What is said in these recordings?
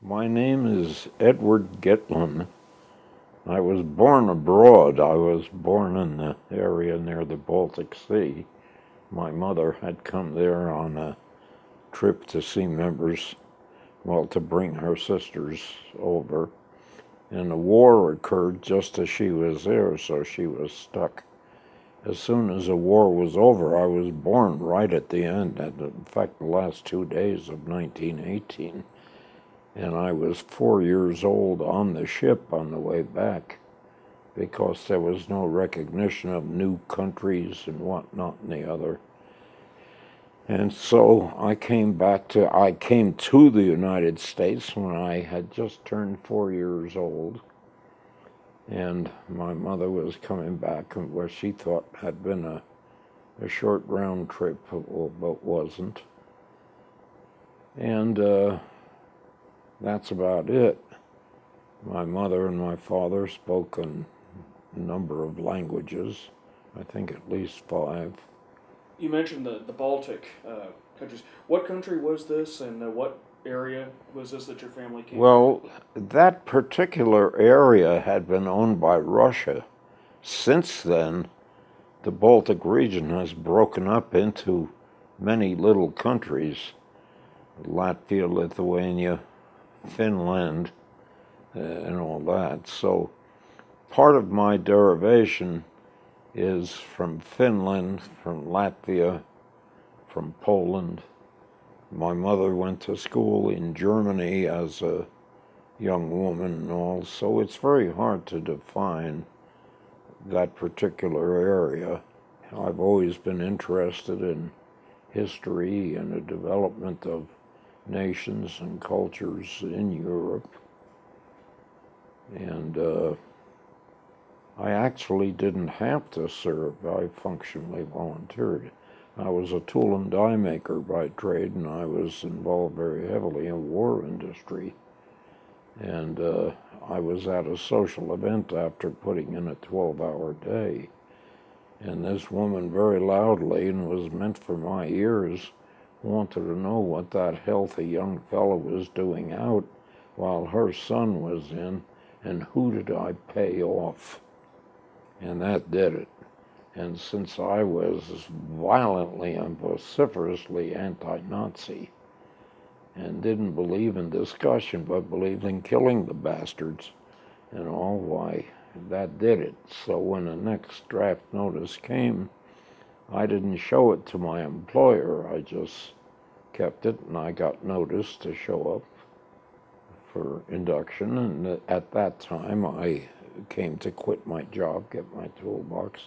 My name is Edward Gitlin. I was born abroad. I was born in the area near the Baltic Sea. My mother had come there on a trip to see members, well, to bring her sisters over. And the war occurred just as she was there, so she was stuck. As soon as the war was over, I was born right at the end, in fact, the last 2 days of 1918. And I was 4 years old on the ship on the way back because there was no recognition of new countries and whatnot and the other. And so I came to the United States when I had just turned 4 years old. And my mother was coming back where she thought had been a short round trip, but wasn't. And that's about it. My mother and my father spoke a number of languages, I think at least 5. You mentioned the Baltic countries. What country was this, and what area was this that your family came Well, that particular area had been owned by Russia. Since then, the Baltic region has broken up into many little countries: Latvia, Lithuania, Finland, and all that. So part of my derivation is from Finland, from Latvia, from Poland. My mother went to school in Germany as a young woman and all, so it's very hard to define that particular area. I've always been interested in history and the development of nations and cultures in Europe. And I actually didn't have to serve. I functionally volunteered. I was a tool and die maker by trade, and I was involved very heavily in war industry. And I was at a social event after putting in a 12-hour day. And this woman very loudly, and was meant for my ears, wanted to know what that healthy young fellow was doing out while her son was in, and who did I pay off? And that did it. And since I was violently and vociferously anti-Nazi and didn't believe in discussion but believed in killing the bastards and all, why, that did it. So when the next draft notice came, I didn't show it to my employer. I just kept it, and I got notice to show up for induction. And at that time, I came to quit my job, get my toolbox.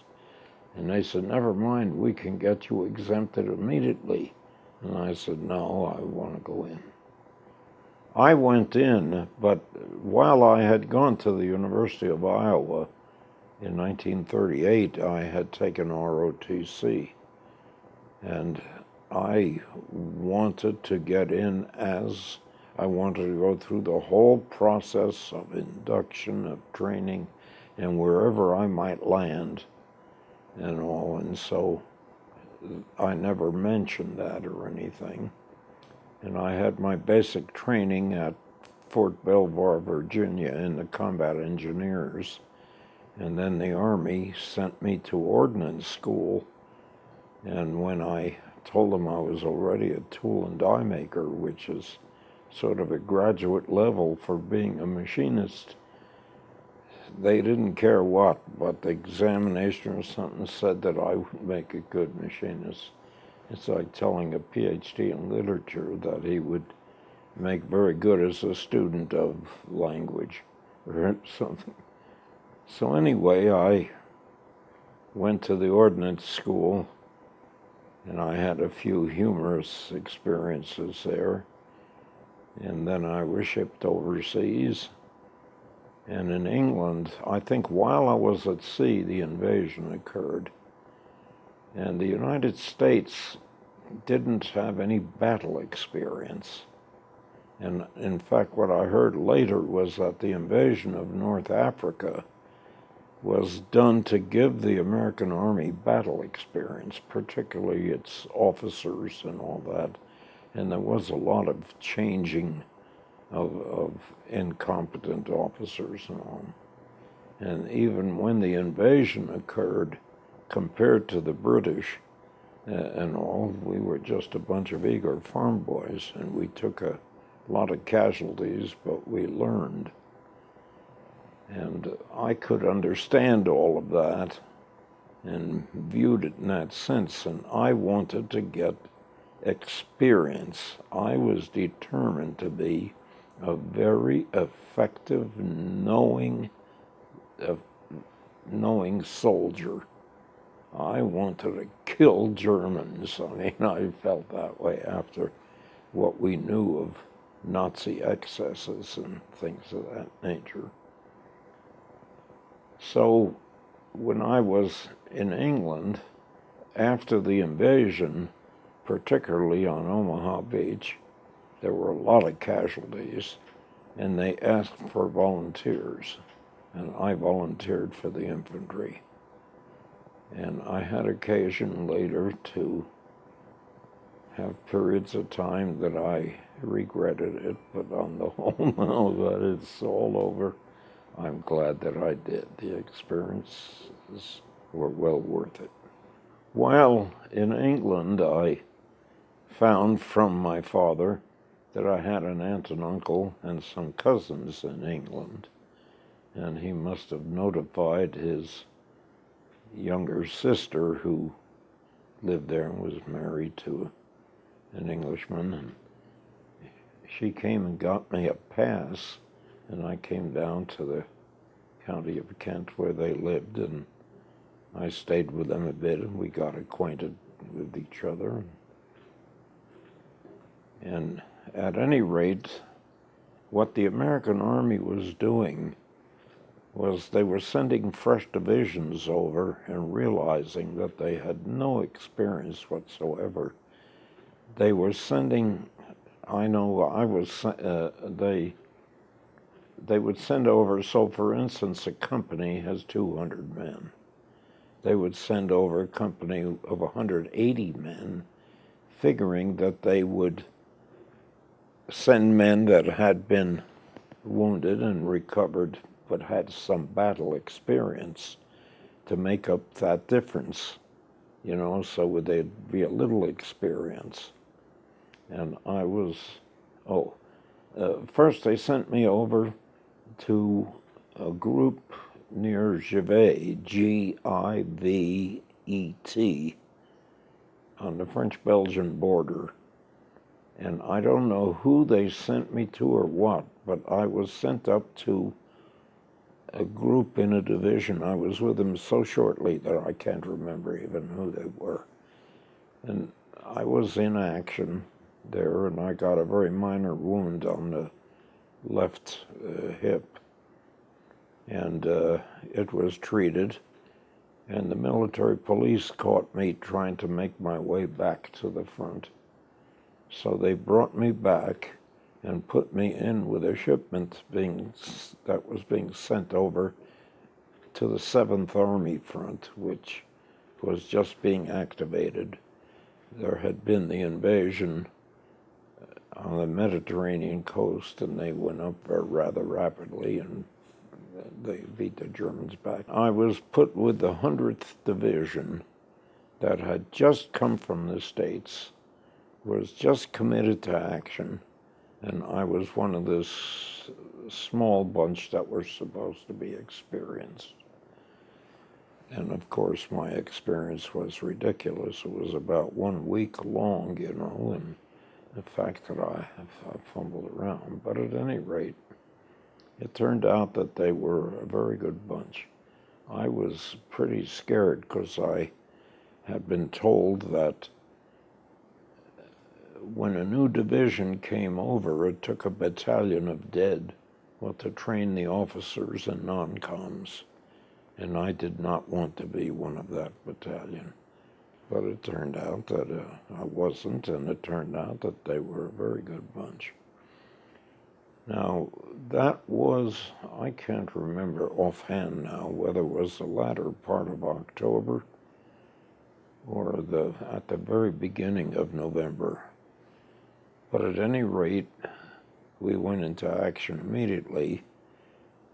And they said, never mind, we can get you exempted immediately. And I said, no, I want to go in. I went in, but while I had gone to the University of Iowa in 1938, I had taken ROTC. And I wanted to get in as I wanted to go through the whole process of induction, of training, and wherever I might land and all. And so I never mentioned that or anything. And I had my basic training at Fort Belvoir, Virginia, in the combat engineers. And then the Army sent me to ordnance school. And when I told them I was already a tool and die maker, which is sort of a graduate level for being a machinist, they didn't care what, but the examination or something said that I would make a good machinist. It's like telling a PhD in literature that he would make very good as a student of language or something. So anyway, I went to the ordnance school, and I had a few humorous experiences there. And then I was shipped overseas. And in England, I think while I was at sea, the invasion occurred. And the United States didn't have any battle experience. And in fact, what I heard later was that the invasion of North Africa was done to give the American Army battle experience, particularly its officers and all that. And there was a lot of changing of incompetent officers and all. And even when the invasion occurred, compared to the British and all, we were just a bunch of eager farm boys, and we took a lot of casualties, but we learned. And I could understand all of that and viewed it in that sense, and I wanted to get experience. I was determined to be a very effective, knowing soldier. I wanted to kill Germans. I mean, I felt that way after what we knew of Nazi excesses and things of that nature. So when I was in England, after the invasion, particularly on Omaha Beach, there were a lot of casualties, and they asked for volunteers, and I volunteered for the infantry. And I had occasion later to have periods of time that I regretted it, but on the whole, now that it's all over, I'm glad that I did. The experiences were well worth it. While in England, I found from my father that I had an aunt and uncle and some cousins in England, and he must have notified his younger sister who lived there and was married to an Englishman, and she came and got me a pass, and I came down to the county of Kent where they lived, and I stayed with them a bit, and we got acquainted with each other. And at any rate, what the American Army was doing was they were sending fresh divisions over and realizing that they had no experience whatsoever. They were sending, they would send over, so for instance, a company has 200 men. They would send over a company of 180 men, figuring that they would send men that had been wounded and recovered but had some battle experience to make up that difference, so they'd be a little experience. And I was, first they sent me over to a group near Givet, Givet, on the French-Belgian border. And I don't know who they sent me to or what, but I was sent up to a group in a division. I was with them so shortly that I can't remember even who they were. And I was in action there, and I got a very minor wound on the left hip. And it was treated, and the military police caught me trying to make my way back to the front. So they brought me back and put me in with a shipment that was being sent over to the 7th Army front, which was just being activated. There had been the invasion on the Mediterranean coast, and they went up rather rapidly, and they beat the Germans back. I was put with the 100th Division that had just come from the States, was just committed to action, and I was one of this small bunch that were supposed to be experienced. And of course, my experience was ridiculous. It was about 1 week long, and the fact that I fumbled around. But at any rate, it turned out that they were a very good bunch. I was pretty scared because I had been told that when a new division came over, it took a battalion of dead, to train the officers and non-coms. And I did not want to be one of that battalion. But it turned out that I wasn't, and it turned out that they were a very good bunch. Now, that was, I can't remember offhand now whether it was the latter part of October or at the very beginning of November. But at any rate, we went into action immediately,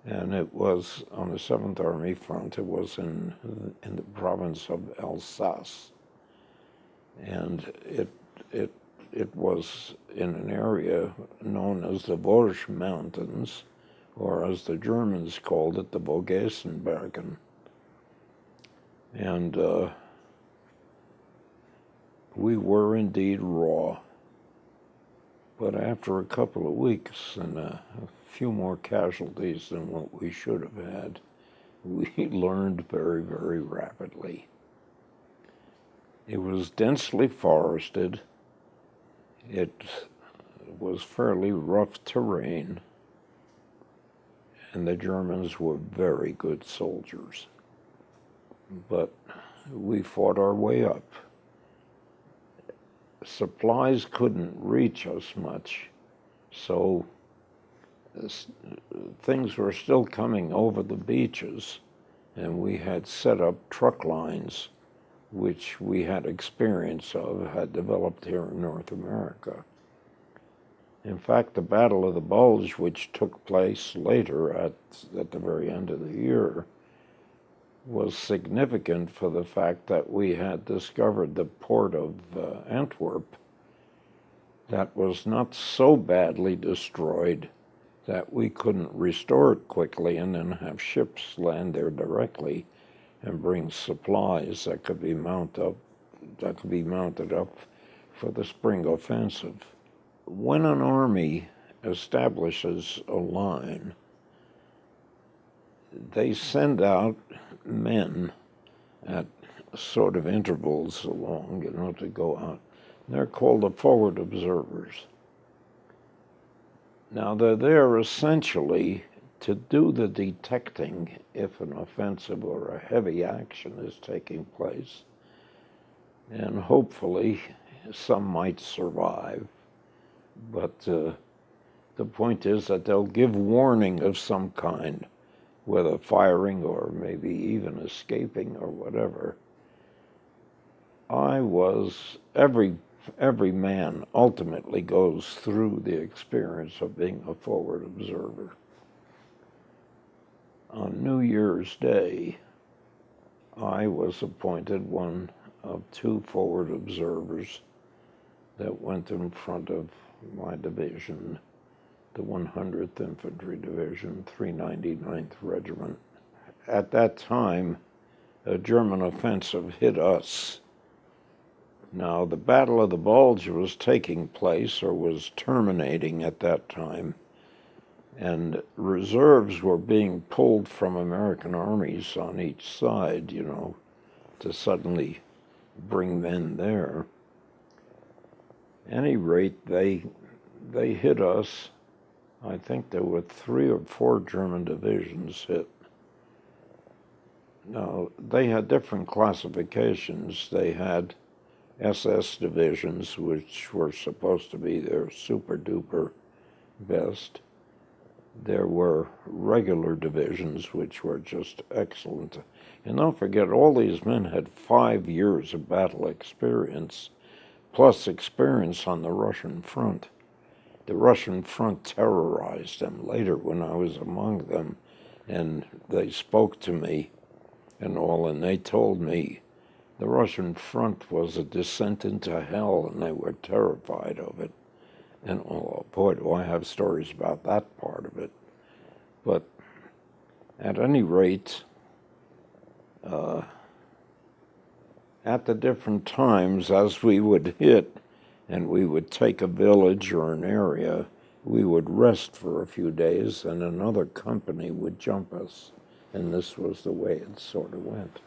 and it was on the 7th Army Front. It was in the province of Alsace, and it was in an area known as the Vosges Mountains, or as the Germans called it, the Vogesenbergen. And we were indeed raw. But after a couple of weeks and a few more casualties than what we should have had, we learned very, very rapidly. It was densely forested. It was fairly rough terrain, and the Germans were very good soldiers. But we fought our way up. Supplies couldn't reach us much, so things were still coming over the beaches, and we had set up truck lines, which we had experience of, had developed here in North America. In fact, the Battle of the Bulge, which took place later at the very end of the year, was significant for the fact that we had discovered the port of Antwerp that was not so badly destroyed that we couldn't restore it quickly and then have ships land there directly and bring supplies that could be mounted up for the spring offensive. When an army establishes a line, they send out men at sort of intervals along, to go out. They're called the forward observers. Now, they're there essentially to do the detecting if an offensive or a heavy action is taking place, and hopefully some might survive. But the point is that they'll give warning of some kind, whether firing or maybe even escaping or whatever. Every man ultimately goes through the experience of being a forward observer. On New Year's Day, I was appointed one of 2 forward observers that went in front of my division, the 100th Infantry Division, 399th Regiment. At that time, a German offensive hit us. Now, the Battle of the Bulge was taking place, or was terminating at that time, and reserves were being pulled from American armies on each side, to suddenly bring men there. At any rate, they hit us. I think there were 3 or 4 German divisions hit. Now, they had different classifications. They had SS divisions, which were supposed to be their super-duper best. There were regular divisions, which were just excellent. And don't forget, all these men had 5 years of battle experience, plus experience on the Russian front. The Russian front terrorized them later when I was among them, and they spoke to me and they told me the Russian front was a descent into hell, and they were terrified of it. And boy, do I have stories about that part of it. But at any rate, at the different times as we would hit and we would take a village or an area, we would rest for a few days and another company would jump us. And this was the way it sort of went.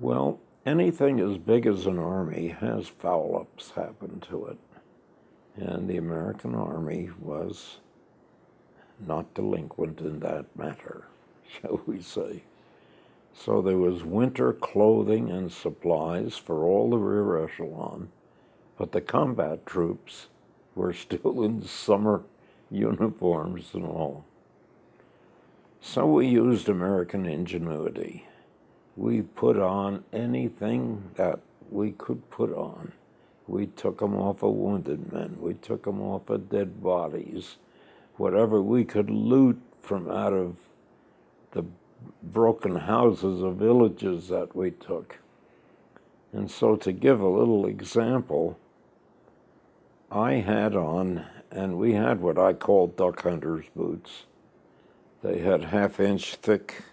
Well, anything as big as an army has foul-ups happen to it. And the American Army was not delinquent in that matter, shall we say. So there was winter clothing and supplies for all the rear echelon, but the combat troops were still in summer uniforms and all. So we used American ingenuity. We put on anything that we could put on. We took them off of wounded men. We took them off of dead bodies. whatever we could loot from out of the broken houses of villages that we took. And so, to give a little example, I had on, and we had what I called duck hunter's boots. They had half-inch thick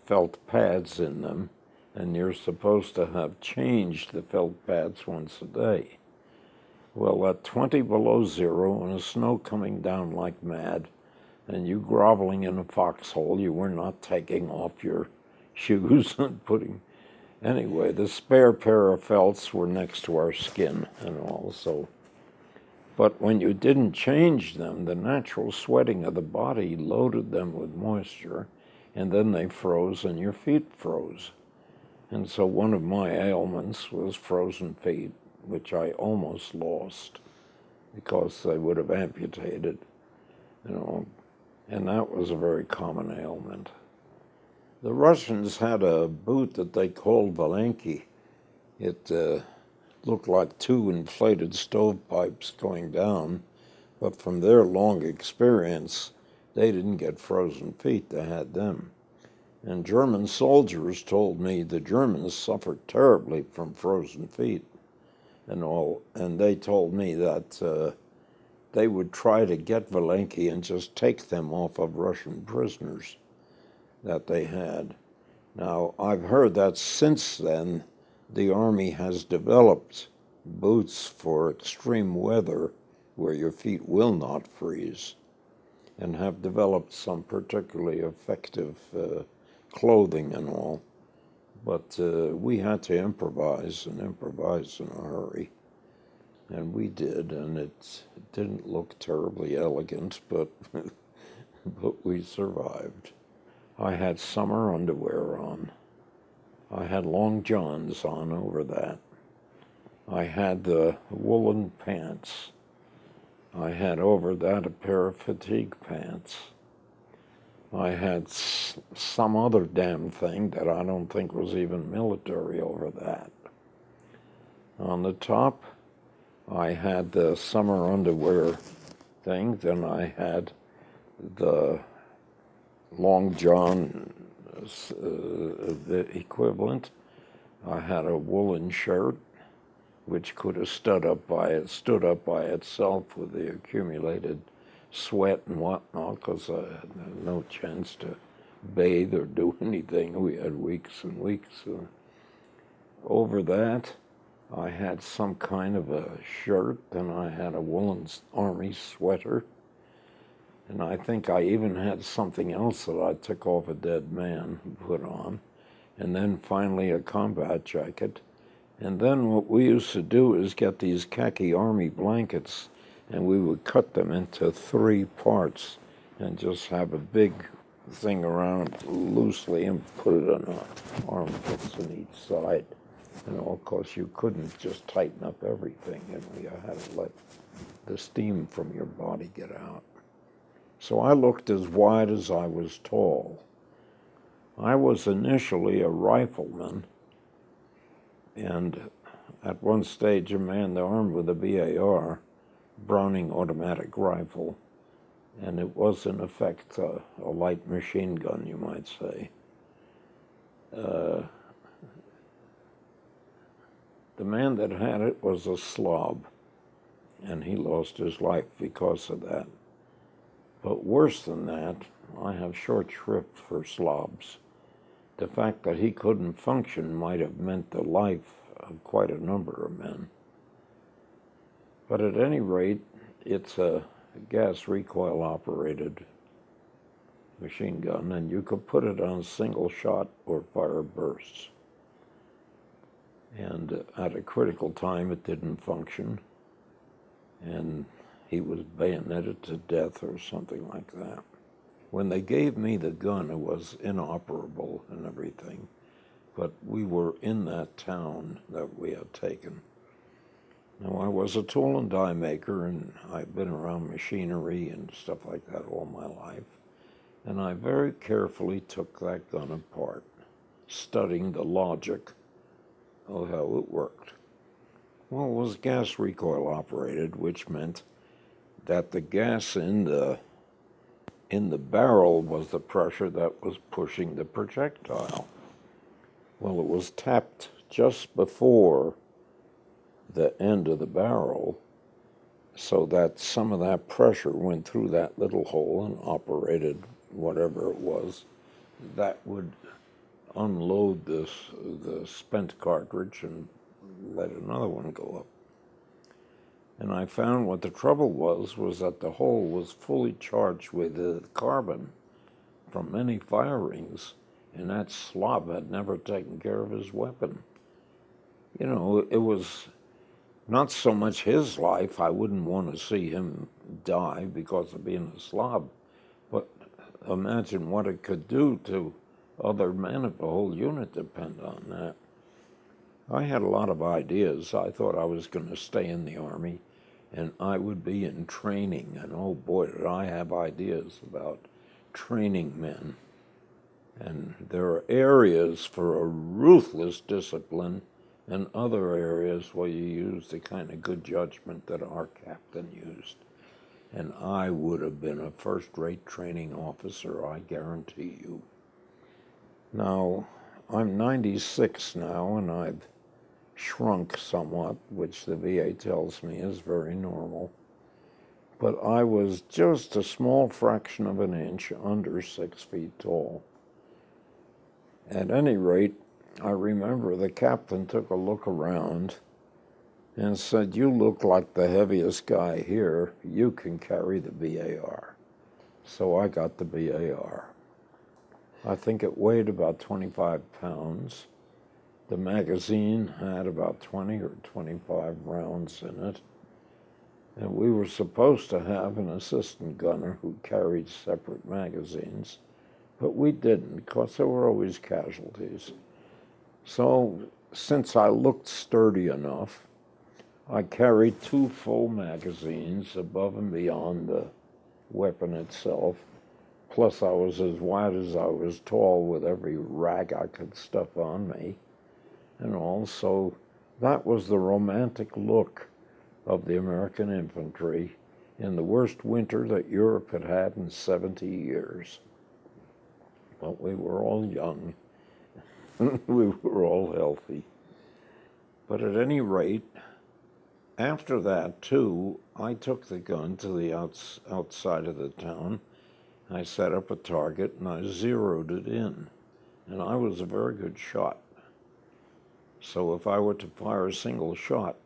felt pads in them, and you're supposed to have changed the felt pads once a day. Well, at 20 below zero and the snow coming down like mad, and you groveling in a foxhole, you were not taking off your shoes and putting... Anyway, the spare pair of felts were next to our skin and all, so... But when you didn't change them, the natural sweating of the body loaded them with moisture, and then they froze and your feet froze. And so one of my ailments was frozen feet, which I almost lost because they would have amputated, and that was a very common ailment. The Russians had a boot that they called Valenki. It looked like two inflated stovepipes going down, but from their long experience, they didn't get frozen feet, they had them. And German soldiers told me the Germans suffered terribly from frozen feet and all, and they told me that they would try to get Valenki and just take them off of Russian prisoners that they had. Now, I've heard that since then, the Army has developed boots for extreme weather where your feet will not freeze, and have developed some particularly effective clothing and all. But we had to improvise in a hurry. And we did, and it didn't look terribly elegant, but, but we survived. I had summer underwear on. I had long johns on over that. I had the woolen pants. I had over that a pair of fatigue pants. I had some other damn thing that I don't think was even military over that. On the top, I had the summer underwear thing. Then I had the long john, the equivalent. I had a woolen shirt, which could have stood up by itself with the accumulated sweat and whatnot, because I had no chance to bathe or do anything. We had weeks and weeks. Over that, I had some kind of a shirt, and I had a woolen army sweater, and I think I even had something else that I took off a dead man and put on, and then finally a combat jacket. And then what we used to do is get these khaki army blankets, and we would cut them into 3 parts and just have a big thing around it loosely and put it on armpits on each side. And of course, you couldn't just tighten up everything, and you had to let the steam from your body get out. So I looked as wide as I was tall. I was initially a rifleman, and at one stage a man armed with a BAR, Browning automatic rifle, and it was in effect a light machine gun, you might say. The man that had it was a Slav, and he lost his life because of that. But worse than that, I have short shrift for Slavs. The fact that he couldn't function might have meant the life of quite a number of men. But at any rate, it's a gas recoil operated machine gun, and you could put it on single shot or fire bursts. And at a critical time, it didn't function, and he was bayoneted to death or something like that. When they gave me the gun, it was inoperable and everything, but we were in that town that we had taken. Now, I was a tool and die maker, and I've been around machinery and stuff like that all my life, and I very carefully took that gun apart, studying the logic of how it worked. Well, it was gas recoil operated, which meant that the gas in the in the barrel was the pressure that was pushing the projectile. Well, it was tapped just before the end of the barrel, so that some of that pressure went through that little hole and operated whatever it was that would unload the spent cartridge and let another one go up. And I found what the trouble was that the hole was fully charged with carbon from many firings, and that slob had never taken care of his weapon. You know, it was not so much his life. I wouldn't want to see him die because of being a slob, but imagine what it could do to other men if the whole unit depended on that. I had a lot of ideas. I thought I was going to stay in the Army, and I would be in training, and oh boy, did I have ideas about training men. And there are areas for a ruthless discipline and other areas where you use the kind of good judgment that our captain used. And I would have been a first-rate training officer, I guarantee you. Now, I'm 96 now, and I've shrunk somewhat, which the VA tells me is very normal. But I was just a small fraction of an inch under 6 feet tall. At any rate, I remember the captain took a look around and said, "You look like the heaviest guy here. You can carry the BAR." So I got the BAR. I think it weighed about 25 pounds. The magazine had about 20 or 25 rounds in it. And we were supposed to have an assistant gunner who carried separate magazines, but we didn't because there were always casualties. So since I looked sturdy enough, I carried 2 full magazines above and beyond the weapon itself. Plus I was as wide as I was tall with every rag I could stuff on me. And also, that was the romantic look of the American infantry in the worst winter that Europe had had in 70 years. But we were all young. We were all healthy. But at any rate, after that, too, I took the gun to the outside of the town. I set up a target, and I zeroed it in. And I was a very good shot. So if I were to fire a single shot,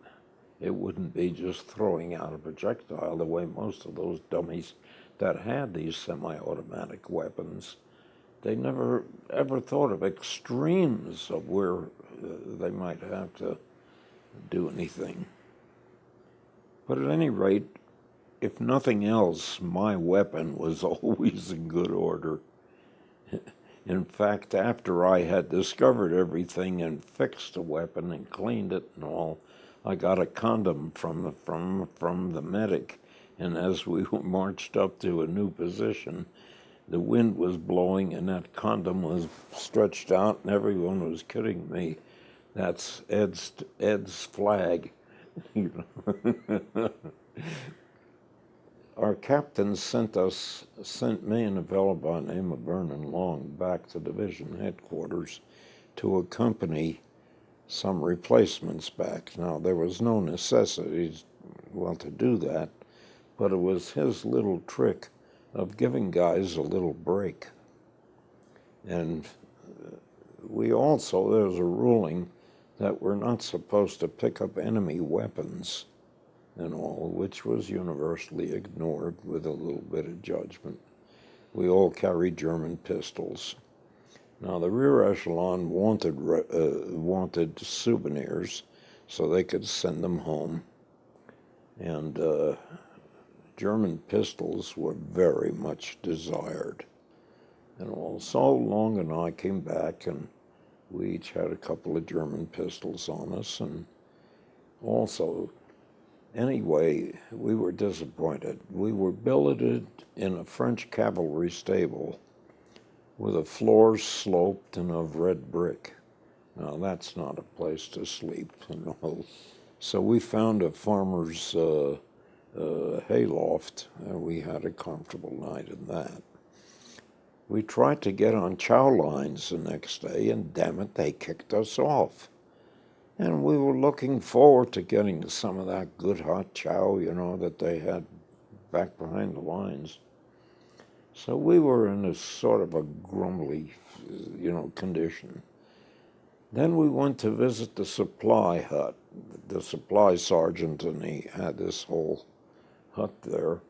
it wouldn't be just throwing out a projectile the way most of those dummies that had these semi-automatic weapons. They never ever thought of extremes of where they might have to do anything. But at any rate, if nothing else, my weapon was always in good order. In fact, after I had discovered everything and fixed the weapon and cleaned it and all, I got a condom from the medic, and as we marched up to a new position, the wind was blowing and that condom was stretched out and everyone was kidding me. That's Ed's flag. You know? Our captain sent me and a fellow by the name of Vernon Long back to division headquarters to accompany some replacements back. Now, there was no necessity, to do that, but it was his little trick of giving guys a little break. And there's a ruling that we're not supposed to pick up enemy weapons and all, which was universally ignored with a little bit of judgment. We all carried German pistols. Now, the rear echelon wanted souvenirs so they could send them home. And German pistols were very much desired. And also, Long and I came back, and we each had a couple of German pistols on us. And also, anyway, we were disappointed. We were billeted in a French cavalry stable with a floor sloped and of red brick. Now, that's not a place to sleep, you know. So we found a farmer's hayloft, and we had a comfortable night in that. We tried to get on chow lines the next day, and damn it, they kicked us off. And we were looking forward to getting some of that good hot chow, that they had back behind the lines. So we were in a sort of a grumbly, condition. Then we went to visit the supply hut, the supply sergeant, and he had this whole hut there.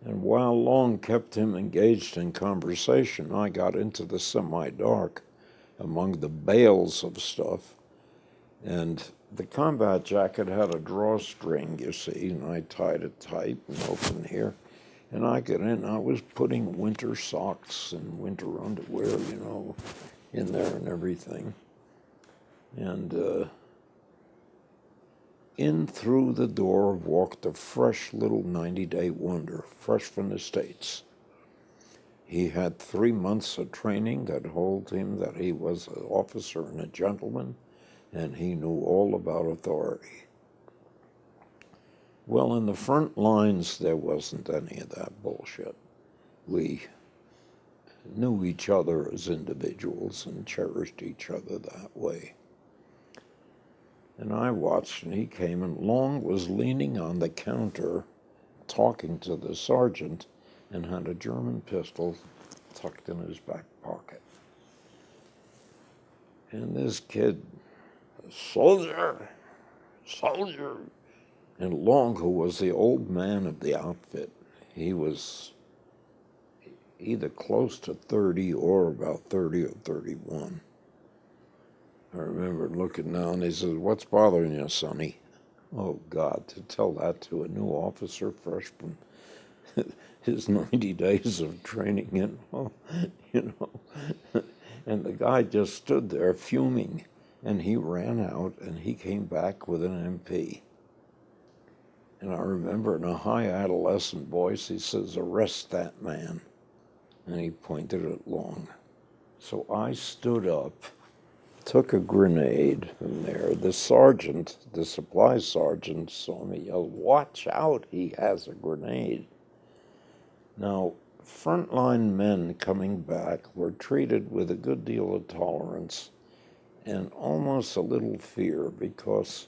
And while Long kept him engaged in conversation, I got into the semi-dark among the bales of stuff. And the combat jacket had a drawstring, you see, and I tied it tight and open here. And I got in, I was putting winter socks and winter underwear, in there and everything. And in through the door walked a fresh little 90-day wonder, fresh from the States. He had 3 months of training that told him that he was an officer and a gentleman, and he knew all about authority. Well, in the front lines, there wasn't any of that bullshit. We knew each other as individuals and cherished each other that way. And I watched, and he came, and Long was leaning on the counter talking to the sergeant and had a German pistol tucked in his back pocket. And this kid, soldier, soldier. And Long, who was the old man of the outfit, he was either close to 30 or about 30 or 31. I remember looking down, he says, "What's bothering you, Sonny?" Oh, God, to tell that to a new officer fresh from his 90 days of training, And the guy just stood there fuming, and he ran out, and he came back with an MP. And I remember in a high adolescent voice, he says, "Arrest that man." And he pointed at Long. So I stood up, took a grenade from there. The sergeant, the supply sergeant, saw me yell, "Watch out, he has a grenade." Now, frontline men coming back were treated with a good deal of tolerance and almost a little fear because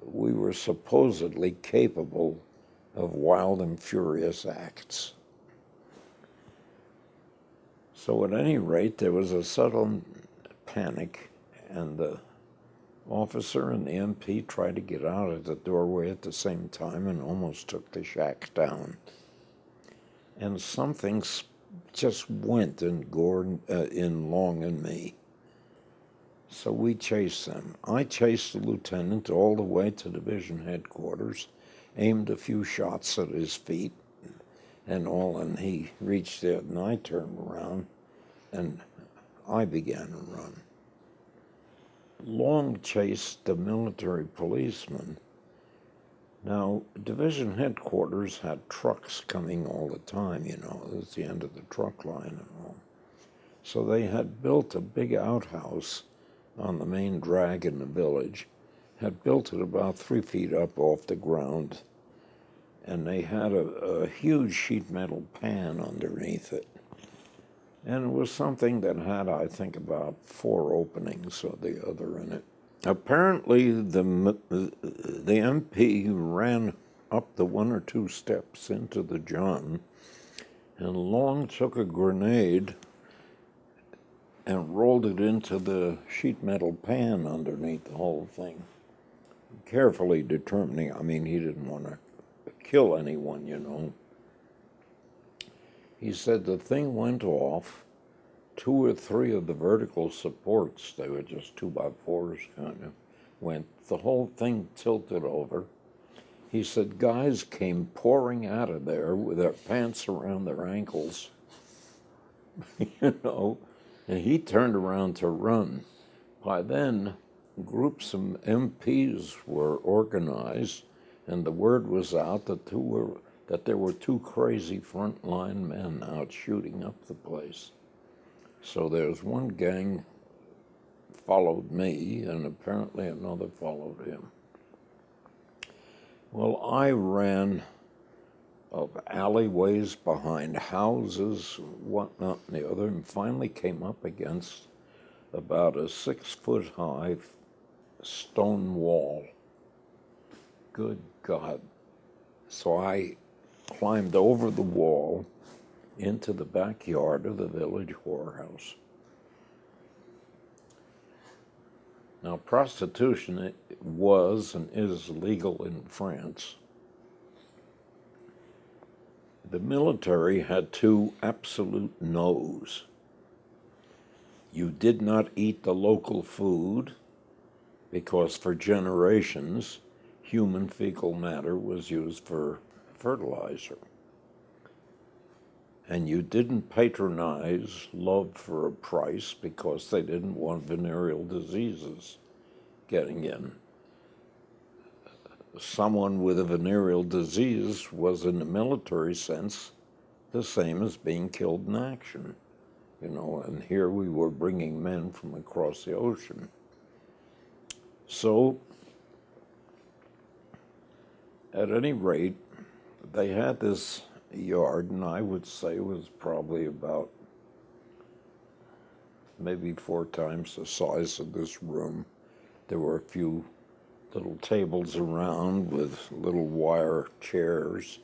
we were supposedly capable of wild and furious acts. So at any rate, there was a sudden panic, and the officer and the MP tried to get out at the doorway at the same time and almost took the shack down. And something just went in Long and me. So we chased them. I chased the lieutenant all the way to division headquarters, aimed a few shots at his feet and all, and he reached there, and I turned around, and I began to run. Long chased the military policeman. Now, division headquarters had trucks coming all the time, it was the end of the truck line and all. So they had built a big outhouse on the main drag in the village, had built it about 3 feet up off the ground, and they had a huge sheet metal pan underneath it. And it was something that had, I think, about 4 openings or the other in it. Apparently, the MP ran up the 1 or 2 steps into the john, and Long took a grenade and rolled it into the sheet metal pan underneath the whole thing, carefully determining, he didn't want to kill anyone, He said the thing went off. 2 or 3 of the vertical supports, they were just 2x4s kind of, went. The whole thing tilted over. He said guys came pouring out of there with their pants around their ankles, and he turned around to run. By then, groups of MPs were organized, and the word was out that there were 2 crazy frontline men out shooting up the place. So there's one gang followed me, and apparently another followed him. Well, I ran of alleyways behind houses, whatnot and the other, and finally came up against about a 6-foot high stone wall. Good God. So I climbed over the wall into the backyard of the village whorehouse. Now, prostitution was and is legal in France. The military had two absolute no's. You did not eat the local food because for generations, human fecal matter was used for fertilizer. And you didn't patronize love for a price because they didn't want venereal diseases getting in. Someone with a venereal disease was, in the military sense, the same as being killed in action. And here we were bringing men from across the ocean. So, at any rate, they had this yard, and I would say it was probably about maybe 4 times the size of this room. There were a few little tables around with little wire chairs,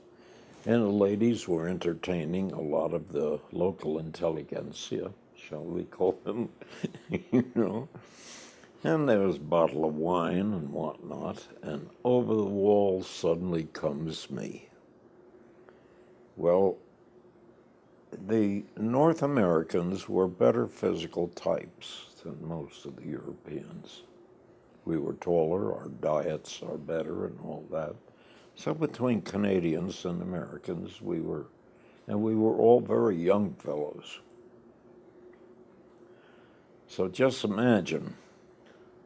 and the ladies were entertaining a lot of the local intelligentsia, shall we call them, And there was a bottle of wine and whatnot, and over the wall suddenly comes me. Well, the North Americans were better physical types than most of the Europeans. We were taller, our diets are better and all that. So between Canadians and Americans, we were all very young fellows. So just imagine,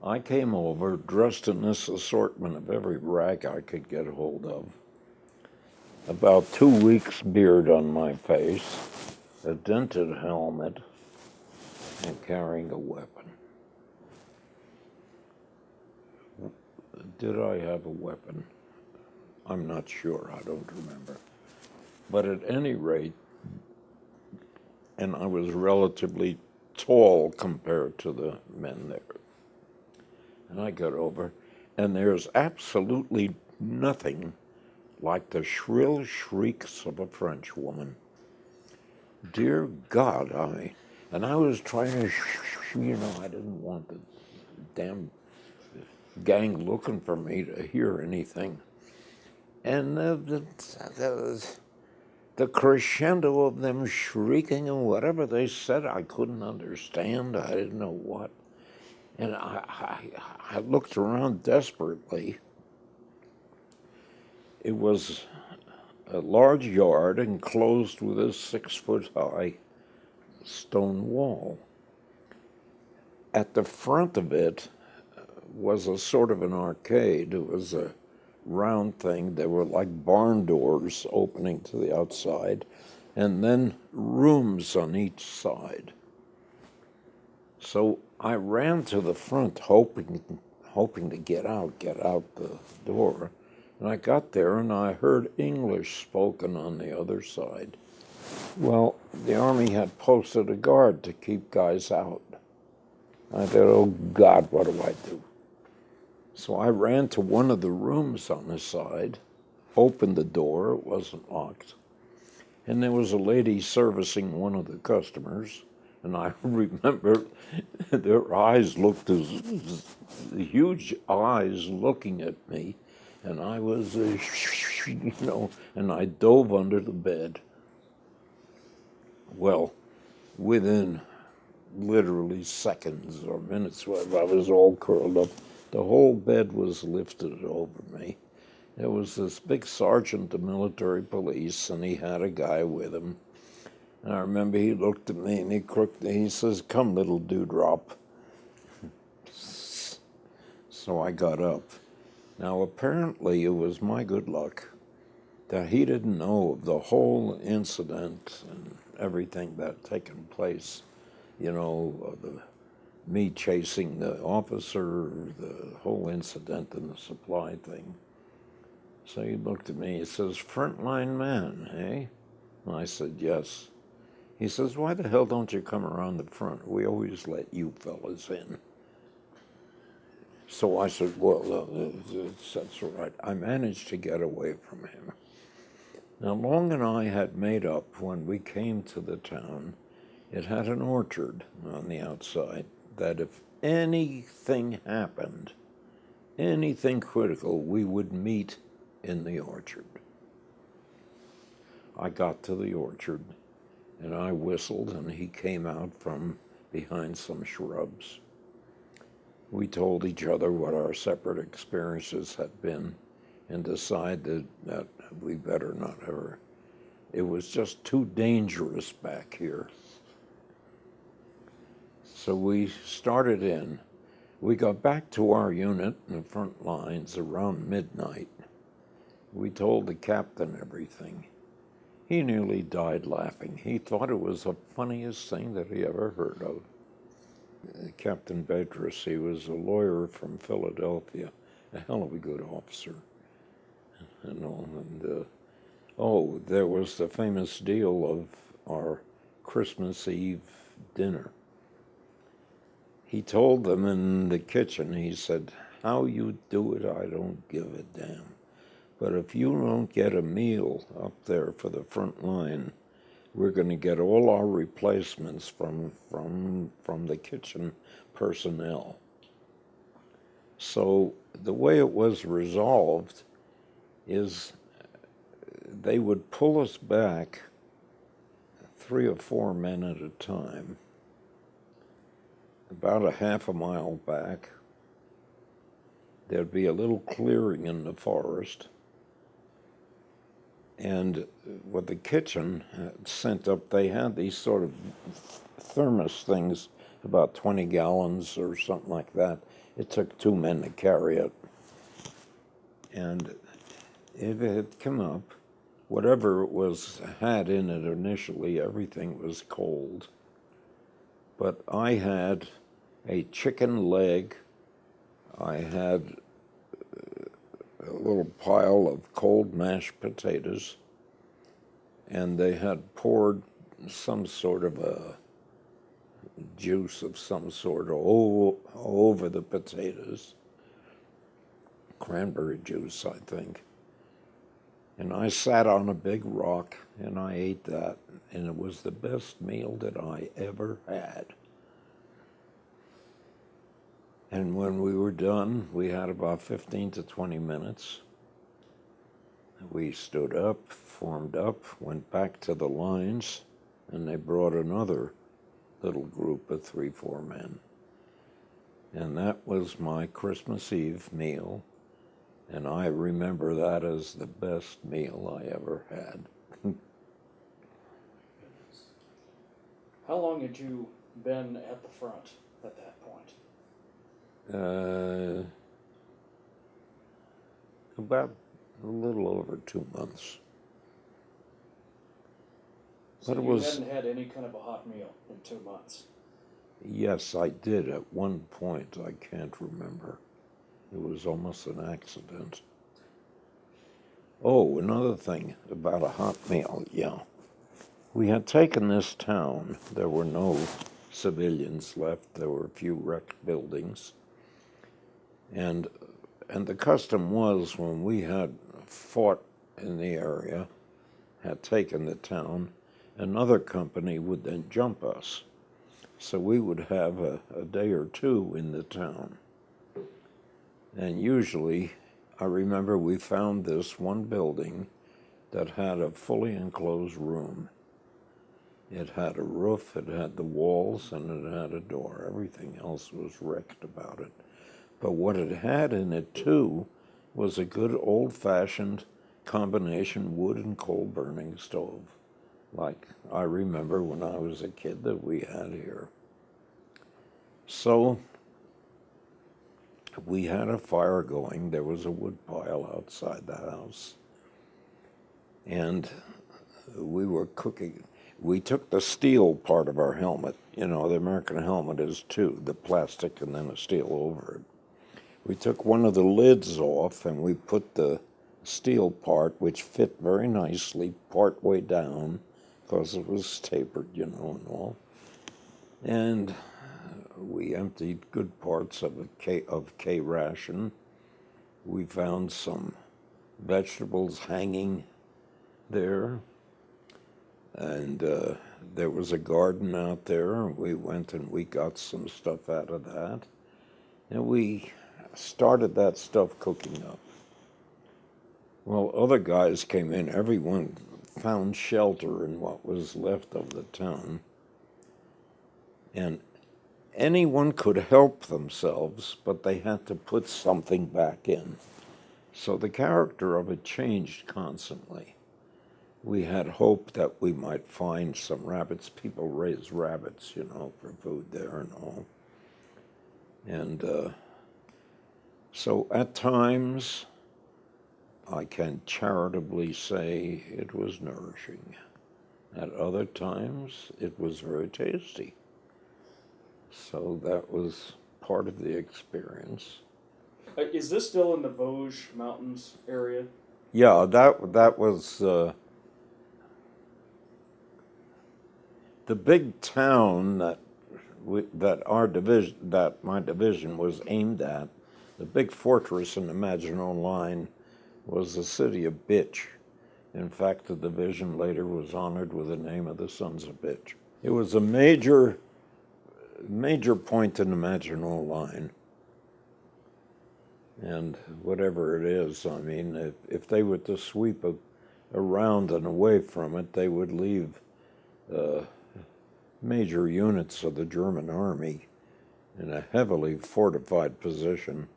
I came over dressed in this assortment of every rag I could get hold of. About 2 weeks beard on my face, a dented helmet, and carrying a weapon. Did I have a weapon? I'm not sure, I don't remember. But at any rate, and I was relatively tall compared to the men there. And I got over, and there's absolutely nothing like the shrill shrieks of a French woman. Dear God, I was trying to, I didn't want the damn gang looking for me to hear anything. And the crescendo of them shrieking and whatever they said, I couldn't understand. I didn't know what. And I looked around desperately. It was a large yard enclosed with a 6-foot high stone wall. At the front of it was a sort of an arcade. It was a round thing. There were like barn doors opening to the outside, and then rooms on each side. So I ran to the front, hoping to get out the door. And I got there, and I heard English spoken on the other side. Well, the Army had posted a guard to keep guys out. I thought, oh, God, what do I do? So I ran to one of the rooms on the side, opened the door, it wasn't locked, and there was a lady servicing one of the customers, and I remember their eyes looked as huge eyes looking at me, and I was, and I dove under the bed. Well, within literally seconds or minutes, I was all curled up. The whole bed was lifted over me. There was this big sergeant of military police, and he had a guy with him. And I remember he looked at me, and he says, "Come, little dewdrop." So I got up. Now, apparently, it was my good luck that he didn't know of the whole incident and everything that had taken place, me chasing the officer, the whole incident and the supply thing. So he looked at me, he says, "Frontline man, eh?" And I said, "Yes." He says, "Why the hell don't you come around the front? We always let you fellas in." So I said, "Well, that's all right." I managed to get away from him. Now, Long and I had made up when we came to the town. It had an orchard on the outside, that if anything happened, anything critical, we would meet in the orchard. I got to the orchard, and I whistled, and he came out from behind some shrubs. We told each other what our separate experiences had been and decided that we better not ever. It was just too dangerous back here. So we started in. We got back to our unit in the front lines around midnight. We told the captain everything. He nearly died laughing. He thought it was the funniest thing that he ever heard of. Captain Bedros, he was a lawyer from Philadelphia, a hell of a good officer. And all. And there was the famous deal of our Christmas Eve dinner. He told them in the kitchen, he said, "How you do it, I don't give a damn. But if you don't get a meal up there for the front line, we're going to get all our replacements from the kitchen personnel." So the way it was resolved is they would pull us back 3 or 4 men at a time, about a half a mile back. There'd be a little clearing in the forest, and what the kitchen sent up, they had these sort of thermos things, about 20 gallons or something like that. It took 2 men to carry it. And if it had come up, whatever it was had in it initially, everything was cold. But I had a chicken leg, I had a little pile of cold mashed potatoes, and they had poured some sort of a juice of some sort over the potatoes. Cranberry juice, I think. And I sat on a big rock and I ate that, and it was the best meal that I ever had. And when we were done, we had about 15 to 20 minutes. We stood up, formed up, went back to the lines, and they brought another little group of 3, 4 men. And that was my Christmas Eve meal, and I remember that as the best meal I ever had. How long had you been at the front at that point? About a little over 2 months. So But it you was, hadn't had any kind of a hot meal in 2 months? yes, I did at one point. I can't remember. It was almost an accident. Oh, another thing about a hot meal, yeah. We had taken this town. There were no civilians left. There were a few wrecked buildings. And the custom was, when we had fought in the area, had taken the town, another company would then jump us. So we would have a day or 2 in the town. And usually, I remember we found this one building that had a fully enclosed room. It had a roof, it had the walls, and it had a door. Everything else was wrecked about it. But what it had in it, too, was a good old-fashioned combination wood and coal-burning stove, like I remember when I was a kid that we had here. So we had a fire going. There was a wood pile outside the house. And we were cooking. We took the steel part of our helmet. You know, the American helmet is 2, the plastic and then a steel over it. We took one of the lids off and we put the steel part, which fit very nicely part way down because it was tapered, and all. And we emptied good parts of K ration. We found some vegetables hanging there, and there was a garden out there. We went and we got some stuff out of that, and we started that stuff cooking up. Well, other guys came in. Everyone found shelter in what was left of the town, and anyone could help themselves, but they had to put something back in. So the character of it changed constantly. We had hope that we might find some rabbits. People raise rabbits, for food there and all. And so at times, I can charitably say it was nourishing. At other times, it was very tasty. So that was part of the experience. Is this still in the Vosges Mountains area? Yeah, that was the big town that my division was aimed at. The big fortress in the Maginot Line was the city of Bitch. In fact, the division later was honored with the name of the Sons of Bitch. It was a major point in the Maginot Line. And whatever it is, I mean, if they were to sweep around and away from it, they would leave major units of the German army in a heavily fortified position.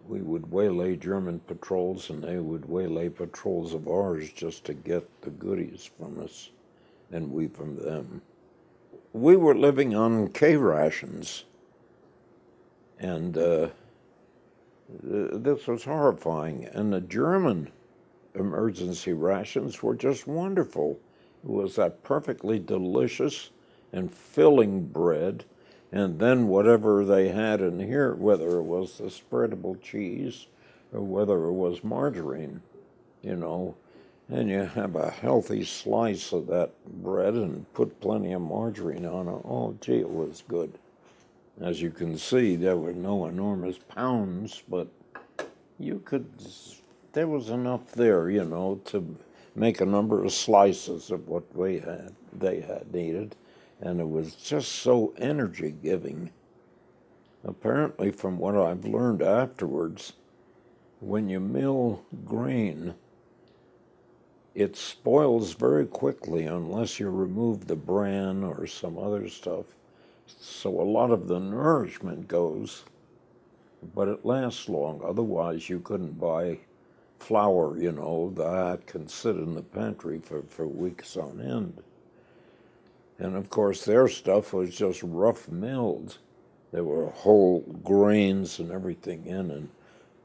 We would waylay German patrols, and they would waylay patrols of ours just to get the goodies from us, and we from them. We were living on K rations, and this was horrifying. And the German emergency rations were just wonderful. It was that perfectly delicious and filling bread, and then whatever they had in here, whether it was the spreadable cheese or whether it was margarine, and you have a healthy slice of that bread and put plenty of margarine on it. Oh, gee, it was good. As you can see, there were no enormous pounds, but there was enough there, to make a number of slices of what they had needed. And it was just so energy-giving. Apparently, from what I've learned afterwards, when you mill grain, it spoils very quickly unless you remove the bran or some other stuff. So a lot of the nourishment goes, but it lasts long. Otherwise, you couldn't buy flour, that can sit in the pantry for weeks on end. And of course, their stuff was just rough milled. There were whole grains and everything in, and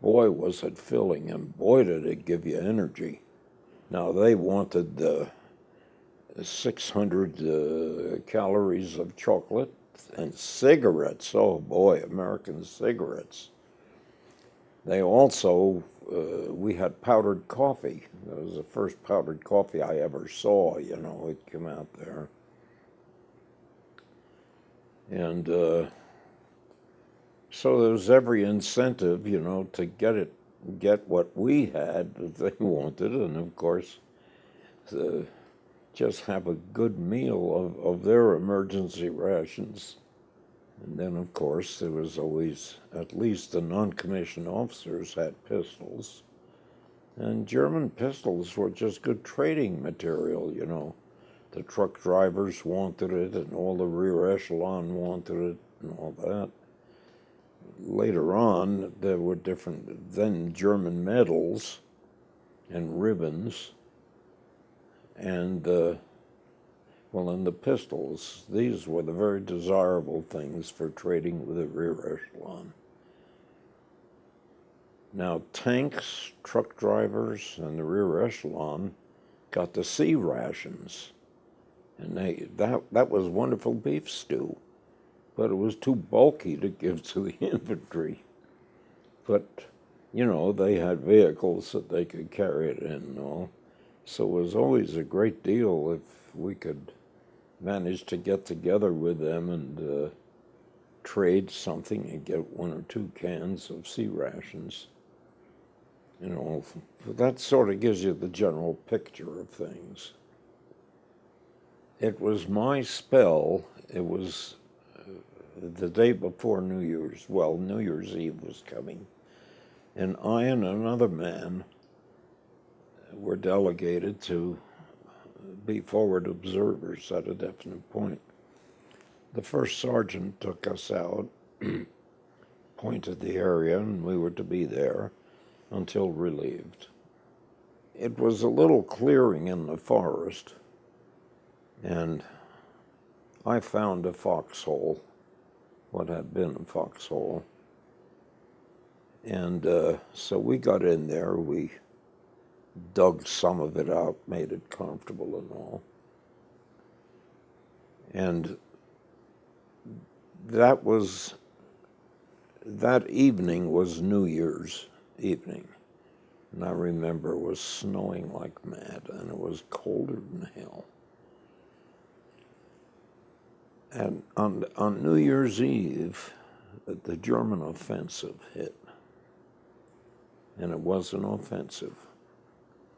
boy, was it filling, and boy, did it give you energy. Now, they wanted 600 calories of chocolate and cigarettes. Oh boy, American cigarettes. They also, we had powdered coffee. That was the first powdered coffee I ever saw, it came out there. And so there was every incentive, to get what we had that they wanted, and of course, just have a good meal of their emergency rations. And then, of course, there was always, at least the non-commissioned officers had pistols. And German pistols were just good trading material, The truck drivers wanted it, and all the rear echelon wanted it, and all that. Later on, there were different, then German medals and ribbons, and, and the pistols. These were the very desirable things for trading with the rear echelon. Now, tanks, truck drivers, and the rear echelon got the C rations. And that was wonderful beef stew, but it was too bulky to give to the infantry. But you know, they had vehicles that they could carry it in and all. So it was always a great deal if we could manage to get together with them and trade something and get 1 or 2 cans of sea rations. You know, that sort of gives you the general picture of things. It was my spell. It was the day before New Year's. Well, New Year's Eve was coming. And I and another man were delegated to be forward observers at a definite point. The first sergeant took us out, pointed the area, and we were to be there until relieved. It was a little clearing in the forest, and I found a foxhole, what had been a foxhole. And so we got in there, we dug some of it out, made it comfortable and all. And that evening was New Year's evening. And I remember it was snowing like mad, and it was colder than hell. And on New Year's Eve, the German offensive hit. And it was an offensive.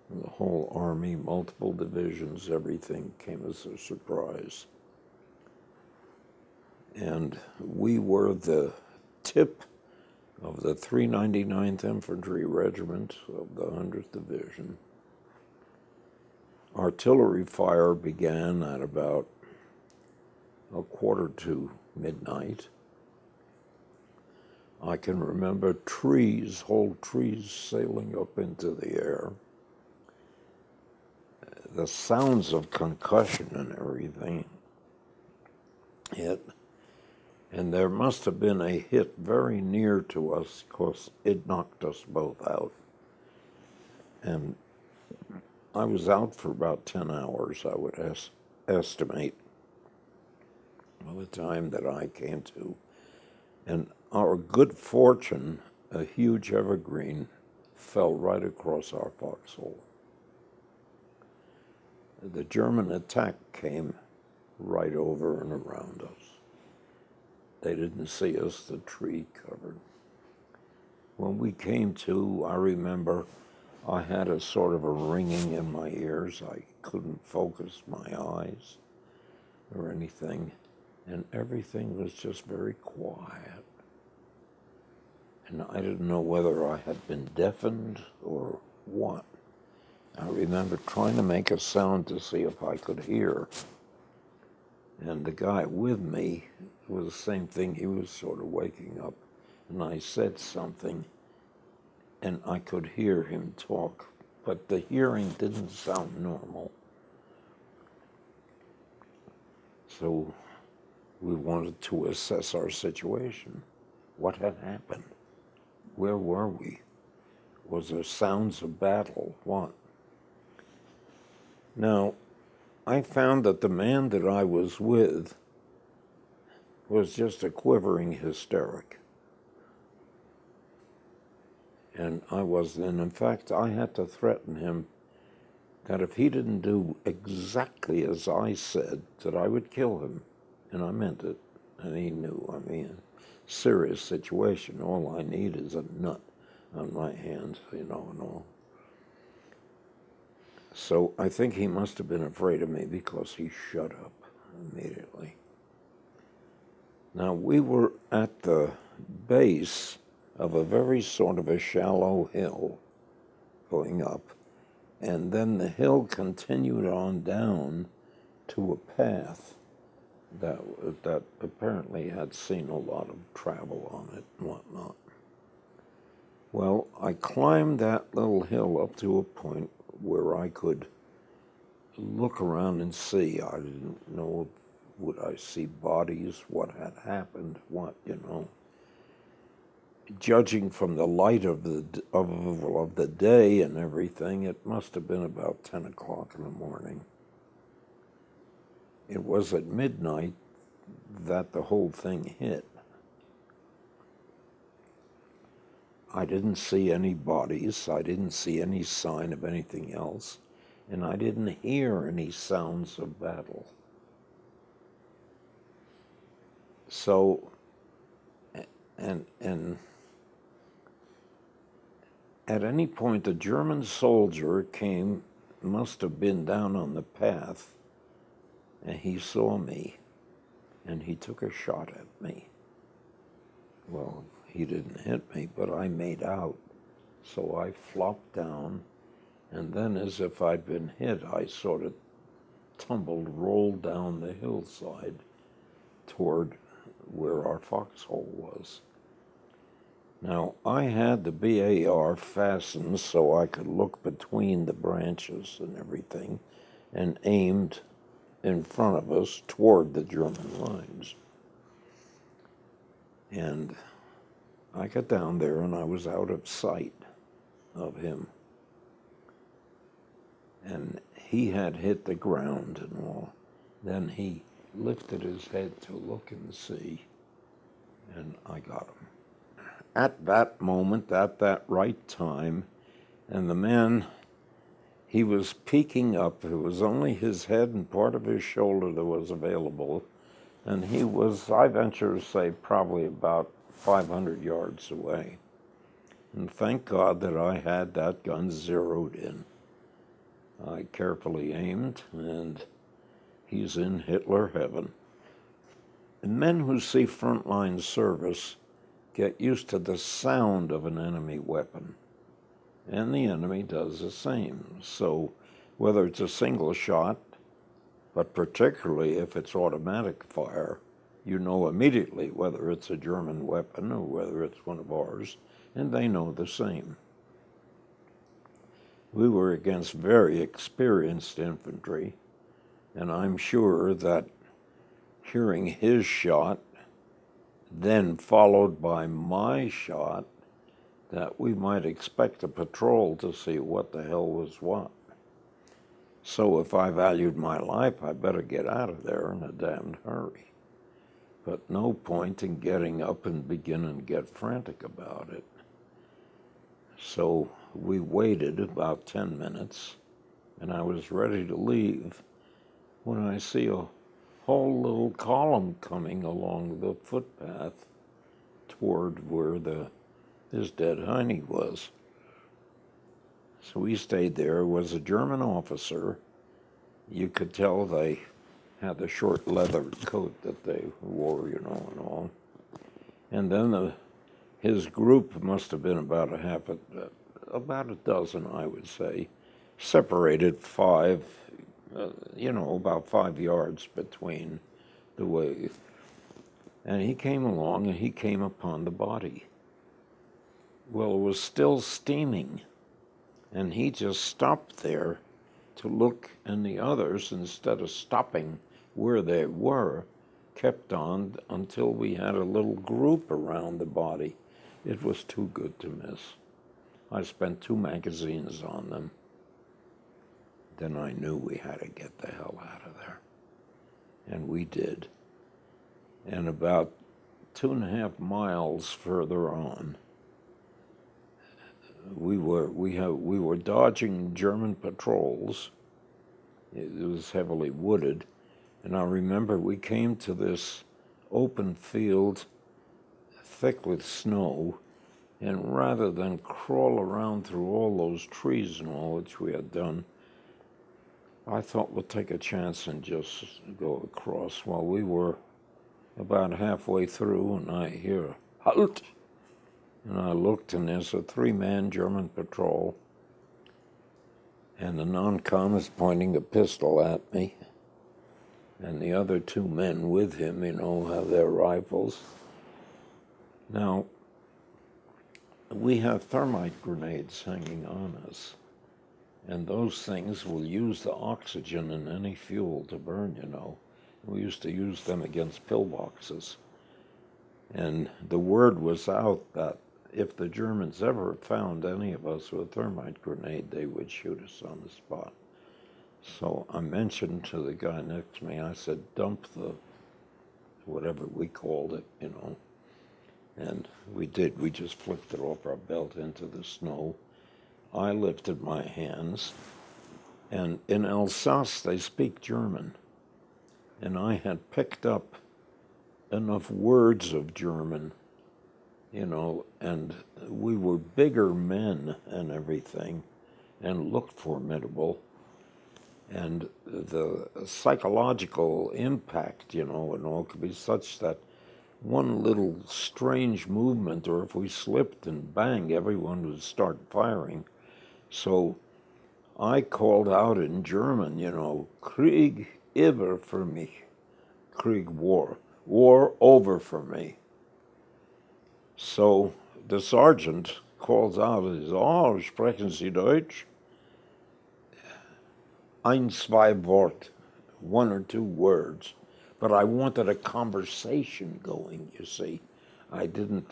The whole army, multiple divisions, everything came as a surprise. And we were the tip of the 399th Infantry Regiment of the 100th Division. Artillery fire began at about 1:45 I can remember whole trees sailing up into the air. The sounds of concussion and everything hit. And there must have been a hit very near to us because it knocked us both out. And I was out for about 10 hours, I would estimate, by the time that I came to. And our good fortune, a huge evergreen fell right across our foxhole. The German attack came right over and around us. They didn't see us, the tree covered. When we came to, I remember I had a sort of a ringing in my ears. I couldn't focus my eyes or anything, and everything was just very quiet. And I didn't know whether I had been deafened or what. I remember trying to make a sound to see if I could hear. And the guy with me was the same thing. He was sort of waking up. And I said something, and I could hear him talk, but the hearing didn't sound normal. So we wanted to assess our situation. What had happened? Where were we? Was there sounds of battle? What? Now, I found that the man that I was with was just a quivering hysteric. And in fact, I had to threaten him that if he didn't do exactly as I said, that I would kill him. And I meant it. And he knew, serious situation. All I need is a nut on my hand, and all. So I think he must have been afraid of me because he shut up immediately. Now, we were at the base of a very sort of a shallow hill going up, and then the hill continued on down to a path that apparently had seen a lot of travel on it and whatnot. Well, I climbed that little hill up to a point where I could look around and see. I didn't know, would I see bodies, what had happened, Judging from the light of the day and everything, it must have been about 10 o'clock in the morning. It was at midnight that the whole thing hit. I didn't see any bodies, I didn't see any sign of anything else, and I didn't hear any sounds of battle. So, and at any point, a German soldier must have been down on the path, and he saw me, and he took a shot at me. Well, he didn't hit me, but I made out. So I flopped down, and then as if I'd been hit, I sort of rolled down the hillside toward where our foxhole was. Now, I had the BAR fastened so I could look between the branches and everything, and aimed in front of us toward the German lines. And I got down there and I was out of sight of him. And he had hit the ground and all. Then he lifted his head to look and see, and I got him. At that moment, at that right time, and the man, he was peeking up. It was only his head and part of his shoulder that was available, and he was, I venture to say, probably about 500 yards away. And thank God that I had that gun zeroed in. I carefully aimed, and he's in Hitler heaven. And men who see frontline service get used to the sound of an enemy weapon, and the enemy does the same. So whether it's a single shot, but particularly if it's automatic fire, you know immediately whether it's a German weapon or whether it's one of ours, and they know the same. We were against very experienced infantry, and I'm sure that hearing his shot, then followed by my shot, that we might expect a patrol to see what the hell was what. So if I valued my life, I better get out of there in a damned hurry. But no point in getting up and beginning to get frantic about it. So we waited about 10 minutes, and I was ready to leave when I see a whole little column coming along the footpath toward where his dead Heine was. So we stayed there. It was a German officer. You could tell they had the short leather coat that they wore, and all. And then his group must have been about a dozen, I would say, separated about 5 yards between the way. And he came along and he came upon the body. Well, it was still steaming, and he just stopped there to look, and the others, instead of stopping where they were, kept on until we had a little group around the body. It was too good to miss. I spent 2 magazines on them. Then I knew we had to get the hell out of there. And we did. And about 2.5 miles further on, we were dodging German patrols. It was heavily wooded, and I remember we came to this open field thick with snow, and rather than crawl around through all those trees and all, which we had done, I thought we'll take a chance and just go across. Well, we were about halfway through, and I hear, "Halt!" And I looked, and there's a 3-man German patrol, and the non-com is pointing a pistol at me, and the other 2 men with him, have their rifles. Now, we have thermite grenades hanging on us, and those things will use the oxygen in any fuel to burn, We used to use them against pillboxes. And the word was out that if the Germans ever found any of us with a thermite grenade, they would shoot us on the spot. So I mentioned to the guy next to me, I said, dump the, whatever we called it, And we did. We just flipped it off our belt into the snow. I lifted my hands, and in Alsace they speak German. And I had picked up enough words of German, and we were bigger men and everything, and looked formidable. And the psychological impact, and all could be such that one little strange movement, or if we slipped and bang, everyone would start firing. So I called out in German, Krieg über für mich. Krieg, war. War over for me. So the sergeant calls out, oh, sprechen Sie Deutsch? Ein, zwei Wort, one or two words. But I wanted a conversation going, you see. I didn't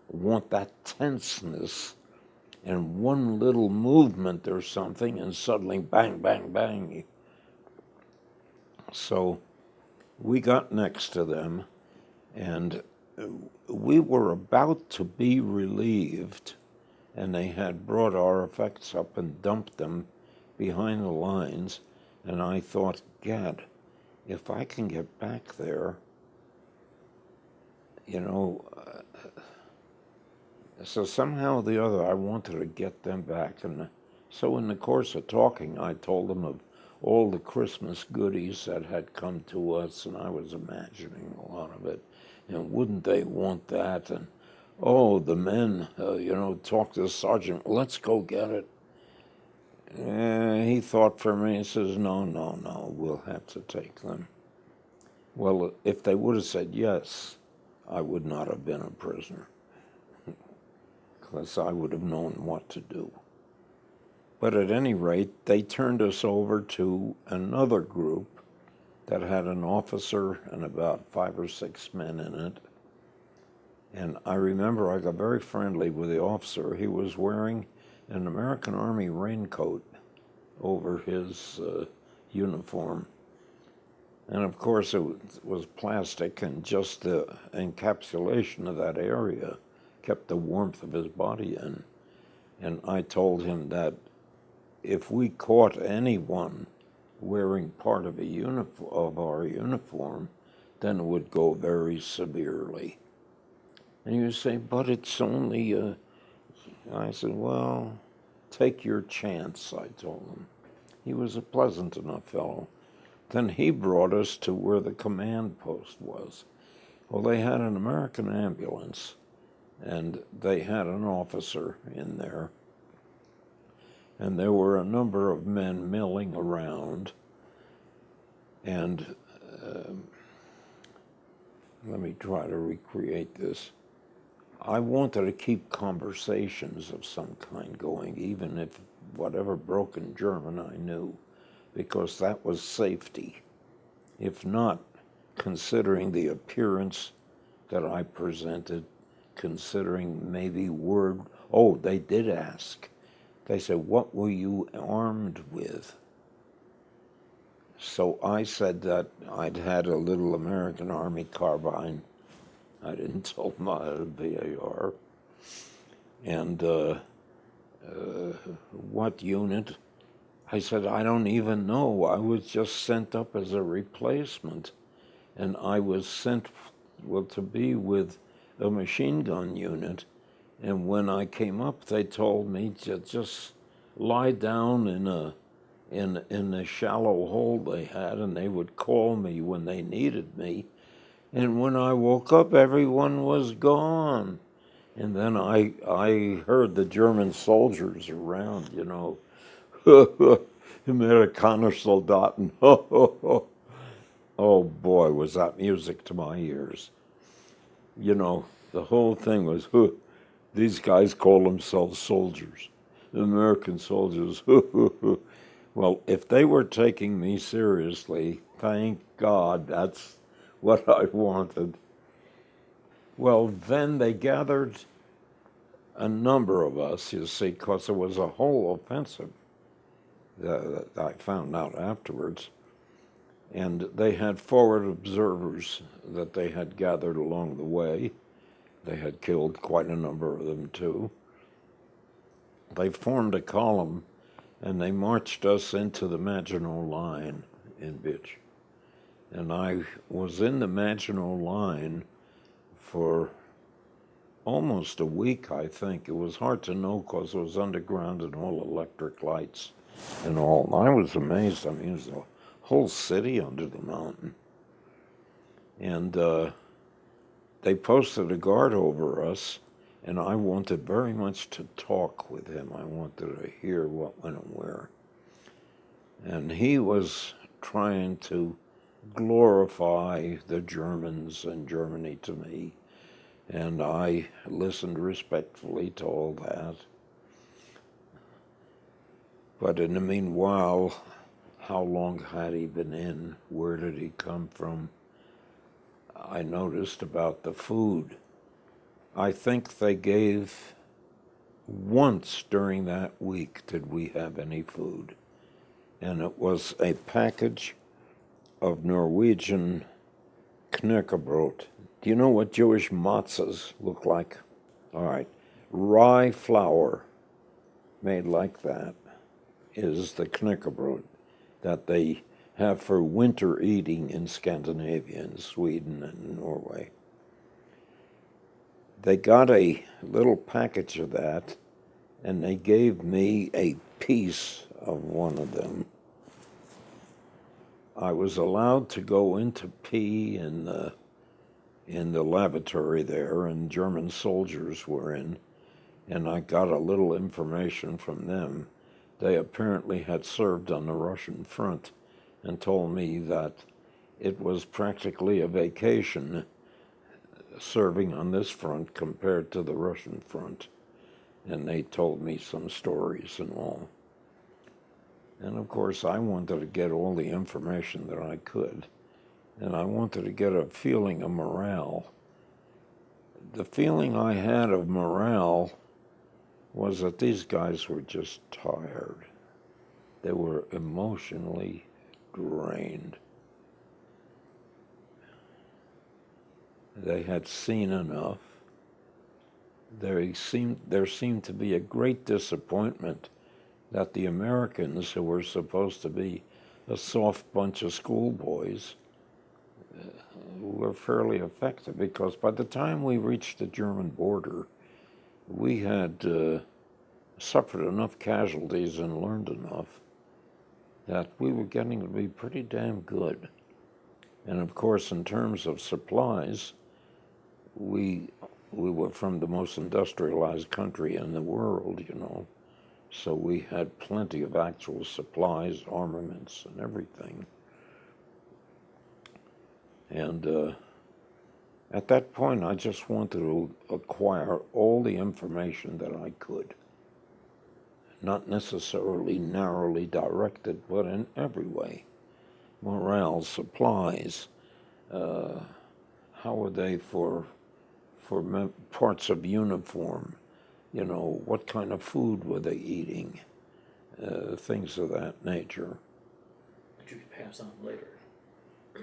want that tenseness and one little movement or something and suddenly bang, bang, bang. So we got next to them, and we were about to be relieved, and they had brought our effects up and dumped them behind the lines, and I thought, Gad, if I can get back there, so somehow or the other I wanted to get them back. And so in the course of talking, I told them of all the Christmas goodies that had come to us, and I was imagining a lot of it. And wouldn't they want that? And, oh, the men, talk to the sergeant, let's go get it. He thought for me, he says, no, we'll have to take them. Well, if they would have said yes, I would not have been a prisoner, because I would have known what to do. But at any rate, they turned us over to another group that had an officer and about 5 or 6 men in it. And I remember I got very friendly with the officer. He was wearing an American Army raincoat over his uniform. And of course it was plastic, and just the encapsulation of that area kept the warmth of his body in. And I told him that if we caught anyone wearing part of our uniform, then it would go very severely. And you say, but it's only I said, well, take your chance, I told him. He was a pleasant enough fellow. Then he brought us to where the command post was. Well, they had an American ambulance, and they had an officer in there. And there were a number of men milling around. And let me try to recreate this. I wanted to keep conversations of some kind going, even if whatever broken German I knew, because that was safety. If not, considering the appearance that I presented, considering maybe they did ask. They said, what were you armed with? So I said that I'd had a little American Army carbine. I didn't tell them I had a VAR. And what unit? I said, I don't even know. I was just sent up as a replacement. And I was sent, to be with a machine gun unit. And when I came up, they told me to just lie down in a shallow hole they had, and they would call me when they needed me. And when I woke up, everyone was gone. And then I heard the German soldiers around, Amerikaner Soldaten. Oh boy, was that music to my ears. The whole thing was, these guys call themselves soldiers, American soldiers. Well, if they were taking me seriously, thank God, that's what I wanted. Well, then they gathered a number of us, you see, because there was a whole offensive that I found out afterwards. And they had forward observers that they had gathered along the way. They had killed quite a number of them, too. They formed a column, and they marched us into the Maginot Line in Bitch. And I was in the Maginot Line for almost a week, I think. It was hard to know because it was underground and all electric lights and all. And I was amazed. I mean, it was a whole city under the mountain. And they posted a guard over us, and I wanted very much to talk with him. I wanted to hear what went and where. And he was trying to glorify the Germans and Germany to me. And I listened respectfully to all that. But in the meanwhile, how long had he been in? Where did he come from? I noticed about the food. I think they gave, once during that week did we have any food. And it was a package of Norwegian knekkebrot. Do you know what Jewish matzahs look like? All right. Rye flour made like that is the knekkebrot that they have for winter eating in Scandinavia, in Sweden and Norway. They got a little package of that, and they gave me a piece of one of them. I was allowed to go in to pee in the lavatory there, and German soldiers were in, and I got a little information from them. They apparently had served on the Russian front and told me that it was practically a vacation serving on this front compared to the Russian front. And they told me some stories and all. And of course, I wanted to get all the information that I could. And I wanted to get a feeling of morale. The feeling I had of morale was that these guys were just tired. They were emotionally drained. They had seen enough. There seemed to be a great disappointment that the Americans, who were supposed to be a soft bunch of schoolboys, were fairly effective, because by the time we reached the German border, we had suffered enough casualties and learned enough that we were getting to be pretty damn good. And of course, in terms of supplies, we were from the most industrialized country in the world, you know. So we had plenty of actual supplies, armaments, and everything. And at that point, I just wanted to acquire all the information that I could. Not necessarily narrowly directed, but in every way. Morale, supplies, how were they for parts of uniform? You know, what kind of food were they eating? Things of that nature. That you could pass on later.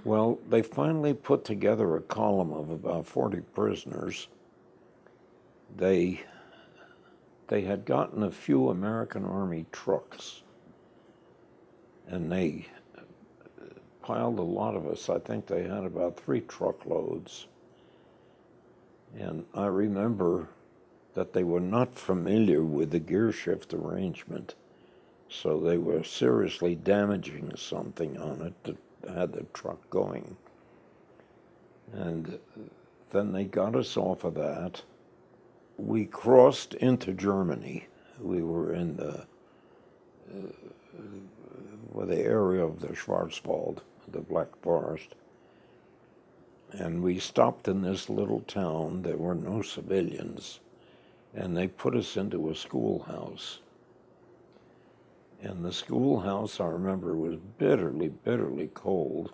Well, they finally put together a column of about 40 prisoners. They had gotten a few American Army trucks, and they piled a lot of us. I think they had about 3 truckloads. And I remember that they were not familiar with the gear shift arrangement, so they were seriously damaging something on it that had the truck going. And then they got us off of that. We crossed into Germany. We were in the area of the Schwarzwald, the Black Forest. And we stopped in this little town. There were no civilians. And they put us into a schoolhouse. And the schoolhouse, I remember, was bitterly, bitterly cold,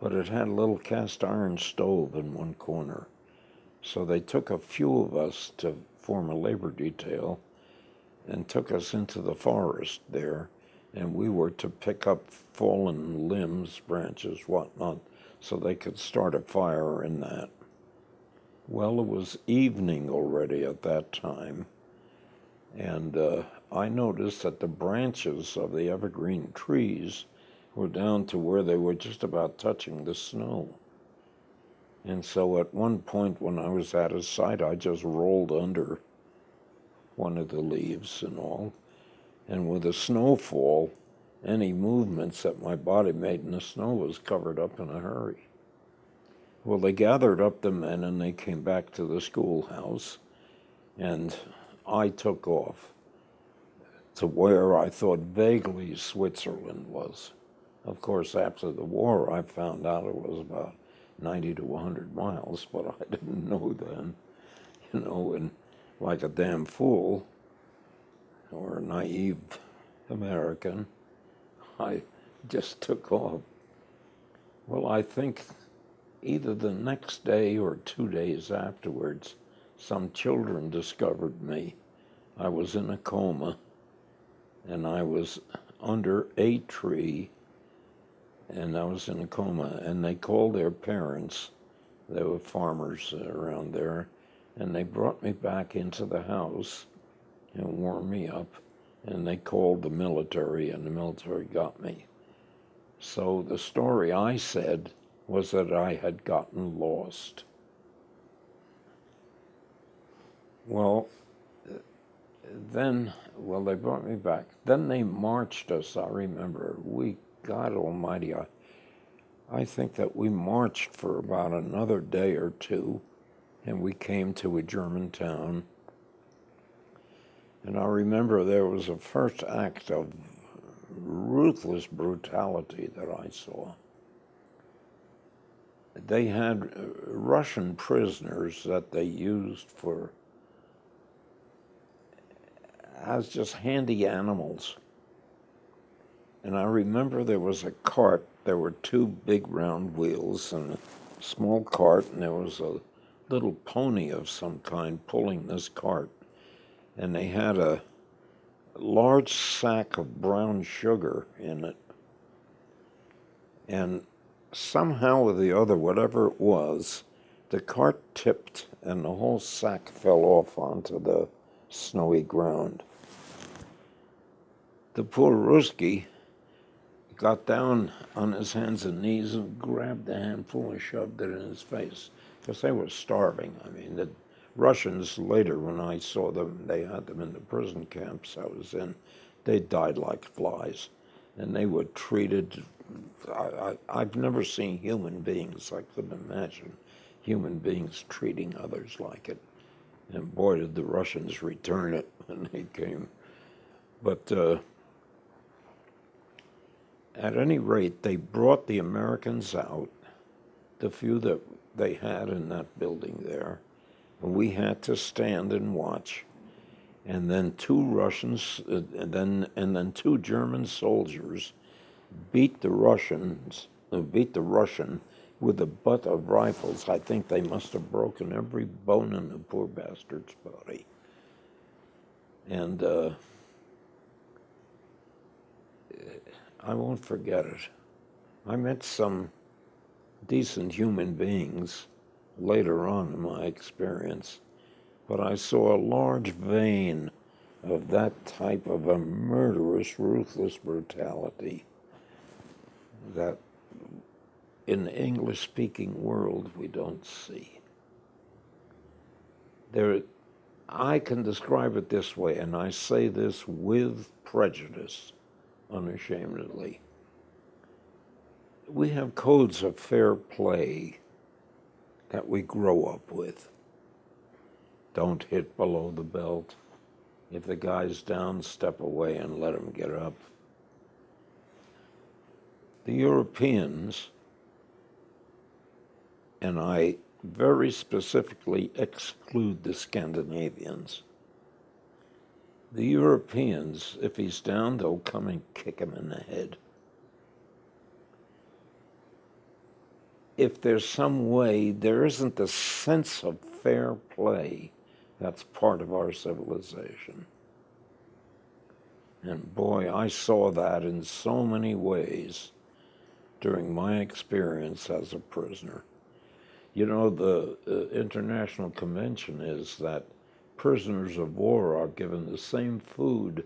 but it had a little cast iron stove in one corner. So they took a few of us to form a labor detail and took us into the forest there, and we were to pick up fallen limbs, branches, whatnot, so they could start a fire in that. Well, it was evening already at that time, and I noticed that the branches of the evergreen trees were down to where they were just about touching the snow. And so at one point when I was out of sight, I just rolled under one of the leaves and all. And with the snowfall, any movements that my body made in the snow was covered up in a hurry. Well, they gathered up the men and they came back to the schoolhouse, and I took off to where I thought vaguely Switzerland was. Of course, after the war, I found out it was about 90 to 100 miles, but I didn't know then, and like a damn fool or a naive American, I just took off. Well, I think either the next day or 2 days afterwards, some children discovered me. I was in a coma, and I was under a tree, and I was in a coma, and they called their parents. They were farmers around there, and they brought me back into the house and warmed me up, and they called the military, and the military got me. So the story I said was that I had gotten lost. Well, they brought me back. Then they marched us, I remember. God almighty, I think that we marched for about another day or two, and we came to a German town. And I remember there was a first act of ruthless brutality that I saw. They had Russian prisoners that they used as just handy animals. And I remember there was a cart. There were two big round wheels and a small cart, and there was a little pony of some kind pulling this cart. And they had a large sack of brown sugar in it. And somehow or the other, whatever it was, the cart tipped and the whole sack fell off onto the snowy ground. The poor Ruski got down on his hands and knees and grabbed the handful and shoved it in his face, because they were starving. I mean, the Russians later, when I saw them, they had them in the prison camps I was in, they died like flies. And they were treated, I've never seen human beings, I couldn't imagine human beings treating others like it. And boy, did the Russians return it when they came. But at any rate, they brought the Americans out, the few that they had in that building there, and we had to stand and watch. And then two Russians, and then two German soldiers beat the Russian with the butt of rifles. I think they must have broken every bone in the poor bastard's body. And I won't forget it. I met some decent human beings later on in my experience, but I saw a large vein of that type of a murderous, ruthless brutality that in the English-speaking world we don't see. I can describe it this way, and I say this with prejudice, unashamedly. We have codes of fair play that we grow up with. Don't hit below the belt. If the guy's down, step away and let him get up. The Europeans, and I very specifically exclude the Scandinavians, the Europeans, if he's down, they'll come and kick him in the head. If there's some way, there isn't a sense of fair play that's part of our civilization. And boy, I saw that in so many ways during my experience as a prisoner. You know, the International Convention is that prisoners of war are given the same food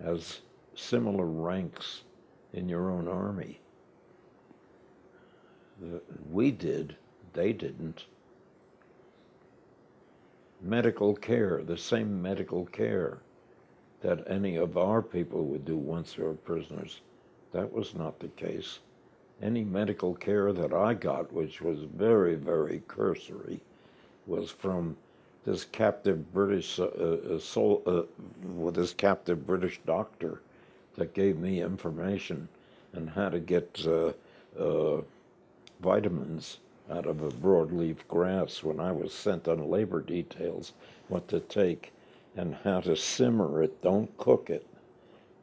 as similar ranks in your own army. We did, they didn't. Medical care, the same medical care that any of our people would do once they were prisoners. That was not the case. Any medical care that I got, which was very, very cursory, was from this captive British with this captive British doctor that gave me information on how to get vitamins out of a broadleaf grass when I was sent on labor details, what to take and how to simmer it. Don't cook it,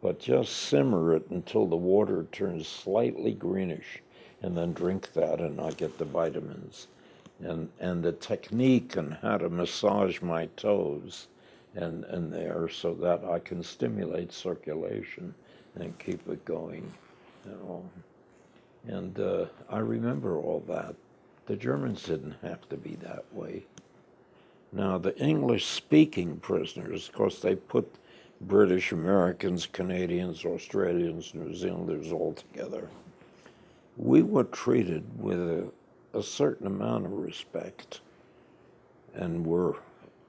but just simmer it until the water turns slightly greenish, and then drink that, and I get the vitamins. And the technique on how to massage my toes and there so that I can stimulate circulation and keep it going, you know. And I remember all that. The Germans didn't have to be that way. Now, the English-speaking prisoners, of course, they put British, Americans, Canadians, Australians, New Zealanders all together. We were treated with a certain amount of respect and were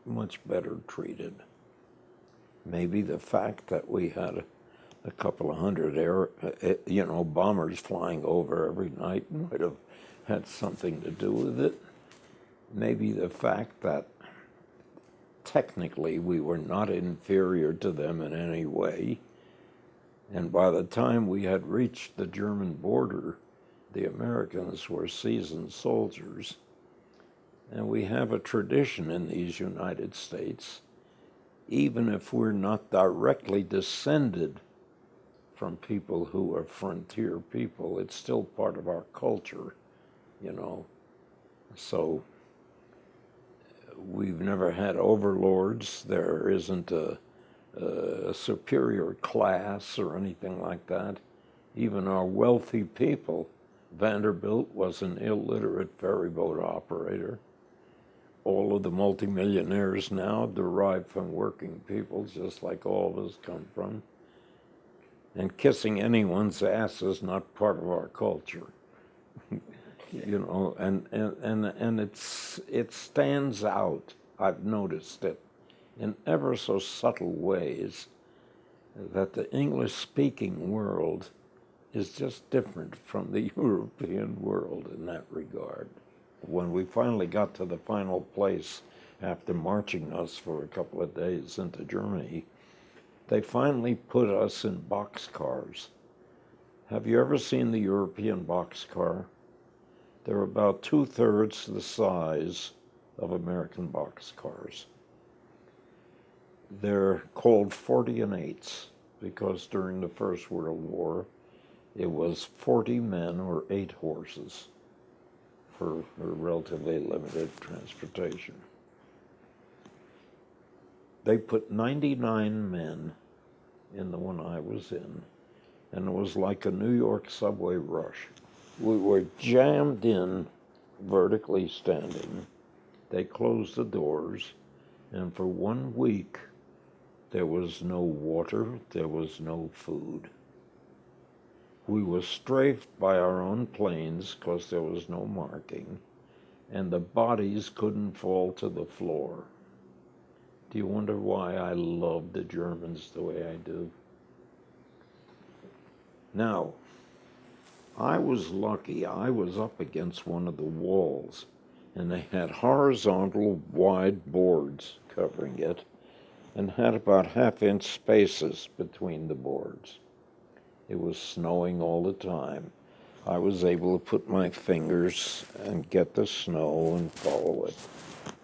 much better treated. Maybe the fact that we had a couple of hundred bombers flying over every night might have had something to do with it. Maybe the fact that technically we were not inferior to them in any way. And by the time we had reached the German border, the Americans were seasoned soldiers. And we have a tradition in these United States, even if we're not directly descended from people who are frontier people, it's still part of our culture, you know. So we've never had overlords. There isn't a superior class or anything like that. Even our wealthy people, Vanderbilt was an illiterate ferryboat operator. All of the multimillionaires now derive from working people, just like all of us come from. And kissing anyone's ass is not part of our culture. You know, and it stands out. I've noticed it in ever so subtle ways that the English-speaking world is just different from the European world in that regard. When we finally got to the final place, after marching us for a couple of days into Germany, they finally put us in boxcars. Have you ever seen the European boxcar? They're about 2/3 the size of American boxcars. They're called 40 and 8s because during the First World War, it was 40 men or 8 horses for relatively limited transportation. They put 99 men in the one I was in, and it was like a New York subway rush. We were jammed in, vertically standing. They closed the doors, and for 1 week, there was no water, there was no food. We were strafed by our own planes because there was no marking, and the bodies couldn't fall to the floor. Do you wonder why I love the Germans the way I do? Now, I was lucky. I was up against one of the walls, and they had horizontal wide boards covering it and had about half-inch spaces between the boards. It was snowing all the time. I was able to put my fingers and get the snow and follow it.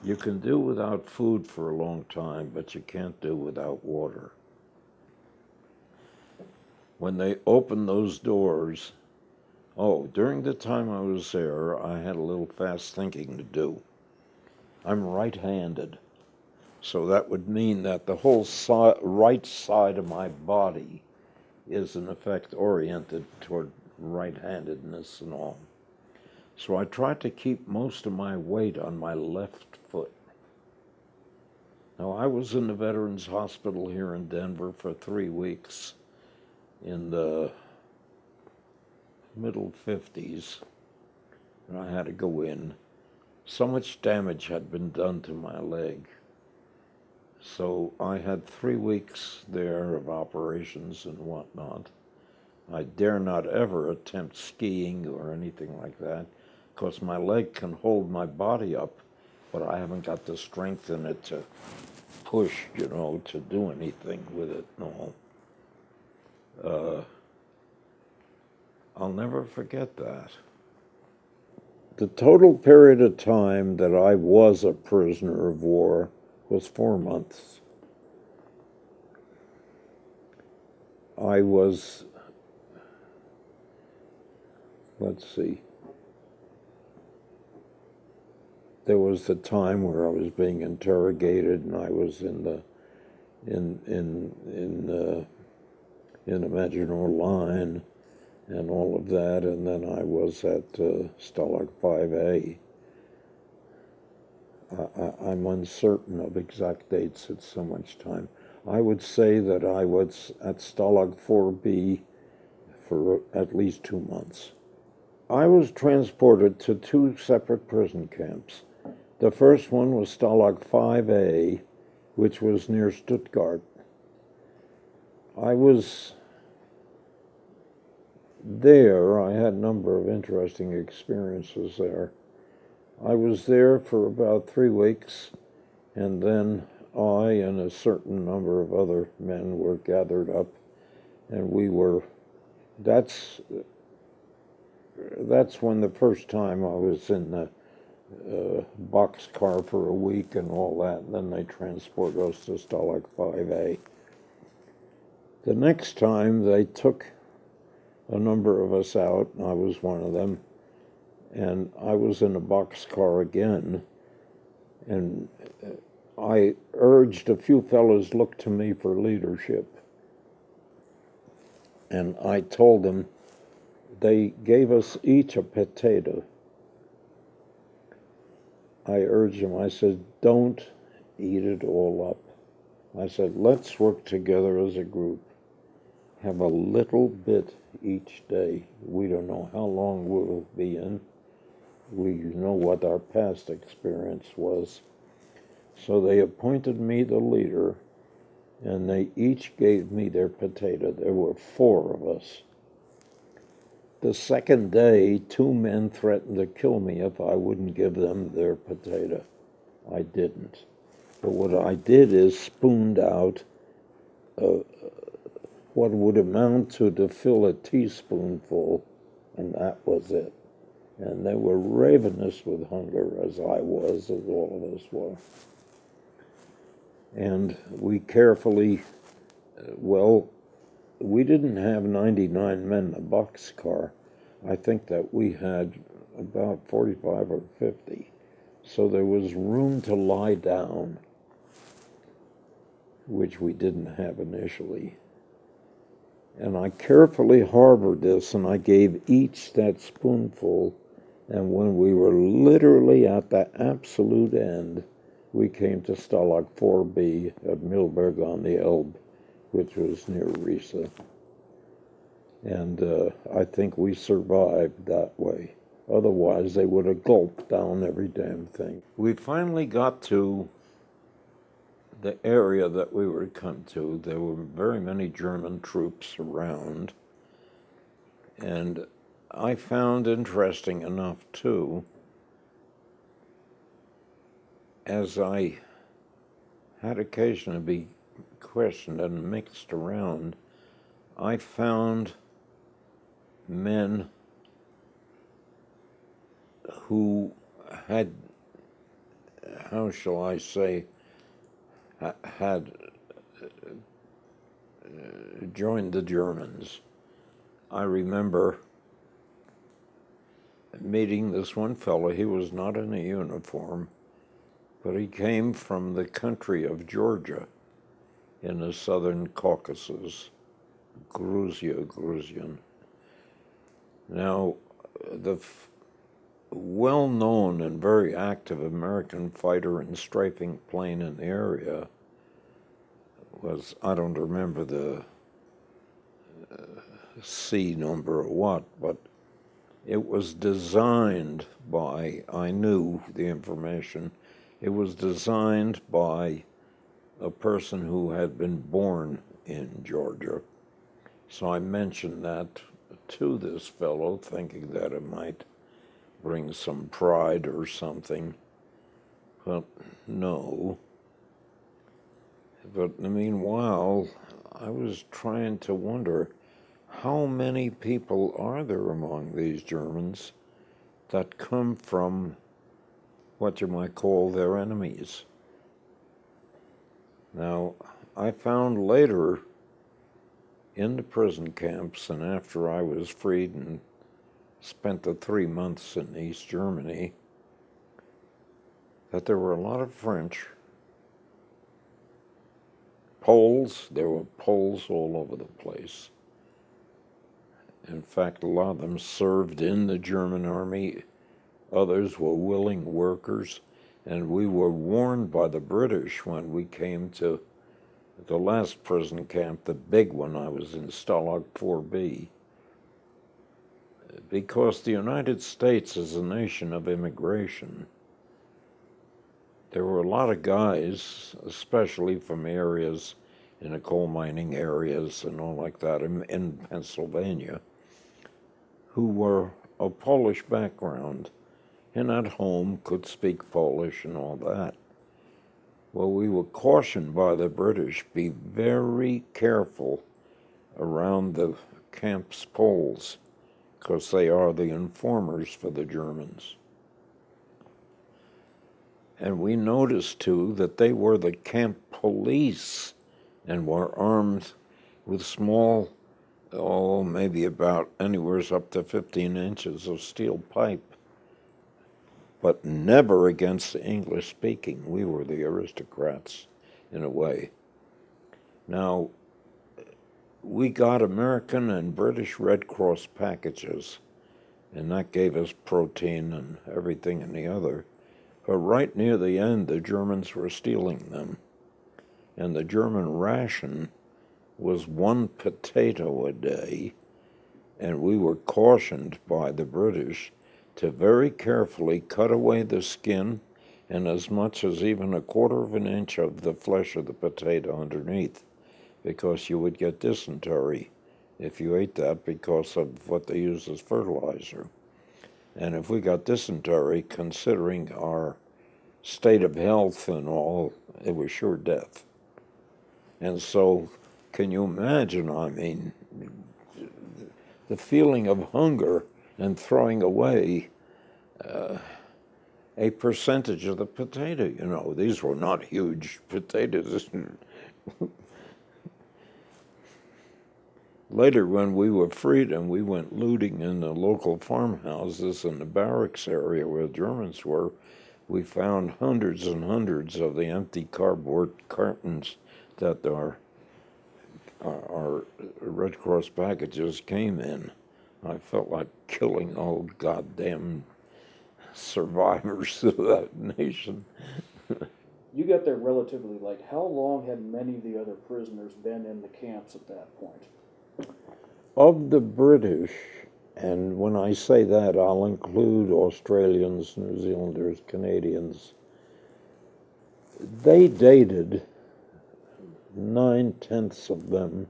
You can do without food for a long time, but you can't do without water. When they opened those doors, during the time I was there, I had a little fast thinking to do. I'm right-handed, so that would mean that the whole right side of my body is in effect oriented toward right-handedness and all. So I tried to keep most of my weight on my left foot. Now, I was in the Veterans Hospital here in Denver for 3 weeks in the middle 50s, and I had to go in. So much damage had been done to my leg. So I had 3 weeks there of operations and whatnot. I dare not ever attempt skiing or anything like that, because my leg can hold my body up, but I haven't got the strength in it to push, to do anything with it and all. I'll never forget that. The total period of time that I was a prisoner of war was 4 months. I was, let's see, there was the time where I was being interrogated, and I was in the Maginot Line and all of that, and then I was at Stalag 5A. I'm uncertain of exact dates, it's so much time. I would say that I was at Stalag 4B for at least 2 months. I was transported to 2 separate prison camps. The first one was Stalag 5A, which was near Stuttgart. I was there. I had a number of interesting experiences there. I was there for about 3 weeks, and then I and a certain number of other men were gathered up, and that's when the first time I was in the boxcar for a week and all that, and then they transported us to Stalag 5A. The next time they took a number of us out, and I was one of them, and I was in a boxcar again, and I urged a few fellows look to me for leadership. And I told them, they gave us each a potato. I urged them, I said, don't eat it all up. I said, let's work together as a group. Have a little bit each day. We don't know how long we'll be in. We know what our past experience was. So they appointed me the leader, and they each gave me their potato. There were 4 of us. The second day, 2 men threatened to kill me if I wouldn't give them their potato. I didn't. But what I did is spooned out what would amount to fill a teaspoonful, and that was it. And they were ravenous with hunger, as I was, as all of us were. And we carefully, we didn't have 99 men in a boxcar. I think that we had about 45 or 50. So there was room to lie down, which we didn't have initially. And I carefully harbored this, and I gave each that spoonful. And when we were literally at the absolute end, we came to Stalag 4B at Milberg on the Elbe, which was near Riesa. And I think we survived that way. Otherwise, they would have gulped down every damn thing. We finally got to the area that we were come to. There were very many German troops around. And I found interesting enough, too, as I had occasion to be questioned and mixed around, I found men who had, how shall I say, had joined the Germans. I remember meeting this one fellow. He was not in a uniform, but he came from the country of Georgia in the southern Caucasus, Gruzian. Now, well-known and very active American fighter and strafing plane in the area was, I don't remember the C number or what, but it was designed by, I knew the information, it was designed by a person who had been born in Georgia. So I mentioned that to this fellow, thinking that it might bring some pride or something. But no. But meanwhile, I was trying to wonder, how many people are there among these Germans that come from what you might call their enemies? Now, I found later in the prison camps, and after I was freed and spent the 3 months in East Germany, that there were a lot of French, Poles. There were Poles all over the place. In fact, a lot of them served in the German army. Others were willing workers. And we were warned by the British when we came to the last prison camp, the big one. I was in Stalag 4B. Because the United States is a nation of immigration, there were a lot of guys, especially from areas in the coal mining areas and all like that in Pennsylvania, who were of Polish background and at home could speak Polish and all that. Well, we were cautioned by the British, be very careful around the camp's Poles, because they are the informers for the Germans. And we noticed, too, that they were the camp police and were armed with small, maybe about anywhere up to 15 inches of steel pipe, but never against the English speaking. We were the aristocrats, in a way. Now, we got American and British Red Cross packages, and that gave us protein and everything in the other. But right near the end, the Germans were stealing them. And the German ration was 1 potato a day, and we were cautioned by the British to very carefully cut away the skin and as much as even 1/4 of an inch of the flesh of the potato underneath, because you would get dysentery if you ate that because of what they use as fertilizer. And if we got dysentery, considering our state of health and all, it was sure death. And so, can you imagine, I mean, the feeling of hunger and throwing away a percentage of the potato? You know, these were not huge potatoes. Later, when we were freed and we went looting in the local farmhouses in the barracks area where the Germans were, we found hundreds and hundreds of the empty cardboard cartons that our Red Cross packages came in. I felt like killing all goddamn survivors of that nation. You got there relatively late. How long had many of the other prisoners been in the camps at that point? Of the British, and when I say that, I'll include Australians, New Zealanders, Canadians, they dated 9/10 of them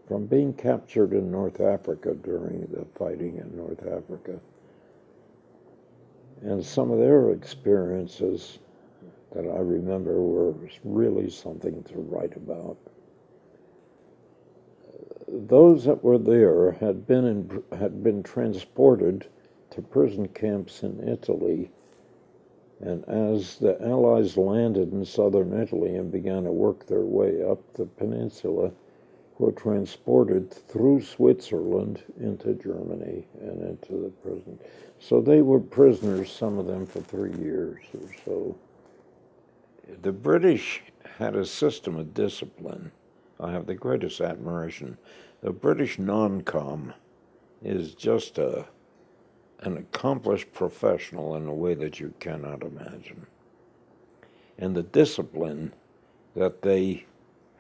from being captured in North Africa during the fighting in North Africa. And some of their experiences that I remember were really something to write about. Those that were there had been transported to prison camps in Italy, and as the Allies landed in southern Italy and began to work their way up the peninsula, were transported through Switzerland into Germany and into the prison. So they were prisoners, some of them for 3 years or so. The British had a system of discipline. I have the greatest admiration. The British non-com is just a an accomplished professional in a way that you cannot imagine. And the discipline that they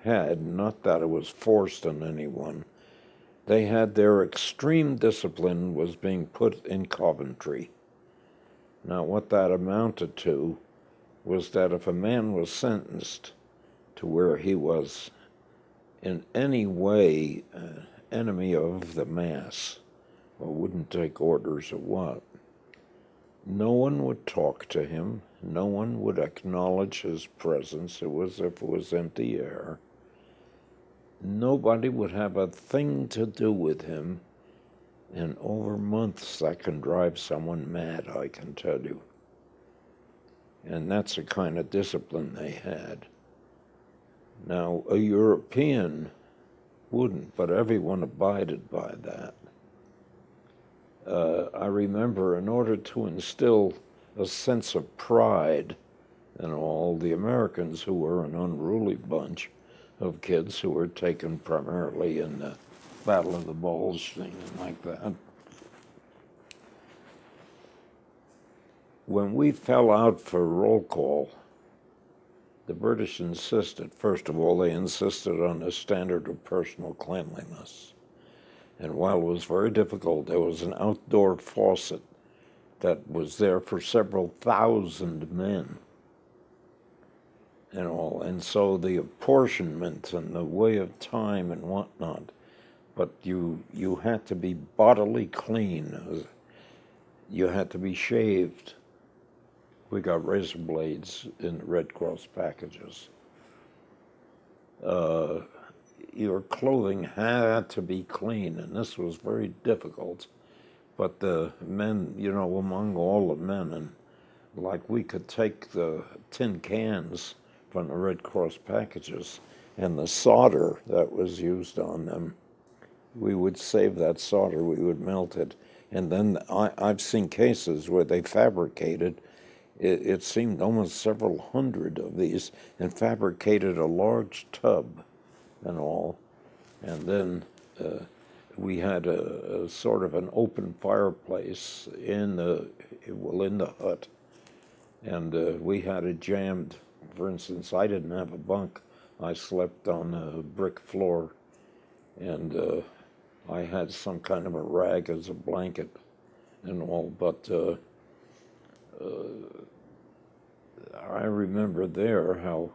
had, not that it was forced on anyone, they had their extreme discipline was being put in Coventry. Now, what that amounted to was that if a man was sentenced to where he was in any way enemy of the mass, or wouldn't take orders or what, no one would talk to him, no one would acknowledge his presence. It was as if it was empty air. Nobody would have a thing to do with him, and over months that can drive someone mad, I can tell you. And that's the kind of discipline they had. Now, a European wouldn't, but everyone abided by that. I remember, in order to instill a sense of pride in all, the Americans, who were an unruly bunch of kids who were taken primarily in the Battle of the Bulge, things like that. When we fell out for roll call, the British insisted, first of all, they insisted on a standard of personal cleanliness. And while it was very difficult, there was an outdoor faucet that was there for several thousand men and all. And so the apportionment and the way of time and whatnot, but you had to be bodily clean. You had to be shaved. We got razor blades in the Red Cross packages. Your clothing had to be clean, and this was very difficult. But the men, among all the men, and like we could take the tin cans from the Red Cross packages and the solder that was used on them, we would save that solder, we would melt it. And then I've seen cases where they fabricated, it seemed almost several hundred of these, and fabricated a large tub and all. And then we had a sort of an open fireplace in the hut. And we had it jammed. For instance, I didn't have a bunk. I slept on a brick floor. And I had some kind of a rag as a blanket and all. But I remember there how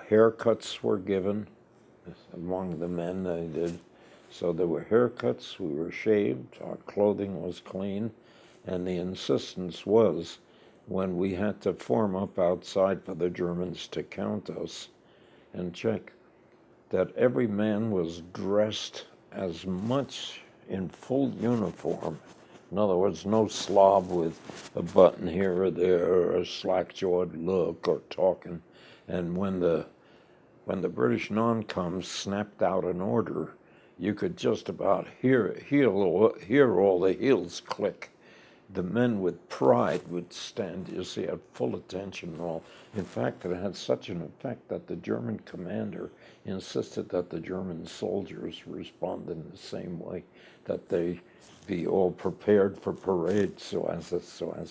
haircuts were given among the men. They did. So there were haircuts, we were shaved, our clothing was clean, and the insistence was, when we had to form up outside for the Germans to count us and check, that every man was dressed as much in full uniform. In other words, no slob with a button here or there, or a slack-jawed look, or talking. And when the British non-coms snapped out an order, you could just about hear all the heels click. The men with pride would stand, you see, at full attention and all. In fact, it had such an effect that the German commander insisted that the German soldiers respond in the same way, that they be all prepared for parade, so as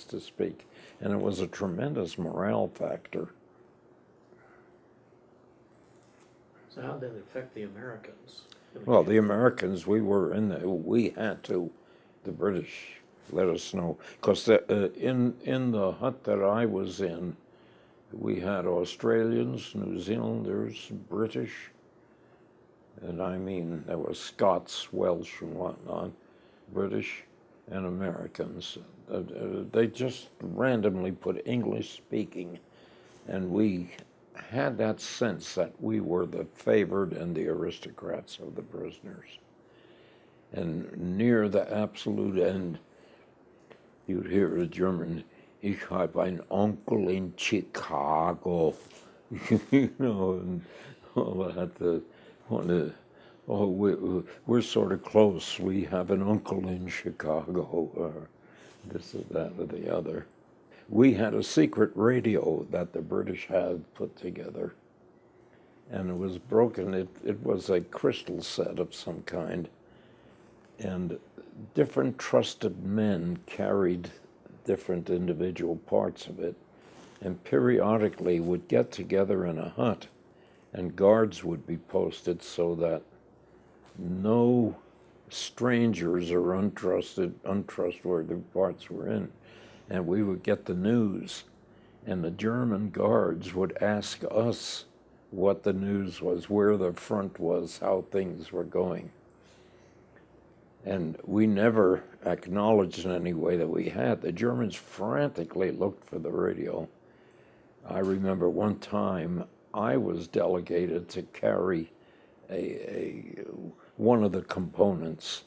to speak. And it was a tremendous morale factor. So how did that affect the Americans? Well, the Americans, we had to, the British let us know, because in the hut that I was in, we had Australians, New Zealanders, British, and I mean, there were Scots, Welsh, and whatnot, British and Americans. They just randomly put English speaking, and we had that sense that we were the favored and the aristocrats of the prisoners. And near the absolute end, you'd hear a German, "Ich habe einen Onkel in Chicago," and all that. We're sort of close. We have an uncle in Chicago, or this or that or the other. We had a secret radio that the British had put together, and it was broken. It was a crystal set of some kind, And different trusted men carried different individual parts of it, and periodically would get together in a hut, and guards would be posted so that no strangers or untrustworthy parts were in. And we would get the news, and the German guards would ask us what the news was, where the front was, how things were going. And we never acknowledged in any way that we had. The Germans frantically looked for the radio. I remember one time I was delegated to carry one of the components.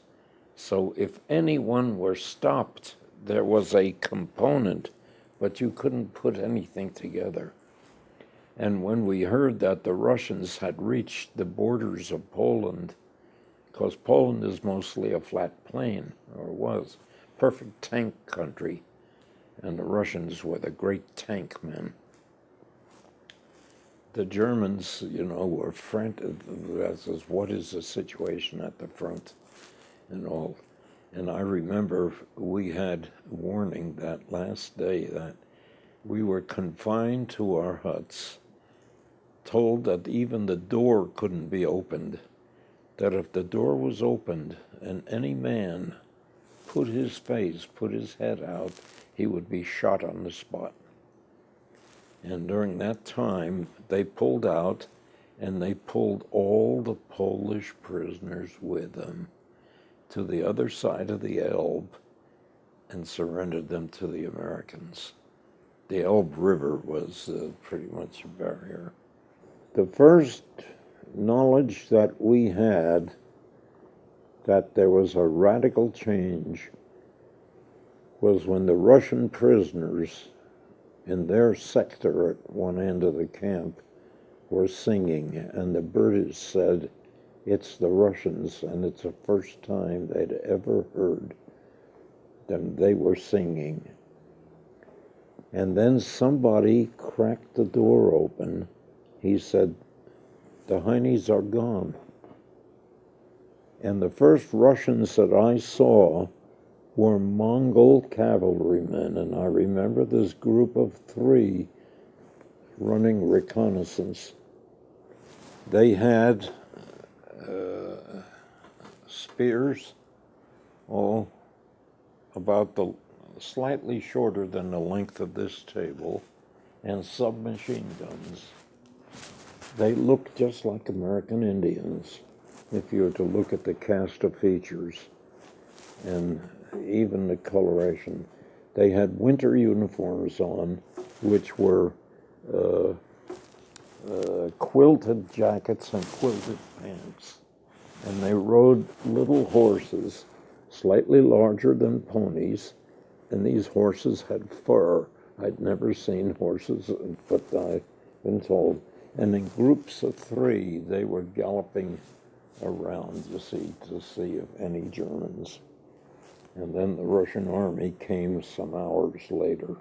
So if anyone were stopped, there was a component, but you couldn't put anything together. And when we heard that the Russians had reached the borders of Poland, because Poland is mostly a flat plain, or was, perfect tank country, and the Russians were the great tank men. The Germans, were frantic. That says, what is the situation at the front and all. And I remember we had warning that last day that we were confined to our huts, told that even the door couldn't be opened, that if the door was opened and any man put his head out, he would be shot on the spot. And during that time, they pulled out, and they pulled all the Polish prisoners with them to the other side of the Elbe and surrendered them to the Americans. The Elbe River was pretty much a barrier. The first knowledge that we had that there was a radical change was when the Russian prisoners in their sector at one end of the camp were singing, and the British said, it's the Russians, and it's the first time they'd ever heard them. They were singing. And then somebody cracked the door open. He said, the Heinies are gone. And the first Russians that I saw were Mongol cavalrymen, and I remember this group of 3 running reconnaissance. They had spears, about slightly shorter than the length of this table, and submachine guns. They looked just like American Indians, if you were to look at the cast of features and even the coloration. They had winter uniforms on, which were quilted jackets and quilted pants. And they rode little horses, slightly larger than ponies, and these horses had fur. I'd never seen horses, but I've been told. And in groups of 3, they were galloping around to see if any Germans. And then the Russian army came some hours later.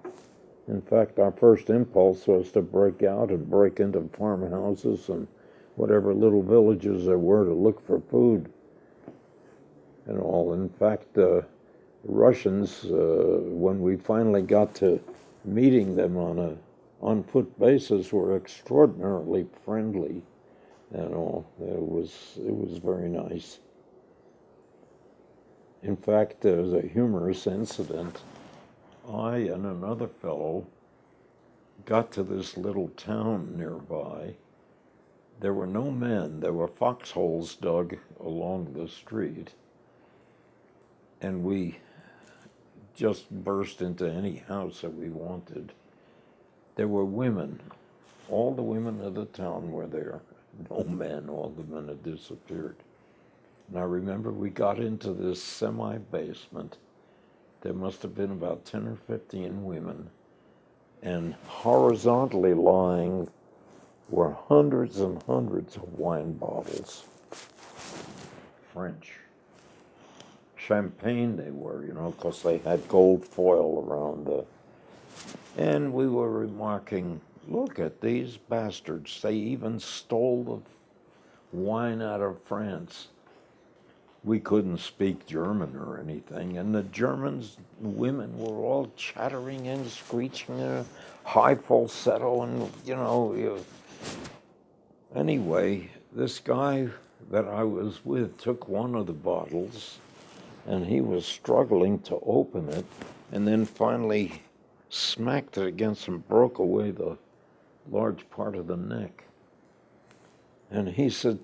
In fact, our first impulse was to break out and break into farmhouses and whatever little villages there were to look for food and all. In fact, the Russians, when we finally got to meeting them on a on-foot basis, were extraordinarily friendly and all. It was very nice. In fact, there was a humorous incident. I and another fellow got to this little town nearby. There were no men. There were foxholes dug along the street. And we just burst into any house that we wanted. There were women. All the women of the town were there. No men. All the men had disappeared. And I remember we got into this semi-basement. There must have been about 10 or 15 women. And horizontally lying were hundreds and hundreds of wine bottles. French. Champagne they were, because they had gold foil around the... And we were remarking, look at these bastards. They even stole the wine out of France. we couldn't speak German or anything, and the Germans, women were all chattering and screeching in a high falsetto, and anyway, this guy that I was with took one of the bottles, and he was struggling to open it, and then finally smacked it against and broke away the large part of the neck. And he said,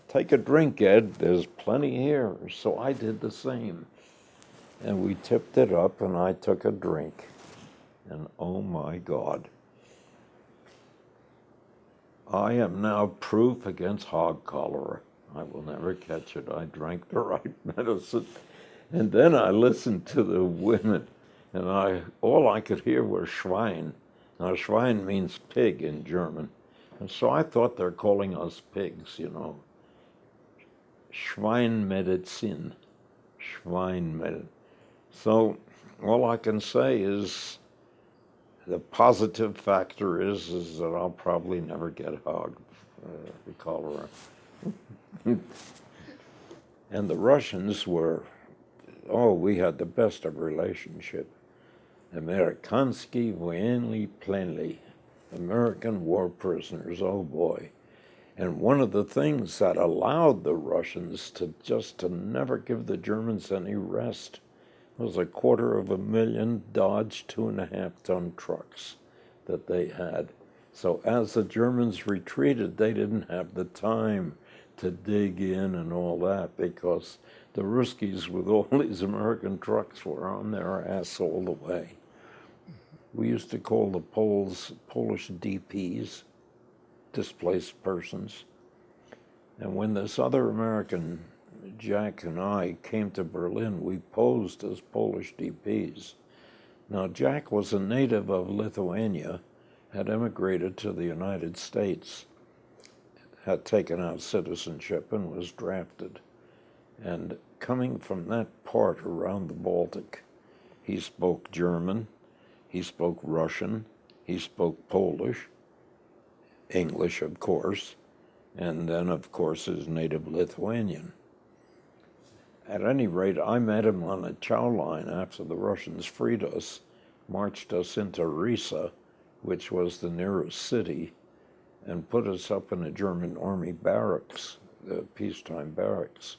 "Take a drink, Ed, there's plenty here." So I did the same. And we tipped it up, and I took a drink. And oh my God, I am now proof against hog cholera. I will never catch it. I drank the right medicine. And then I listened to the women, and all I could hear was Schwein. Now, Schwein means pig in German. And so I thought they're calling us pigs, Schweinmedizin. Schweinmedizin. So all I can say is the positive factor is that I'll probably never get hog cholera. And the Russians we had the best of relationship. Amerikansky vojenny plenly. American war prisoners, oh boy. And one of the things that allowed the Russians to never give the Germans any rest was 250,000 Dodge 2.5-ton trucks that they had. So as the Germans retreated, they didn't have the time to dig in and all that, because the Ruskies with all these American trucks were on their ass all the way. We used to call the Polish DPs, displaced persons. And when this other American, Jack and I, came to Berlin, we posed as Polish DPs. Now, Jack was a native of Lithuania, had emigrated to the United States, had taken out citizenship, and was drafted. And coming from that part around the Baltic, he spoke German, he spoke Russian, he spoke Polish, English, of course, and then, of course, his native Lithuanian. At any rate, I met him on a chow line after the Russians freed us, marched us into Riesa, which was the nearest city, and put us up in a German army barracks, the peacetime barracks.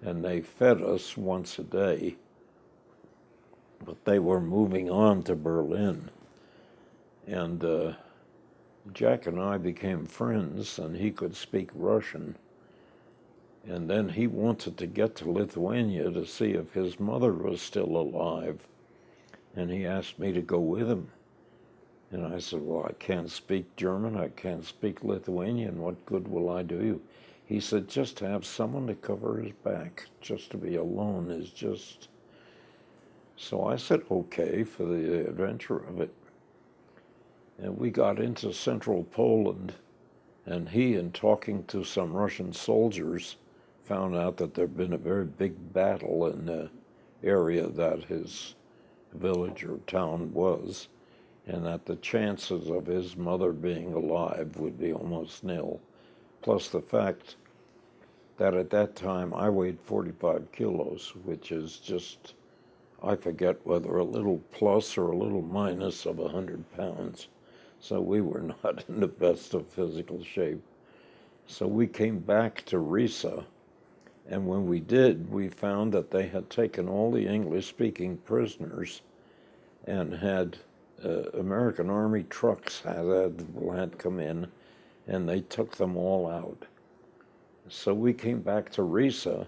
And they fed us once a day, but they were moving on to Berlin. And Jack and I became friends, and he could speak Russian. And then he wanted to get to Lithuania to see if his mother was still alive. And he asked me to go with him. And I said, "Well, I can't speak German, I can't speak Lithuanian, what good will I do you?" He said, "Just to have someone to cover his back, just to be alone is just..." So I said, okay, for the adventure of it. And we got into central Poland, and he, in talking to some Russian soldiers, found out that there'd been a very big battle in the area that his village or town was, and that the chances of his mother being alive would be almost nil. Plus the fact that at that time I weighed 45 kilos, which is just, I forget whether a little plus or a little minus of 100 pounds. So we were not in the best of physical shape. So we came back to Riesa, and when we did, we found that they had taken all the English-speaking prisoners and had American Army trucks had come in, and they took them all out. So we came back to Riesa,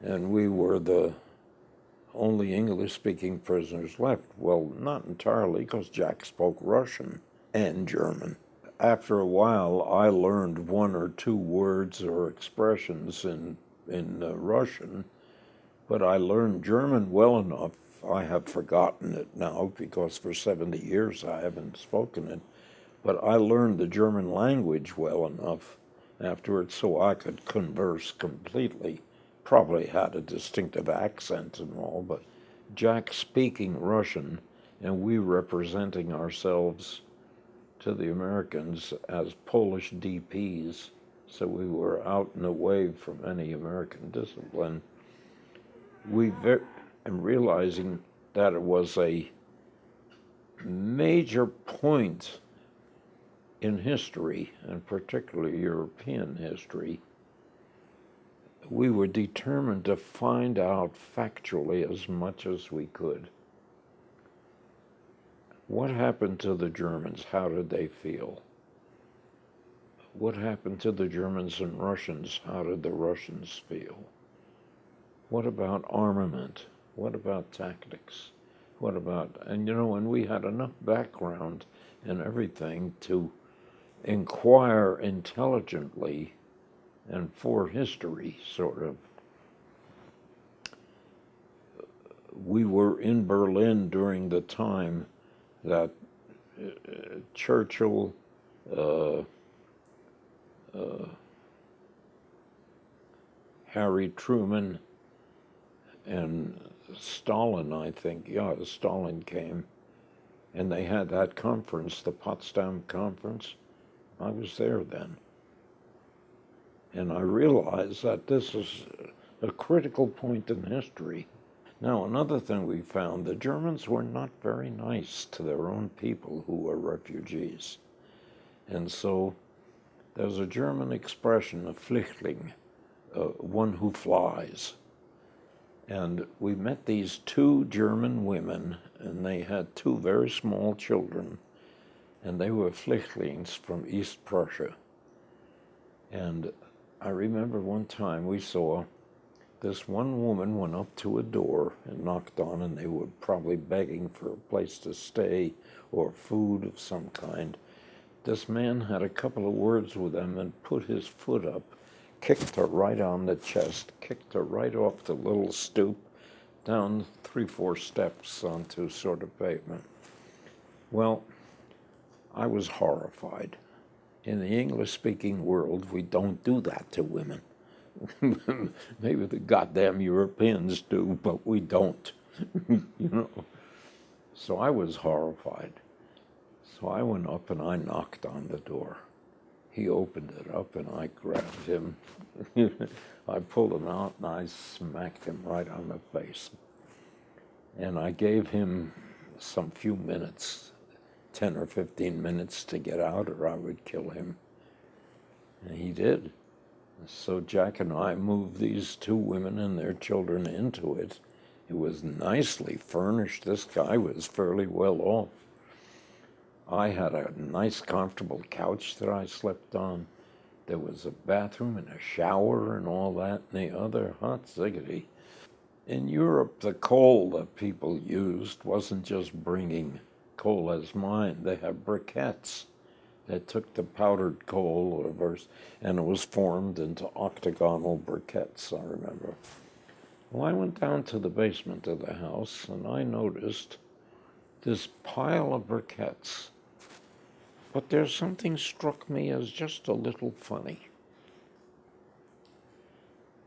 and we were the only English-speaking prisoners left. Well, not entirely, because Jack spoke Russian and German. After a while, I learned one or two words or expressions in Russian, but I learned German well enough. I have forgotten it now because for 70 years I haven't spoken it, but I learned the German language well enough afterwards so I could converse completely. Probably had a distinctive accent and all, but Jack speaking Russian and we representing ourselves to the Americans as Polish DPs, so we were out and away from any American discipline. and realizing that it was a major point in history, and particularly European history, we were determined to find out factually as much as we could. What happened to the Germans? How did they feel? What happened to the Germans and Russians? How did the Russians feel? What about armament? What about tactics? What about, and we had enough background and everything to inquire intelligently and for history, sort of. We were in Berlin during the time that Churchill, uh, Harry Truman, and Stalin, I think, Stalin came, and they had that conference, the Potsdam Conference. I was there then. And I realized that this is a critical point in history. Now, another thing we found, the Germans were not very nice to their own people who were refugees. And so there's a German expression, a Flüchtling, one who flies. And we met these two German women, and they had two very small children, and they were Flüchtlings from East Prussia. And I remember one time we saw this one woman went up to a door and knocked on, and they were probably begging for a place to stay or food of some kind. This man had a couple of words with them and put his foot up, kicked her right on the chest, kicked her right off the little stoop, down 3-4 steps onto sort of pavement. Well, I was horrified. In the English-speaking world, we don't do that to women. Maybe the goddamn Europeans do, but we don't. So I was horrified. So I went up and I knocked on the door. He opened it up and I grabbed him. I pulled him out and I smacked him right on the face. And I gave him some few minutes, 10 or 15 minutes to get out or I would kill him. And he did. So Jack and I moved these two women and their children into it. It was nicely furnished. This guy was fairly well off. I had a nice, comfortable couch that I slept on. There was a bathroom and a shower and all that, and the other hot ziggity. In Europe, the coal that people used wasn't just bringing coal as mine. They had briquettes. They took the powdered coal, and it was formed into octagonal briquettes, I remember. Well, I went down to the basement of the house, and I noticed this pile of briquettes. But there's something struck me as just a little funny.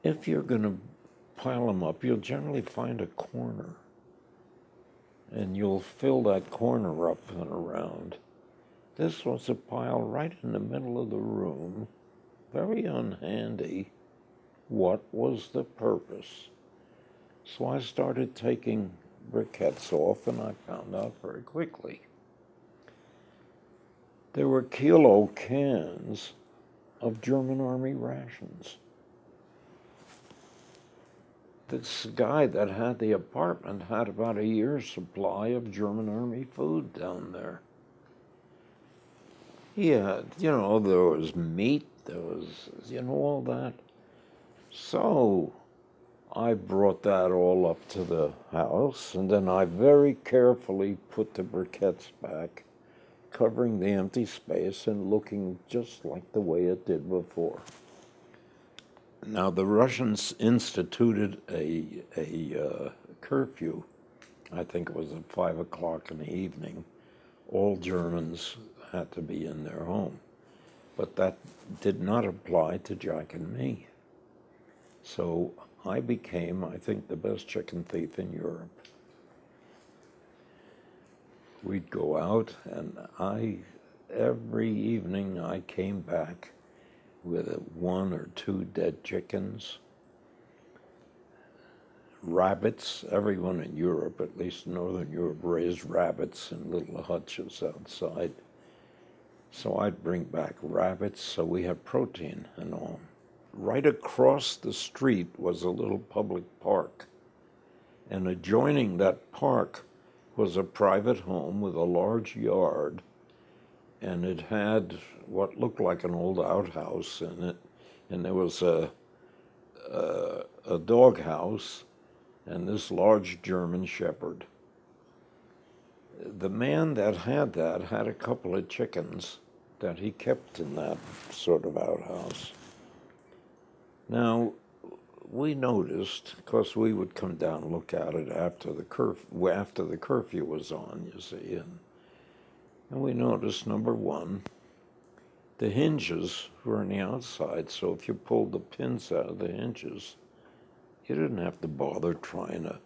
If you're going to pile them up, you'll generally find a corner, and you'll fill that corner up and around. This was a pile right in the middle of the room, very unhandy. What was the purpose? So I started taking briquettes off, and I found out very quickly. There were kilo cans of German Army rations. This guy that had the apartment had about a year's supply of German Army food down there. He had, there was meat, there was, all that. So I brought that all up to the house, and then I very carefully put the briquettes back, covering the empty space and looking just like the way it did before. Now, the Russians instituted a curfew. I think it was at 5 o'clock in the evening. All Germans had to be in their home. But that did not apply to Jack and me. So I became, I think, the best chicken thief in Europe. We'd go out, and every evening I came back with 1 or 2 dead chickens, rabbits. Everyone in Europe, at least Northern Europe, raised rabbits in little hutches outside. So I'd bring back rabbits so we had protein and all. Right across the street was a little public park. And adjoining that park was a private home with a large yard. And it had what looked like an old outhouse in it. And there was a dog house and this large German shepherd. The man that had a couple of chickens that he kept in that sort of outhouse. Now, we noticed, because we would come down and look at it after the curfew was on, you see, and we noticed, number one, the hinges were on the outside, so if you pulled the pins out of the hinges, you didn't have to bother trying to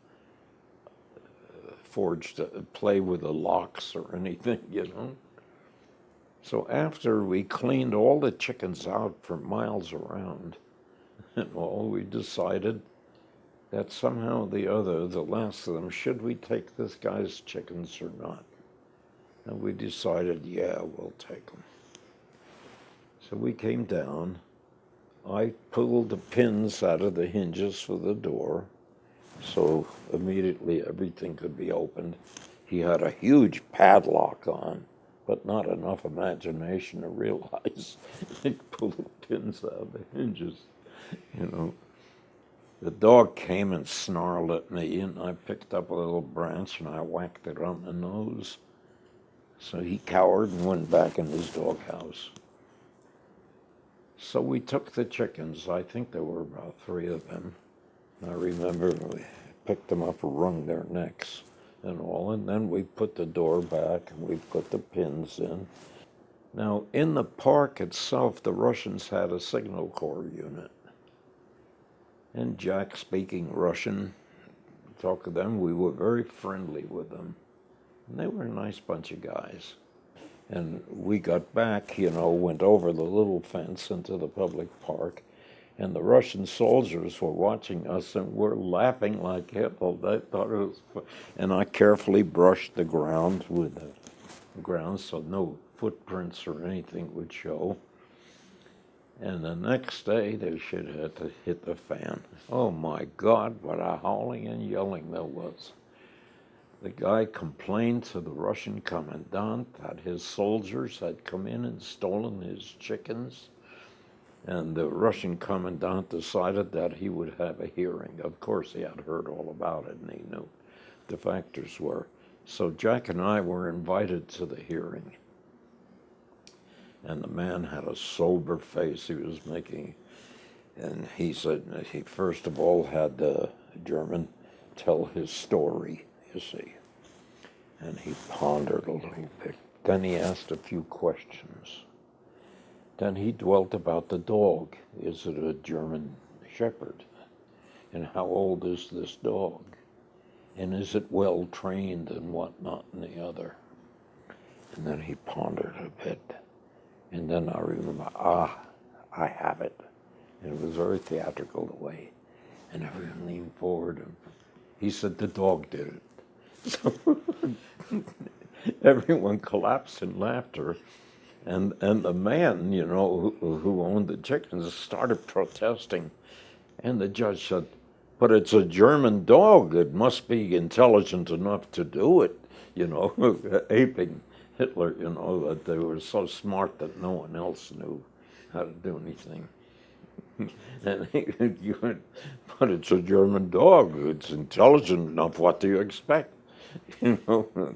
play with the locks or anything, you know. So after we cleaned all the chickens out for miles around and all, we decided that somehow or the other, the last of them, should we take this guy's chickens or not? And we decided, yeah, we'll take them. So we came down. I pulled the pins out of the hinges for the door, so immediately everything could be opened. He had a huge padlock on, but not enough imagination to realize he pulled the pins out of the hinges, you know. The dog came and snarled at me, and I picked up a little branch and I whacked it on the nose. So he cowered and went back in his doghouse. So we took the chickens. I think there were about 3 of them. I remember we picked them up and wrung their necks and all, and then we put the door back and we put the pins in. Now, in the park itself, the Russians had a signal corps unit. And Jack, speaking Russian, talked to them. We were very friendly with them. And they were a nice bunch of guys. And we got back, you know, went over the little fence into the public park, and the Russian soldiers were watching us and were laughing like hell. They thought it was fun. And I carefully brushed the ground with the ground so no footprints or anything would show. And the next day, they should have to hit the fan. Oh my God, what a howling and yelling there was. The guy complained to the Russian commandant that his soldiers had come in and stolen his chickens. And the Russian commandant decided that he would have a hearing. Of course, he had heard all about it and he knew the factors were. So Jack and I were invited to the hearing. And the man had a sober face he was making. And he said he first of all had the German tell his story, you see. And he pondered a little bit. Then he asked a few questions. Then he dwelt about the dog. Is it a German shepherd? And how old is this dog? And is it well trained and whatnot and the other? And then he pondered a bit. And then I remember, I have it. And it was very theatrical the way. And everyone leaned forward and he said the dog did it. So everyone collapsed in laughter. And the man, you know, who owned the chickens started protesting. And the judge said, but it's a German dog. It must be intelligent enough to do it, you know, aping Hitler, you know, that they were so smart that no one else knew how to do anything. And but it's a German dog. It's intelligent enough. What do you expect? You know,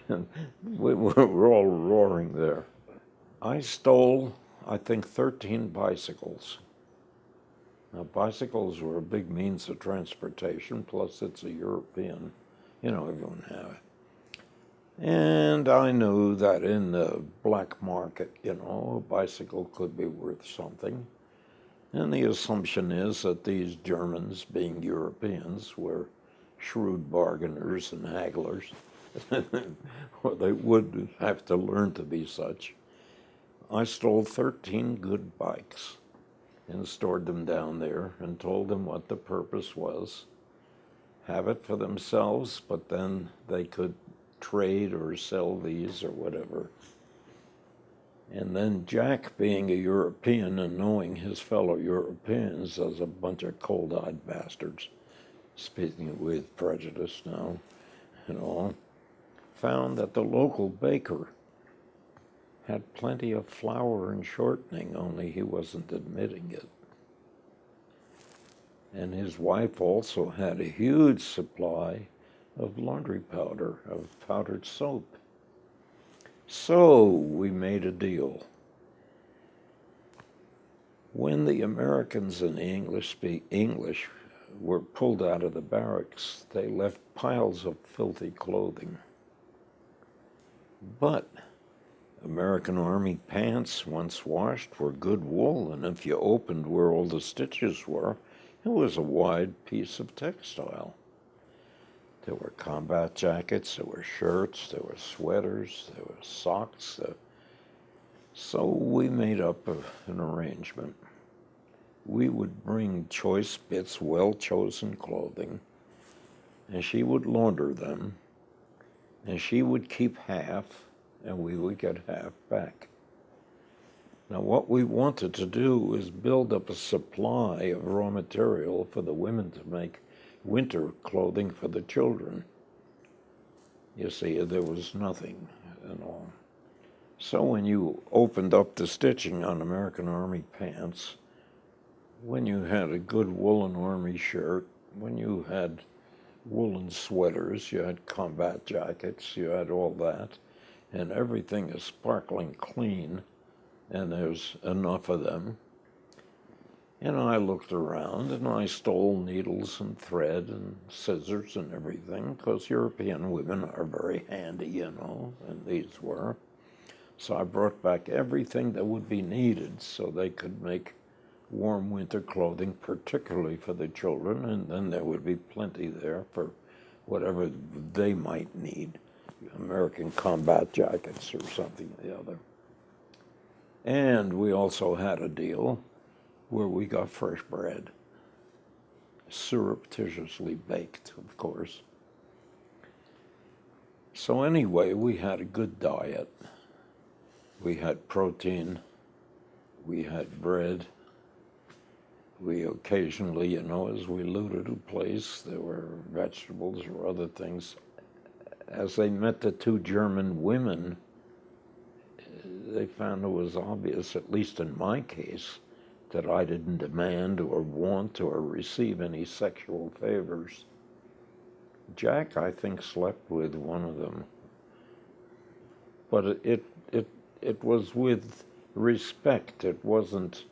and we're all roaring there. I stole, I think, 13 bicycles. Now, bicycles were a big means of transportation, plus it's a European, you know, everyone have it. And I knew that in the black market, you know, a bicycle could be worth something. And the assumption is that these Germans, being Europeans, were shrewd bargainers and hagglers, or they would have to learn to be such. I stole 13 good bikes and stored them down there and told them what the purpose was. have it for themselves, but then they could trade or sell these or whatever. And then Jack, being a European and knowing his fellow Europeans as a bunch of cold-eyed bastards, speaking with prejudice now and all, found that the local baker had plenty of flour and shortening, only he wasn't admitting it. And his wife also had a huge supply of laundry powder, of powdered soap. So we made a deal. When the Americans and the English were pulled out of the barracks, they left piles of filthy clothing. But American Army pants, once washed, were good wool, and if you opened where all the stitches were, it was a wide piece of textile. There were combat jackets, there were shirts, there were sweaters, there were socks. So we made up an arrangement. We would bring choice bits, well-chosen clothing, and she would launder them, and she would keep half, and we would get half back. Now, what we wanted to do was build up a supply of raw material for the women to make winter clothing for the children. You see, there was nothing and all. So when you opened up the stitching on American Army pants, when you had a good woolen Army shirt, when you had woolen sweaters, you had combat jackets, you had all that, and everything is sparkling clean, and there's enough of them. And I looked around and I stole needles and thread and scissors and everything, because European women are very handy, you know, and these were. So I brought back everything that would be needed so they could make warm winter clothing, particularly for the children, and then there would be plenty there for whatever they might need, American combat jackets or something or the other. And we also had a deal where we got fresh bread, surreptitiously baked, of course. So anyway, we had a good diet. We had protein, we had bread. We occasionally, you know, as we looted a place, there were vegetables or other things. As they met the two German women, they found it was obvious, at least in my case, that I didn't demand or want or receive any sexual favors. Jack, I think, slept with one of them. But it was with respect. It wasn't,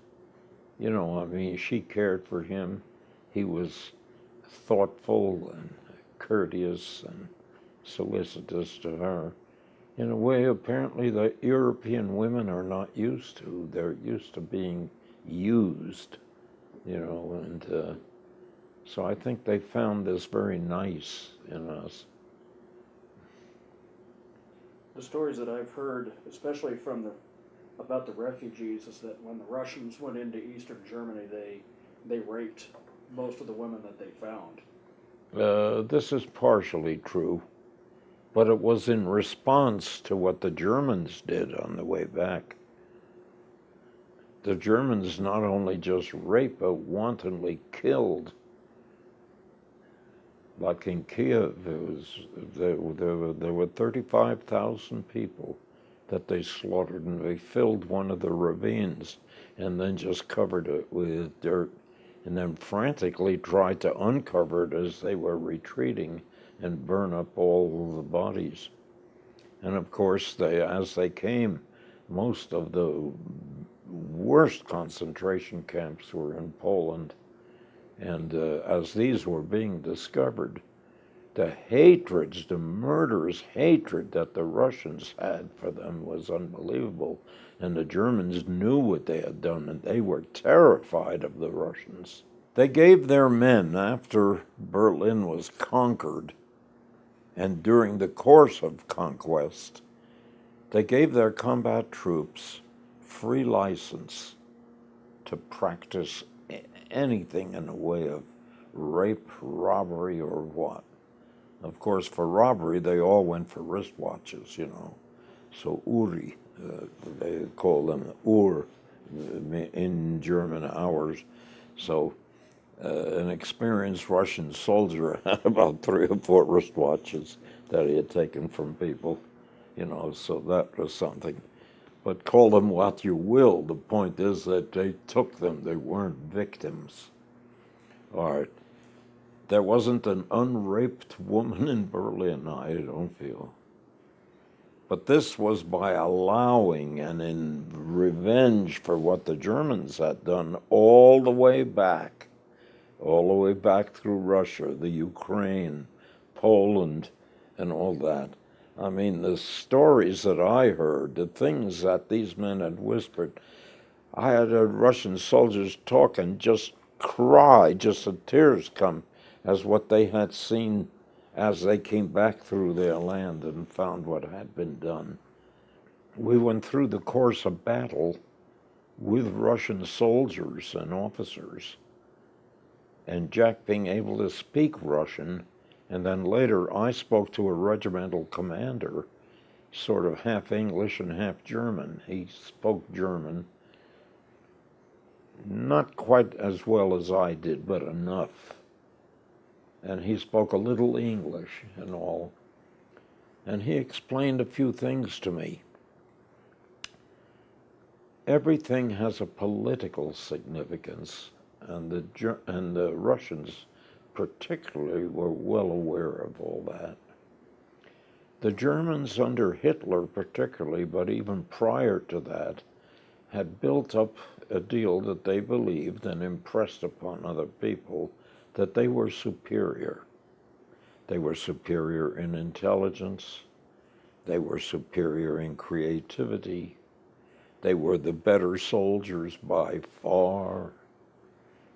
you know, I mean, she cared for him. He was thoughtful and courteous and solicitous to her. In a way, apparently, the European women are not used to. They're used to being used, you know, and so I think they found this very nice in us. The stories that I've heard, especially about the refugees, is that when the Russians went into Eastern Germany, they raped most of the women that they found. This is partially true, but it was in response to what the Germans did on the way back. The Germans not only just raped, but wantonly killed. Like in Kiev, there were 35,000 people that they slaughtered, and they filled one of the ravines and then just covered it with dirt, and then frantically tried to uncover it as they were retreating and burn up all the bodies. And of course, as they came, most of the worst concentration camps were in Poland. And as these were being discovered, the hatreds, the murderous hatred that the Russians had for them was unbelievable. And the Germans knew what they had done, and they were terrified of the Russians. They gave their men, after Berlin was conquered, and during the course of conquest, they gave their combat troops free license to practice anything in the way of rape, robbery, or what. Of course, for robbery, they all went for wristwatches, you know. So Uri, they call them Ur in German hours. So an experienced Russian soldier had about 3 or 4 wristwatches that he had taken from people, you know, so that was something. But call them what you will, the point is that they took them, they weren't victims. All right. There wasn't an unraped woman in Berlin, I don't feel. But this was by allowing and in revenge for what the Germans had done all the way back through Russia, the Ukraine, Poland, and all that. I mean, the stories that I heard, the things that these men had whispered, I had heard Russian soldiers talk and just cry, just the tears come, as what they had seen as they came back through their land and found what had been done. We went through the course of battle with Russian soldiers and officers, and Jack being able to speak Russian, and then later I spoke to a regimental commander, sort of half English and half German. He spoke German, not quite as well as I did, but enough. And he spoke a little English and all. And he explained a few things to me. Everything has a political significance, and the Russians particularly were well aware of all that. The Germans under Hitler particularly, but even prior to that, had built up a deal that they believed and impressed upon other people that they were superior. They were superior in intelligence. They were superior in creativity. They were the better soldiers by far.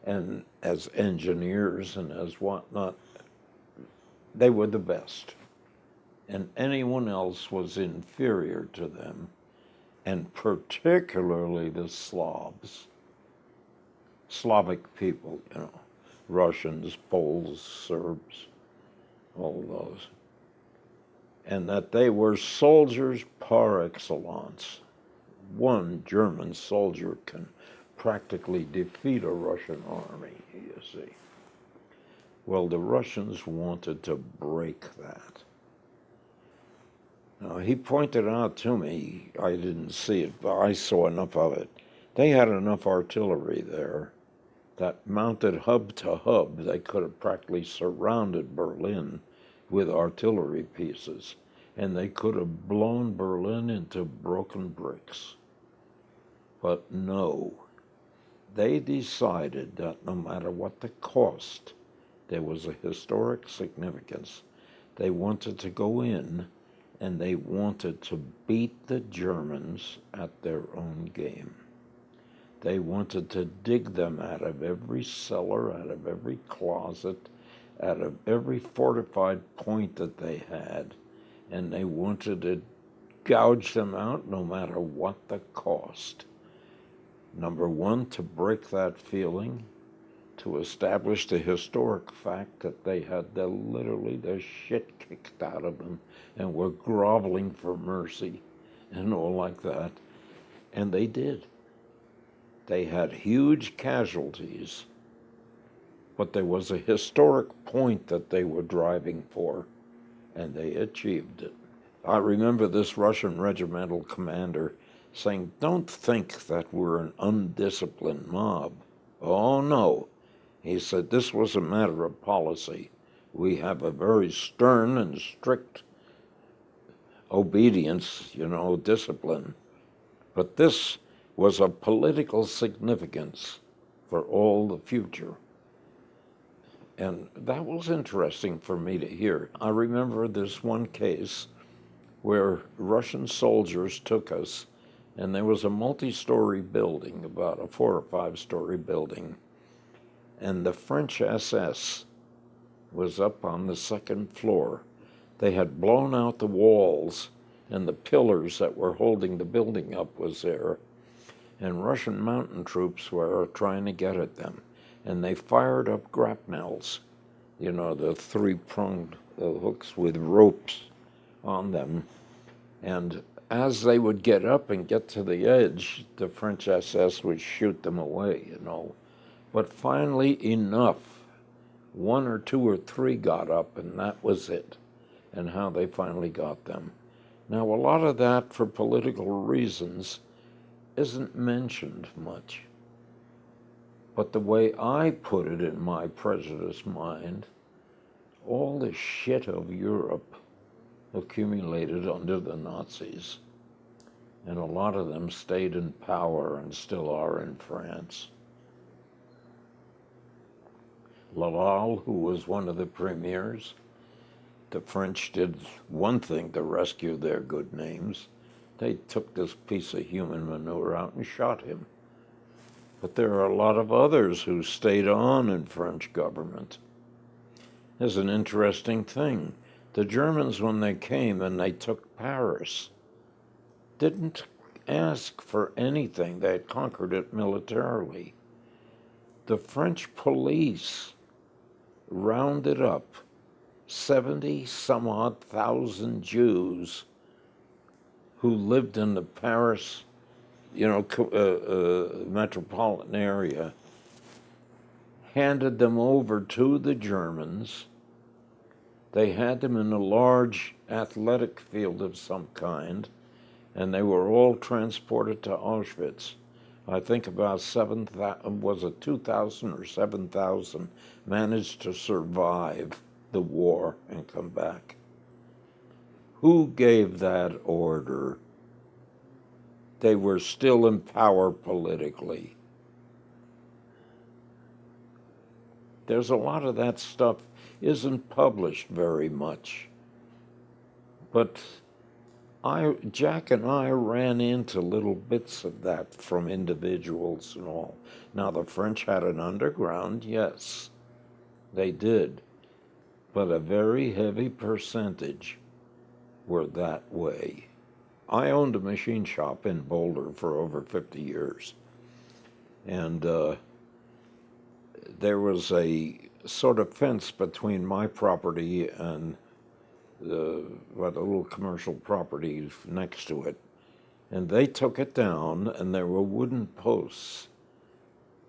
And as engineers and as whatnot, they were the best. And anyone else was inferior to them, and particularly the Slavs, Slavic people, you know, Russians, Poles, Serbs, all those. And that they were soldiers par excellence. One German soldier can practically defeat a Russian army, you see. Well, the Russians wanted to break that. Now, he pointed out to me, I didn't see it, but I saw enough of it. They had enough artillery there that mounted hub to hub, they could have practically surrounded Berlin with artillery pieces, and they could have blown Berlin into broken bricks. But no, they decided that no matter what the cost, there was a historic significance. They wanted to go in and they wanted to beat the Germans at their own game. They wanted to dig them out of every cellar, out of every closet, out of every fortified point that they had, and they wanted to gouge them out no matter what the cost. Number one, to break that feeling, to establish the historic fact that they had literally the shit kicked out of them and were groveling for mercy and all like that. And they did. They had huge casualties, but there was a historic point that they were driving for, and they achieved it. I remember this Russian regimental commander saying, "Don't think that we're an undisciplined mob. Oh, no." He said, "This was a matter of policy. We have a very stern and strict obedience, discipline. But this was of political significance for all the future." And that was interesting for me to hear. I remember this one case where Russian soldiers took us, and there was a multi-story building, about a 4 or 5-story building, and the French SS was up on the 2nd floor. They had blown out the walls, and the pillars that were holding the building up was there, and Russian mountain troops were trying to get at them. and they fired up grapnels, you know, the three-pronged hooks with ropes on them. And as they would get up and get to the edge, the French SS would shoot them away, you know. But finally enough, one or two or three got up, and that was it, and how they finally got them. Now, a lot of that, for political reasons, isn't mentioned much. But the way I put it in my prejudiced mind, all the shit of Europe accumulated under the Nazis, and a lot of them stayed in power and still are in France. Laval, who was one of the premiers, the French did one thing to rescue their good names. They took this piece of human manure out and shot him. But there are a lot of others who stayed on in French government. There's an interesting thing. The Germans, when they came and they took Paris, didn't ask for anything. They had conquered it militarily. The French police rounded up 70-some-odd thousand Jews who lived in the Paris, you know, metropolitan area, handed them over to the Germans. They had them in a large athletic field of some kind, and they were all transported to Auschwitz. I think about 7,000, was it 2,000 or 7,000, managed to survive the war and come back. Who gave that order? They were still in power politically. There's a lot of that stuff isn't published very much. But Jack and I ran into little bits of that from individuals and all. Now, the French had an underground, yes, they did. But a very heavy percentage were that way. I owned a machine shop in Boulder for over 50 years. And there was a sort of fence between my property and a little commercial property next to it. And they took it down, and there were wooden posts.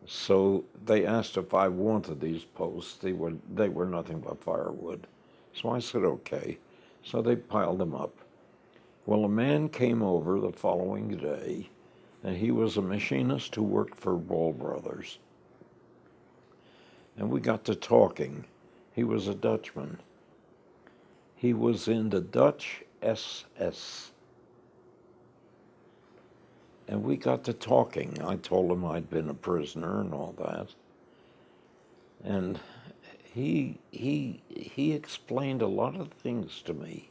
So they asked if I wanted these posts. They were nothing but firewood. So I said, okay. So they piled them up. Well, a man came over the following day, and he was a machinist who worked for Ball Brothers. And we got to talking. He was a Dutchman. He was in the Dutch SS. And we got to talking. I told him I'd been a prisoner and all that. And he explained a lot of things to me.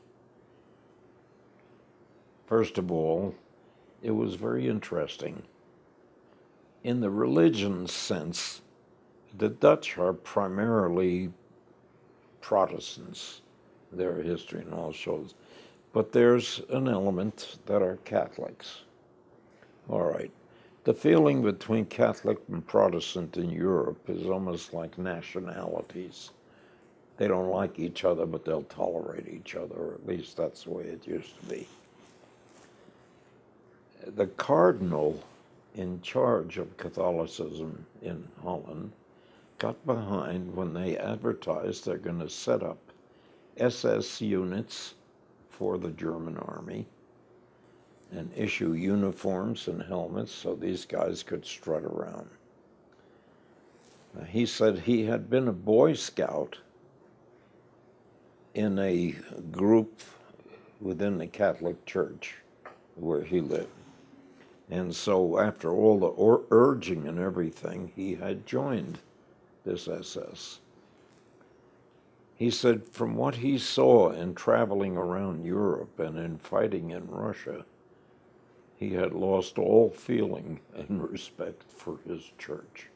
First of all, it was very interesting. In the religion sense, the Dutch are primarily Protestants. Their history and all shows. But there's an element that are Catholics. All right. The feeling between Catholic and Protestant in Europe is almost like nationalities. They don't like each other, but they'll tolerate each other, or at least that's the way it used to be. The cardinal in charge of Catholicism in Holland got behind when they advertised they're going to set up SS units for the German army and issue uniforms and helmets so these guys could strut around. He said he had been a Boy Scout in a group within the Catholic Church where he lived. And so after all the urging and everything, he had joined this SS. He said from what he saw in traveling around Europe and in fighting in Russia, he had lost all feeling and respect for his church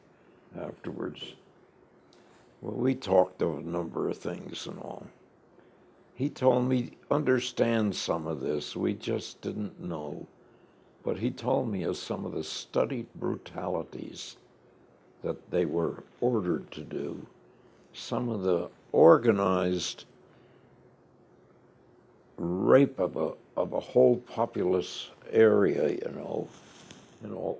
afterwards. Well, we talked of a number of things and all. He told me, understand some of this, we just didn't know. But he told me of some of the studied brutalities that they were ordered to do, some of the organized rape of a whole populous area,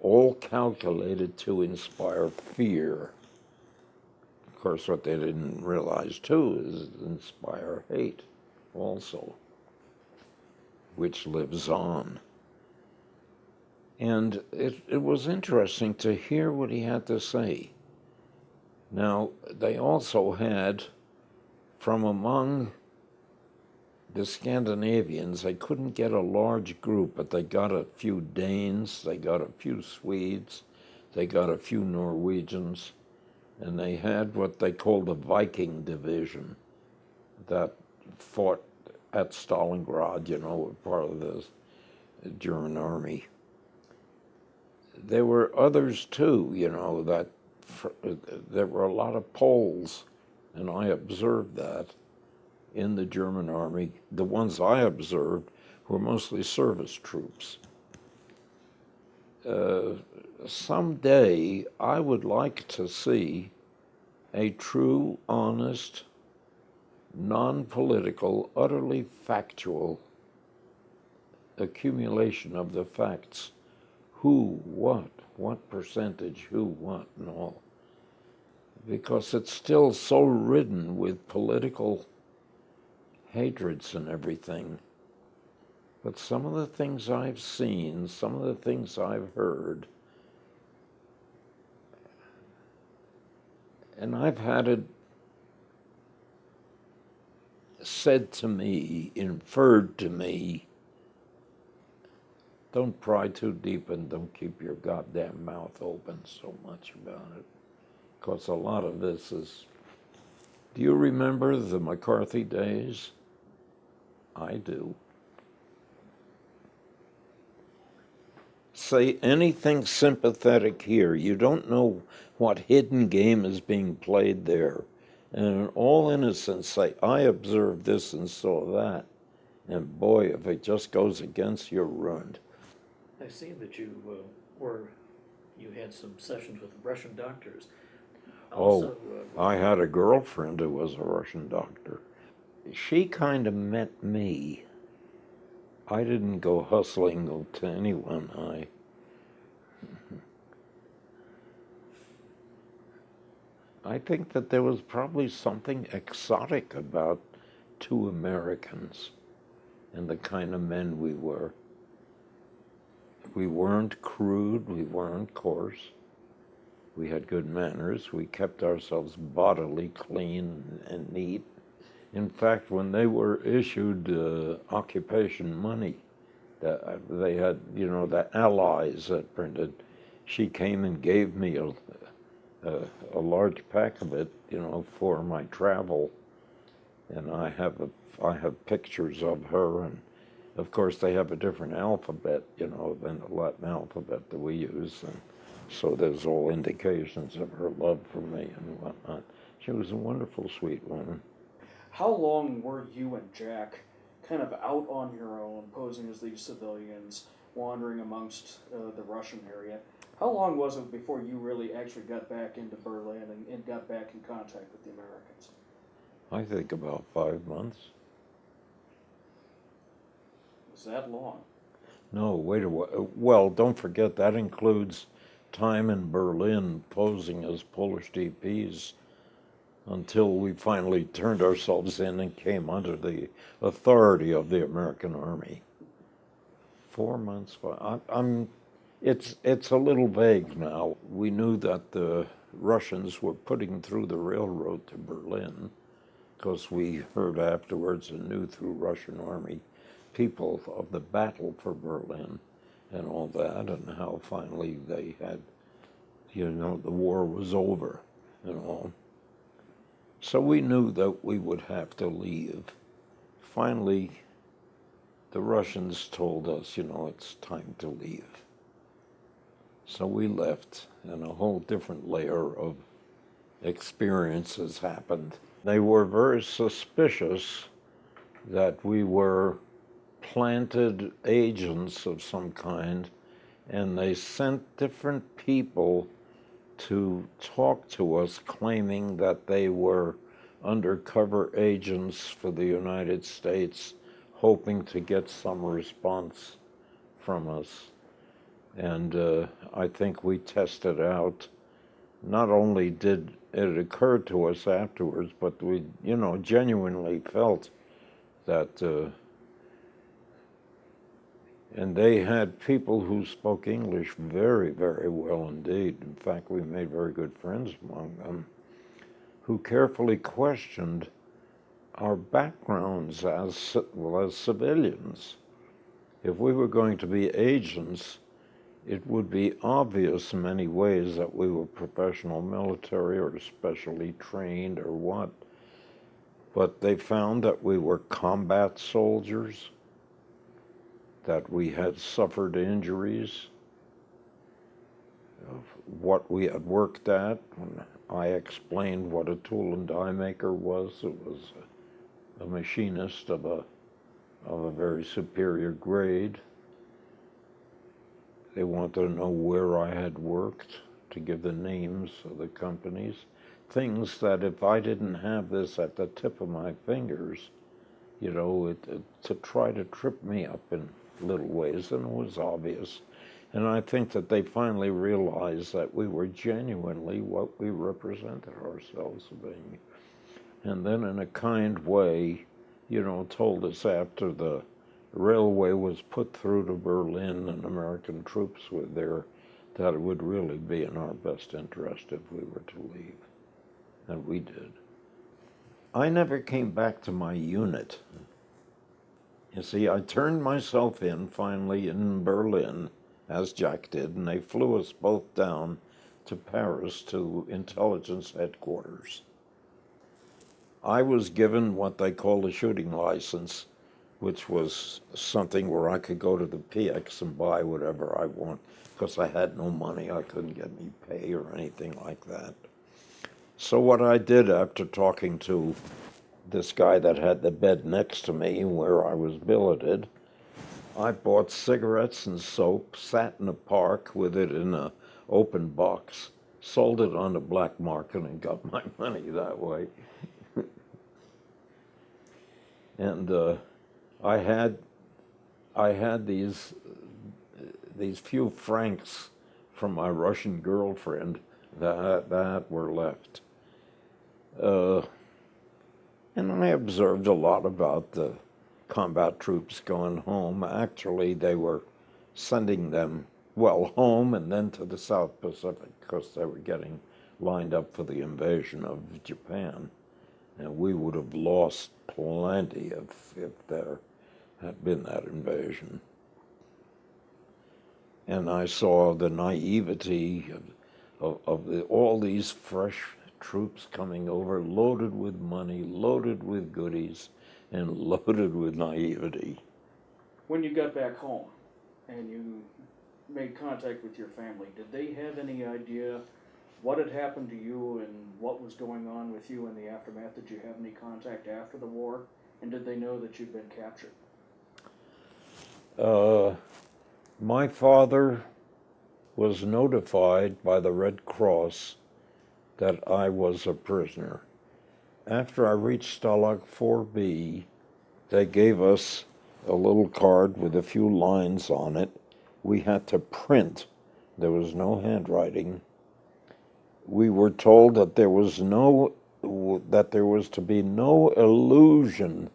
all calculated to inspire fear. Of course, what they didn't realize too is inspire hate also, which lives on. And it was interesting to hear what he had to say. Now, they also had, from among the Scandinavians, they couldn't get a large group, but they got a few Danes, they got a few Swedes, they got a few Norwegians, and they had what they called the Viking Division that fought at Stalingrad, part of the German army. There were others too, that there were a lot of Poles, and I observed that in the German army. The ones I observed were mostly service troops. Someday I would like to see a true, honest, non-political, utterly factual accumulation of the facts. Who, what percentage, who, what, and all. Because it's still so ridden with political hatreds and everything. But some of the things I've seen, some of the things I've heard, and I've had it said to me, inferred to me, don't pry too deep and don't keep your goddamn mouth open so much about it. Because a lot of this is, do you remember the McCarthy days? I do. Say anything sympathetic here. You don't know what hidden game is being played there. And in all innocence say, I observed this and saw that. And boy, if it just goes against, you're ruined. I've seen that you had some sessions with Russian doctors. Also, I had a girlfriend who was a Russian doctor. She kind of met me. I didn't go hustling to anyone. I think that there was probably something exotic about two Americans and the kind of men we were. We weren't crude, we weren't coarse. We had good manners. We kept ourselves bodily clean and neat. In fact, when they were issued occupation money, they had, the Allies that printed, she came and gave me a large pack of it, for my travel. And I have pictures of her, and of course they have a different alphabet, than the Latin alphabet that we use. And so there's all indications of her love for me and whatnot. She was a wonderful, sweet woman. How long were you and Jack kind of out on your own, posing as these civilians, wandering amongst the Russian area? How long was it before you really actually got back into Berlin and got back in contact with the Americans? I think about 5 months. Was that long? No, wait a while. Well, don't forget that includes time in Berlin posing as Polish DPs until we finally turned ourselves in and came under the authority of the American Army. 4 months. It's a little vague now. We knew that the Russians were putting through the railroad to Berlin, because we heard afterwards and knew through Russian Army people of the battle for Berlin and all that, and how finally they had, the war was over and all. So we knew that we would have to leave. Finally, the Russians told us, it's time to leave. So we left, and a whole different layer of experiences happened. They were very suspicious that we were planted agents of some kind, and they sent different people to talk to us, claiming that they were undercover agents for the United States, hoping to get some response from us. And I think we tested out. Not only did it occur to us afterwards, but we, genuinely felt that, and they had people who spoke English very, very well indeed. In fact, we made very good friends among them, who carefully questioned our backgrounds as civilians. If we were going to be agents, it would be obvious in many ways that we were professional military or specially trained or what. But they found that we were combat soldiers, that we had suffered injuries, of what we had worked at. When I explained what a tool and die maker was, it was a machinist of a very superior grade. They wanted to know where I had worked, to give the names of the companies. Things that if I didn't have this at the tip of my fingers, to try to trip me up in little ways, and it was obvious. And I think that they finally realized that we were genuinely what we represented ourselves as being. And then in a kind way, told us after the railway was put through to Berlin and American troops were there, that it would really be in our best interest if we were to leave. And we did. I never came back to my unit. You see, I turned myself in finally in Berlin, as Jack did, and they flew us both down to Paris to intelligence headquarters. I was given what they call a shooting license, which was something where I could go to the PX and buy whatever I want, because I had no money. I couldn't get any pay or anything like that. So what I did after talking to this guy that had the bed next to me where I was billeted, I bought cigarettes and soap, sat in a park with it in an open box, sold it on the black market, and got my money that way. And I had these few francs from my Russian girlfriend that were left. And I observed a lot about the combat troops going home. Actually, they were sending them, home and then to the South Pacific, because they were getting lined up for the invasion of Japan. And we would have lost plenty if there had been that invasion. And I saw the naivety of all these fresh troops coming over, loaded with money, loaded with goodies, and loaded with naivety. When you got back home and you made contact with your family, did they have any idea what had happened to you and what was going on with you in the aftermath? Did you have any contact after the war? And did they know that you'd been captured? My father was notified by the Red Cross that I was a prisoner. After I reached Stalag 4B, they gave us a little card with a few lines on it. We had to print. There was no handwriting. We were told that there was to be no allusion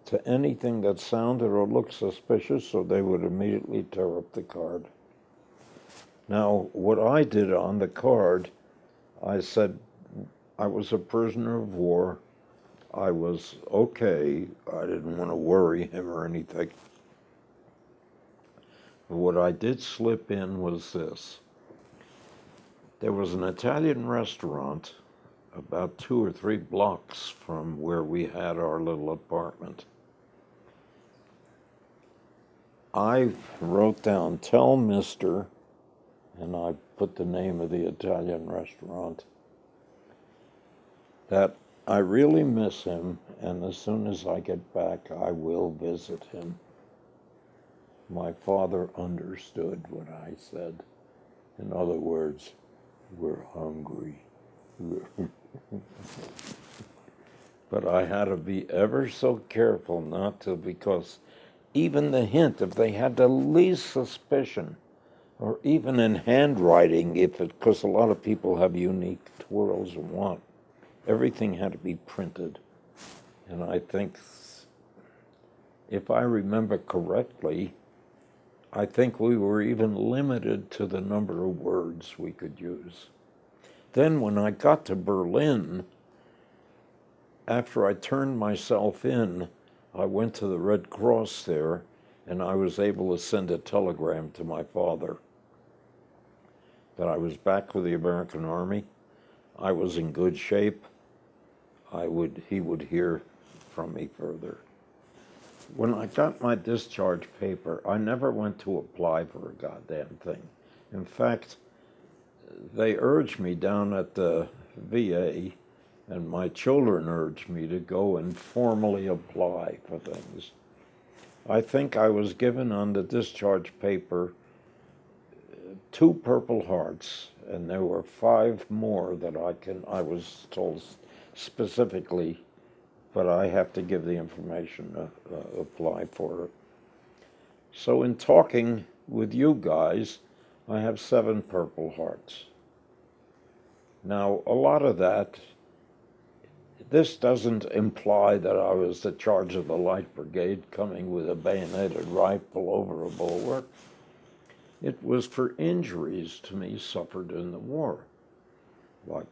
to anything that sounded or looked suspicious, so they would immediately tear up the card. Now, what I did on the card, I said I was a prisoner of war. I was okay. I didn't want to worry him or anything. But what I did slip in was this. There was an Italian restaurant about 2 or 3 blocks from where we had our little apartment. I wrote down, tell Mr., and I put the name of the Italian restaurant, that I really miss him, and as soon as I get back, I will visit him. My father understood what I said. In other words, We're hungry. But I had to be ever so careful not to, because even the hint, if they had the least suspicion, or even in handwriting, because a lot of people have unique twirls and want, everything had to be printed. And I think, if I remember correctly, I think we were even limited to the number of words we could use. Then when I got to Berlin, after I turned myself in, I went to the Red Cross there, and I was able to send a telegram to my father that I was back with the American Army. I was in good shape. He would hear from me further. When I got my discharge paper, I never went to apply for a goddamn thing. In fact, they urged me down at the VA, and my children urged me to go and formally apply for things. I think I was given on the discharge paper 2 Purple Hearts, and there were 5 more that I was told specifically, but I have to give the information to apply for it. So in talking with you guys, I have 7 Purple Hearts. Now, a lot of that, this doesn't imply that I was the charge of the Light Brigade coming with a bayoneted rifle over a bulwark. It was for injuries to me suffered in the war, like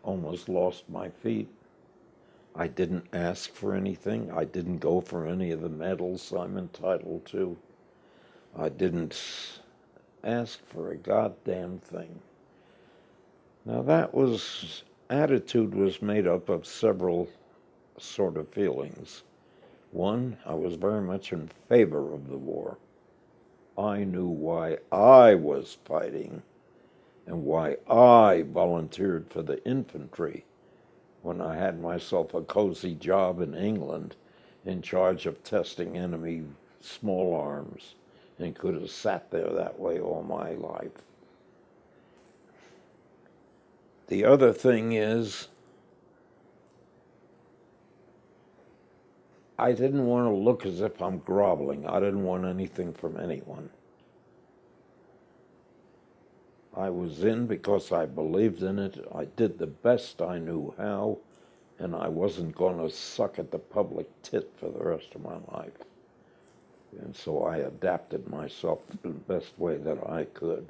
almost lost my feet. I didn't ask for anything. I didn't go for any of the medals I'm entitled to. I didn't ask for a goddamn thing. Now attitude was made up of several sort of feelings. One, I was very much in favor of the war. I knew why I was fighting and why I volunteered for the infantry when I had myself a cozy job in England in charge of testing enemy small arms, and could have sat there that way all my life. The other thing is, I didn't want to look as if I'm groveling. I didn't want anything from anyone. I was in because I believed in it. I did the best I knew how, and I wasn't going to suck at the public tit for the rest of my life. And so I adapted myself the best way that I could.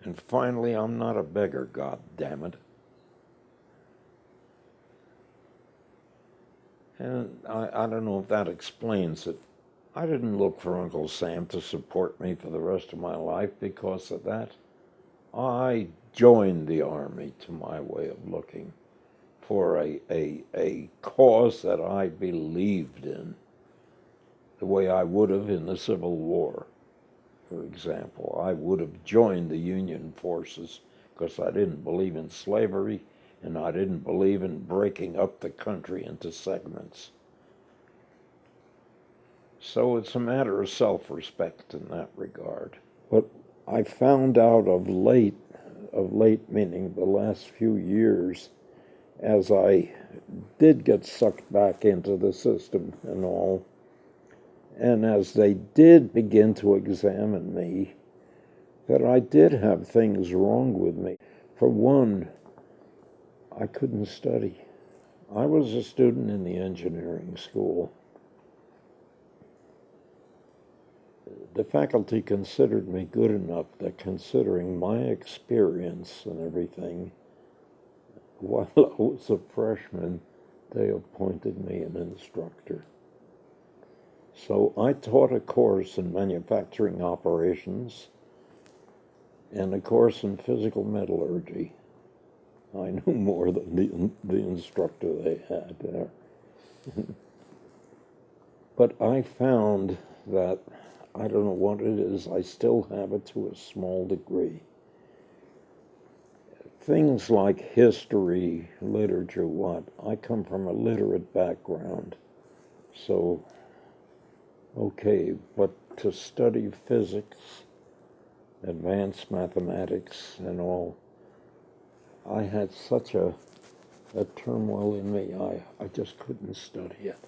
And finally, I'm not a beggar, God damn it. And I don't know if that explains it. I didn't look for Uncle Sam to support me for the rest of my life because of that. I joined the Army, to my way of looking, for a cause that I believed in, the way I would have in the Civil War. For example, I would have joined the Union forces because I didn't believe in slavery and I didn't believe in breaking up the country into segments. So it's a matter of self-respect in that regard. What I found out of late meaning the last few years, as I did get sucked back into the system and all, and as they did begin to examine me, that I did have things wrong with me. For one, I couldn't study. I was a student in the engineering school. The faculty considered me good enough that, considering my experience and everything, while I was a freshman, they appointed me an instructor. So I taught a course in manufacturing operations and a course in physical metallurgy. I knew more than the instructor they had there. But I found that, I don't know what it is, I still have it to a small degree. Things like history, literature, I come from a literate background. So, okay, but to study physics, advanced mathematics, and all, I had such a turmoil in me, I just couldn't study it.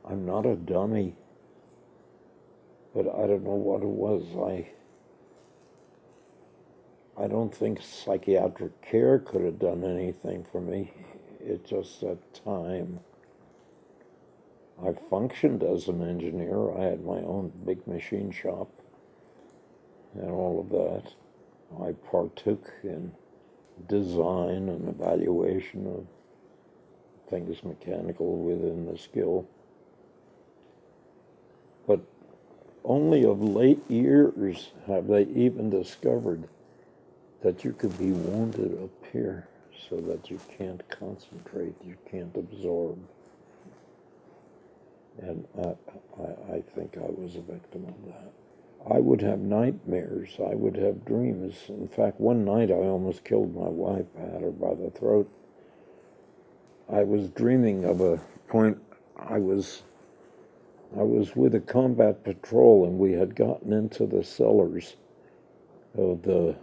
I'm not a dummy, but I don't know what it was. I don't think psychiatric care could have done anything for me. It just that time. I functioned as an engineer. I had my own big machine shop and all of that. I partook in design and evaluation of things mechanical within the skill. But only of late years have they even discovered that you could be wounded up here so that you can't concentrate, you can't absorb. And I think I was a victim of that. I would have nightmares. I would have dreams. In fact, one night I almost killed my wife. I had her by the throat. I was dreaming of a point. I was with a combat patrol, and we had gotten into the cellars of a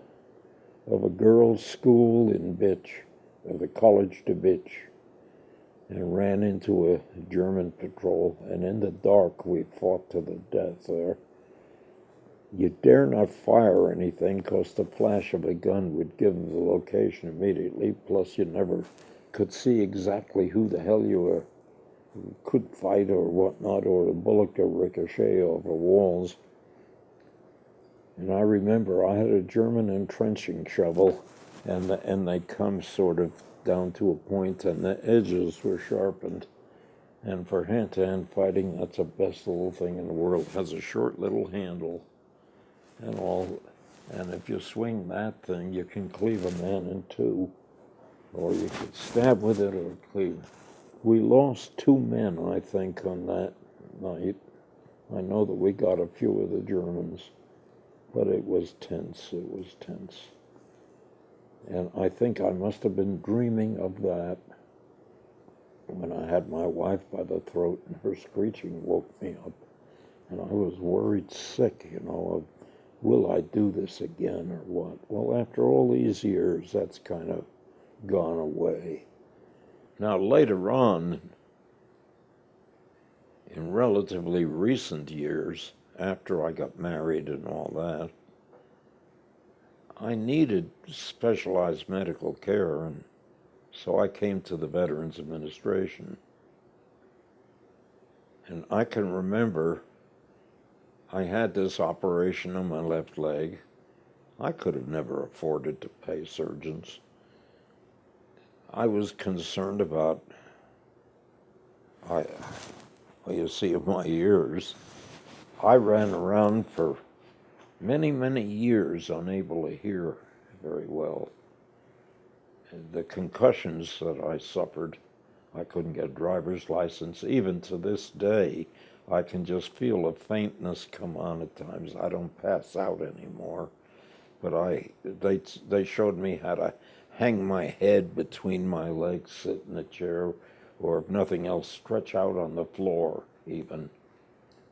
girls' school in Bitch, of the college to Bitch, and ran into a German patrol. And in the dark, we fought to the death there. You dare not fire anything, because the flash of a gun would give the location immediately. Plus, you never could see exactly who the hell you were. You could fight or whatnot, or a bullet could ricochet over walls. And I remember I had a German entrenching shovel, and they come sort of down to a point, and the edges were sharpened. And for hand-to-hand fighting, that's the best little thing in the world. It has a short little handle and all, and if you swing that thing, you can cleave a man in two, or you could stab with it or cleave. We lost 2 men, I think, on that night. I know that we got a few of the Germans, but it was tense. It was tense. And I think I must have been dreaming of that when I had my wife by the throat, and her screeching woke me up. And I was worried sick, of, will I do this again or what? Well, after all these years, that's kind of gone away. Now, later on, in relatively recent years, after I got married and all that, I needed specialized medical care, and so I came to the Veterans Administration. And I can remember I had this operation on my left leg. I could have never afforded to pay surgeons. I was concerned about, you see, of my years, I ran around for many, many years unable to hear very well. And the concussions that I suffered, I couldn't get a driver's license. Even to this day, I can just feel a faintness come on at times. I don't pass out anymore. But they showed me how to hang my head between my legs, sit in a chair, or if nothing else, stretch out on the floor even.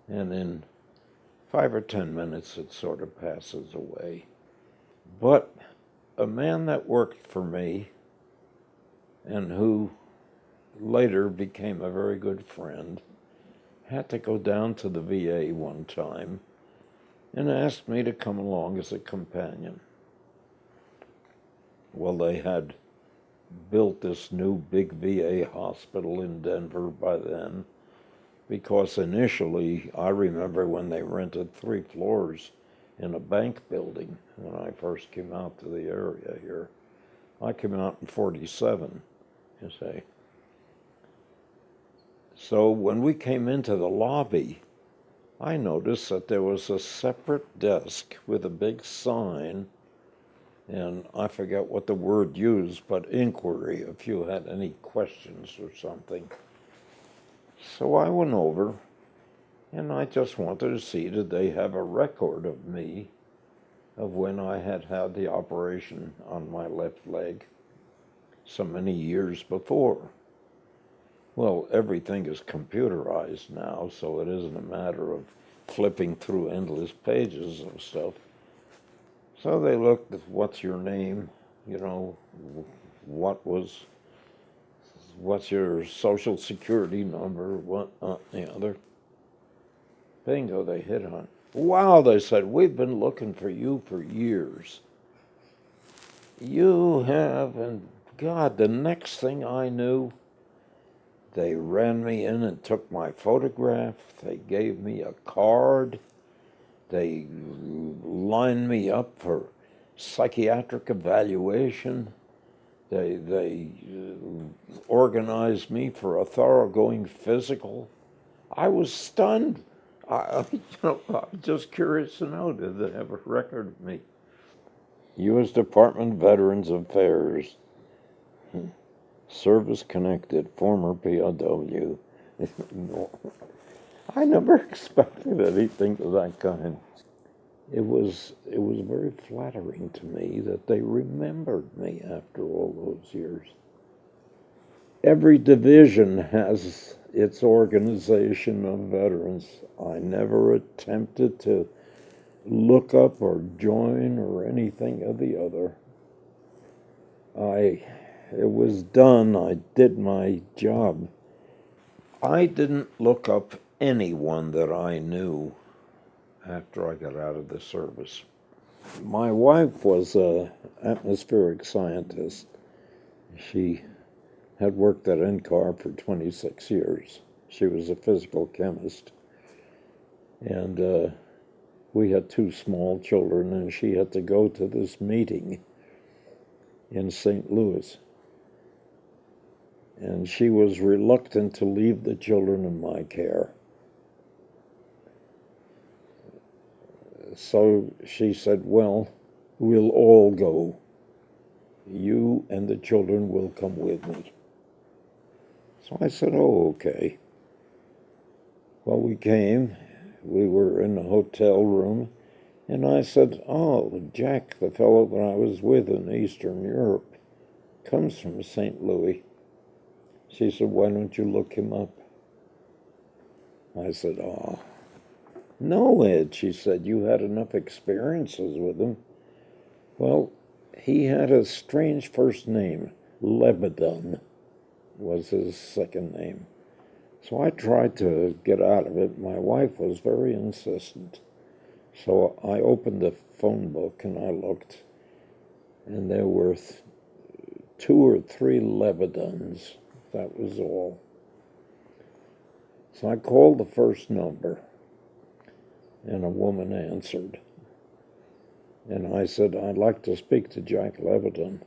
And in 5 or 10 minutes, it sort of passes away. But a man that worked for me and who later became a very good friend had to go down to the VA one time and asked me to come along as a companion. Well, they had built this new big VA hospital in Denver by then, because initially, I remember when they rented 3 floors in a bank building when I first came out to the area here. I came out in 47, you see. So when we came into the lobby, I noticed that there was a separate desk with a big sign, and I forget what the word used, but inquiry, if you had any questions or something. So I went over, and I just wanted to see, did they have a record of me, of when I had had the operation on my left leg so many years before. Well, everything is computerized now, so it isn't a matter of flipping through endless pages of stuff. So they looked at what's your name, you know, what's your social security number, what, the other. Bingo, they hit on. Wow, they said, we've been looking for you for years. You have, and God, the next thing I knew, they ran me in and took my photograph. They gave me a card. They lined me up for psychiatric evaluation. They organized me for a thoroughgoing physical. I was stunned. I'm just curious to know, did they have a record of me? U.S. Department of Veterans Affairs. Service-connected, former POW. No, I never expected anything of that kind. It was very flattering to me that they remembered me after all those years. Every division has its organization of veterans. I never attempted to look up or join or anything of the other. It was done. I did my job. I didn't look up anyone that I knew after I got out of the service. My wife was an atmospheric scientist. She had worked at NCAR for 26 years. She was a physical chemist. And we had two small children, and she had to go to this meeting in St. Louis. And she was reluctant to leave the children in my care. So she said, well, we'll all go. You and the children will come with me. So I said, oh, okay. Well, we came. We were in a hotel room. And I said, oh, Jack, the fellow that I was with in Eastern Europe, comes from St. Louis. She said, why don't you look him up? I said, oh, no, Ed. She said, you had enough experiences with him. Well, he had a strange first name. Lebanon was his second name. So I tried to get out of it. My wife was very insistent. So I opened the phone book and I looked, and there were 2 or 3 Lebedons. That was all. So I called the first number, and a woman answered. And I said, I'd like to speak to Jack Lebanon.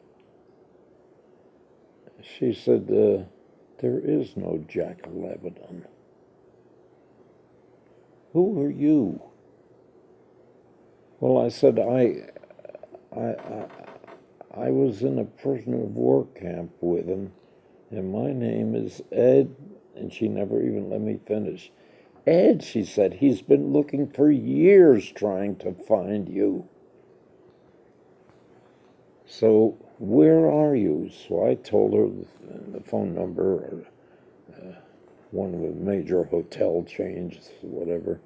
She said, there is no Jack Lebanon. Who are you? Well, I said, I was in a prisoner of war camp with him, and my name is Ed, and she never even let me finish. Ed, she said, he's been looking for years trying to find you. So where are you? So I told her the phone number, one of the major hotel chains, whatever.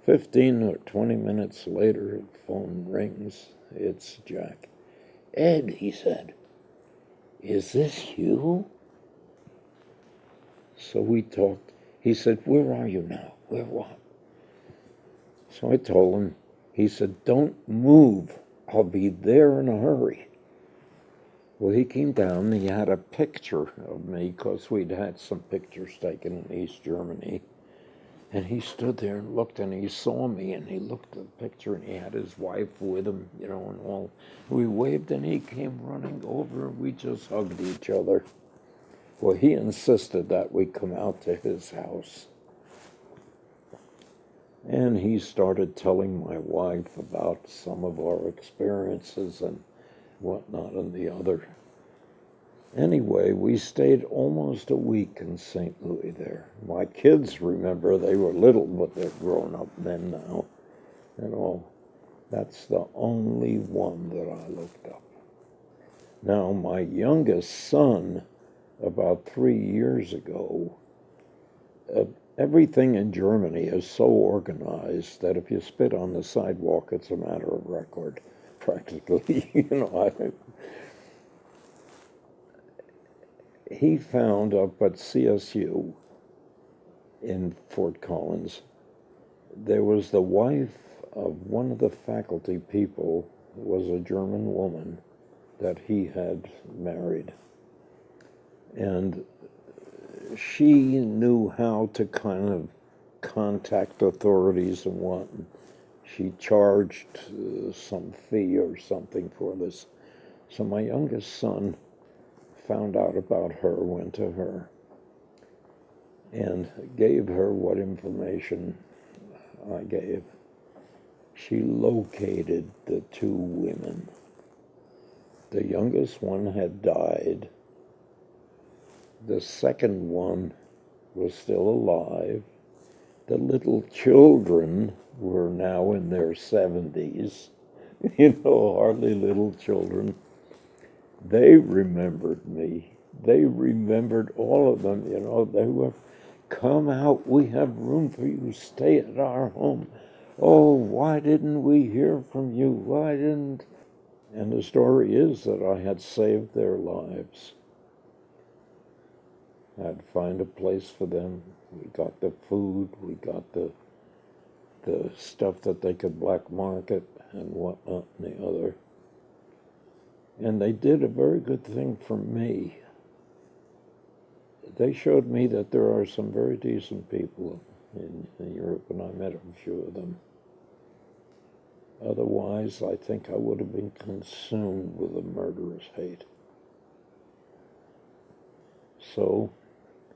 15 or 20 minutes later, the phone rings. It's Jack. Ed, he said, is this you? So we talked. He said, where are you now? Where what? So I told him. He said, don't move. I'll be there in a hurry. Well, he came down. He had a picture of me because we'd had some pictures taken in East Germany. And he stood there and looked, and he saw me, and he looked at the picture, and he had his wife with him, and all. We waved, and he came running over, and we just hugged each other. Well, he insisted that we come out to his house. And he started telling my wife about some of our experiences and whatnot and the other. Anyway, we stayed almost a week in St. Louis there. My kids, remember, they were little, but they're grown up men now and all. That's the only one that I looked up. Now, my youngest son, about 3 years ago, Everything in Germany is so organized that if you spit on the sidewalk, it's a matter of record, practically. He found up at CSU in Fort Collins, there was the wife of one of the faculty people, was a German woman that he had married. And she knew how to kind of contact authorities and what. She charged some fee or something for this. So my youngest son found out about her, went to her, and gave her what information I gave. She located the two women. The youngest one had died. The second one was still alive. The little children were now in their 70s, hardly little children. They remembered me. They remembered all of them, they were, come out, we have room for you, stay at our home. Oh, why didn't we hear from you? Why didn't? And the story is that I had saved their lives. I'd find a place for them. We got the food, we got the stuff that they could black market and whatnot and the other. And they did a very good thing for me. They showed me that there are some very decent people in Europe, and I met a few of them. Otherwise, I think I would have been consumed with a murderous hate. So,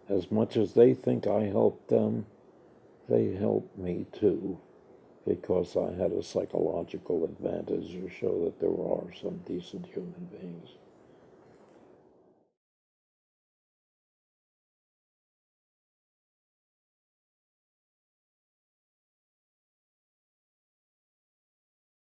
as much as they think I helped them, they helped me too, because I had a psychological advantage to show that there are some decent human beings.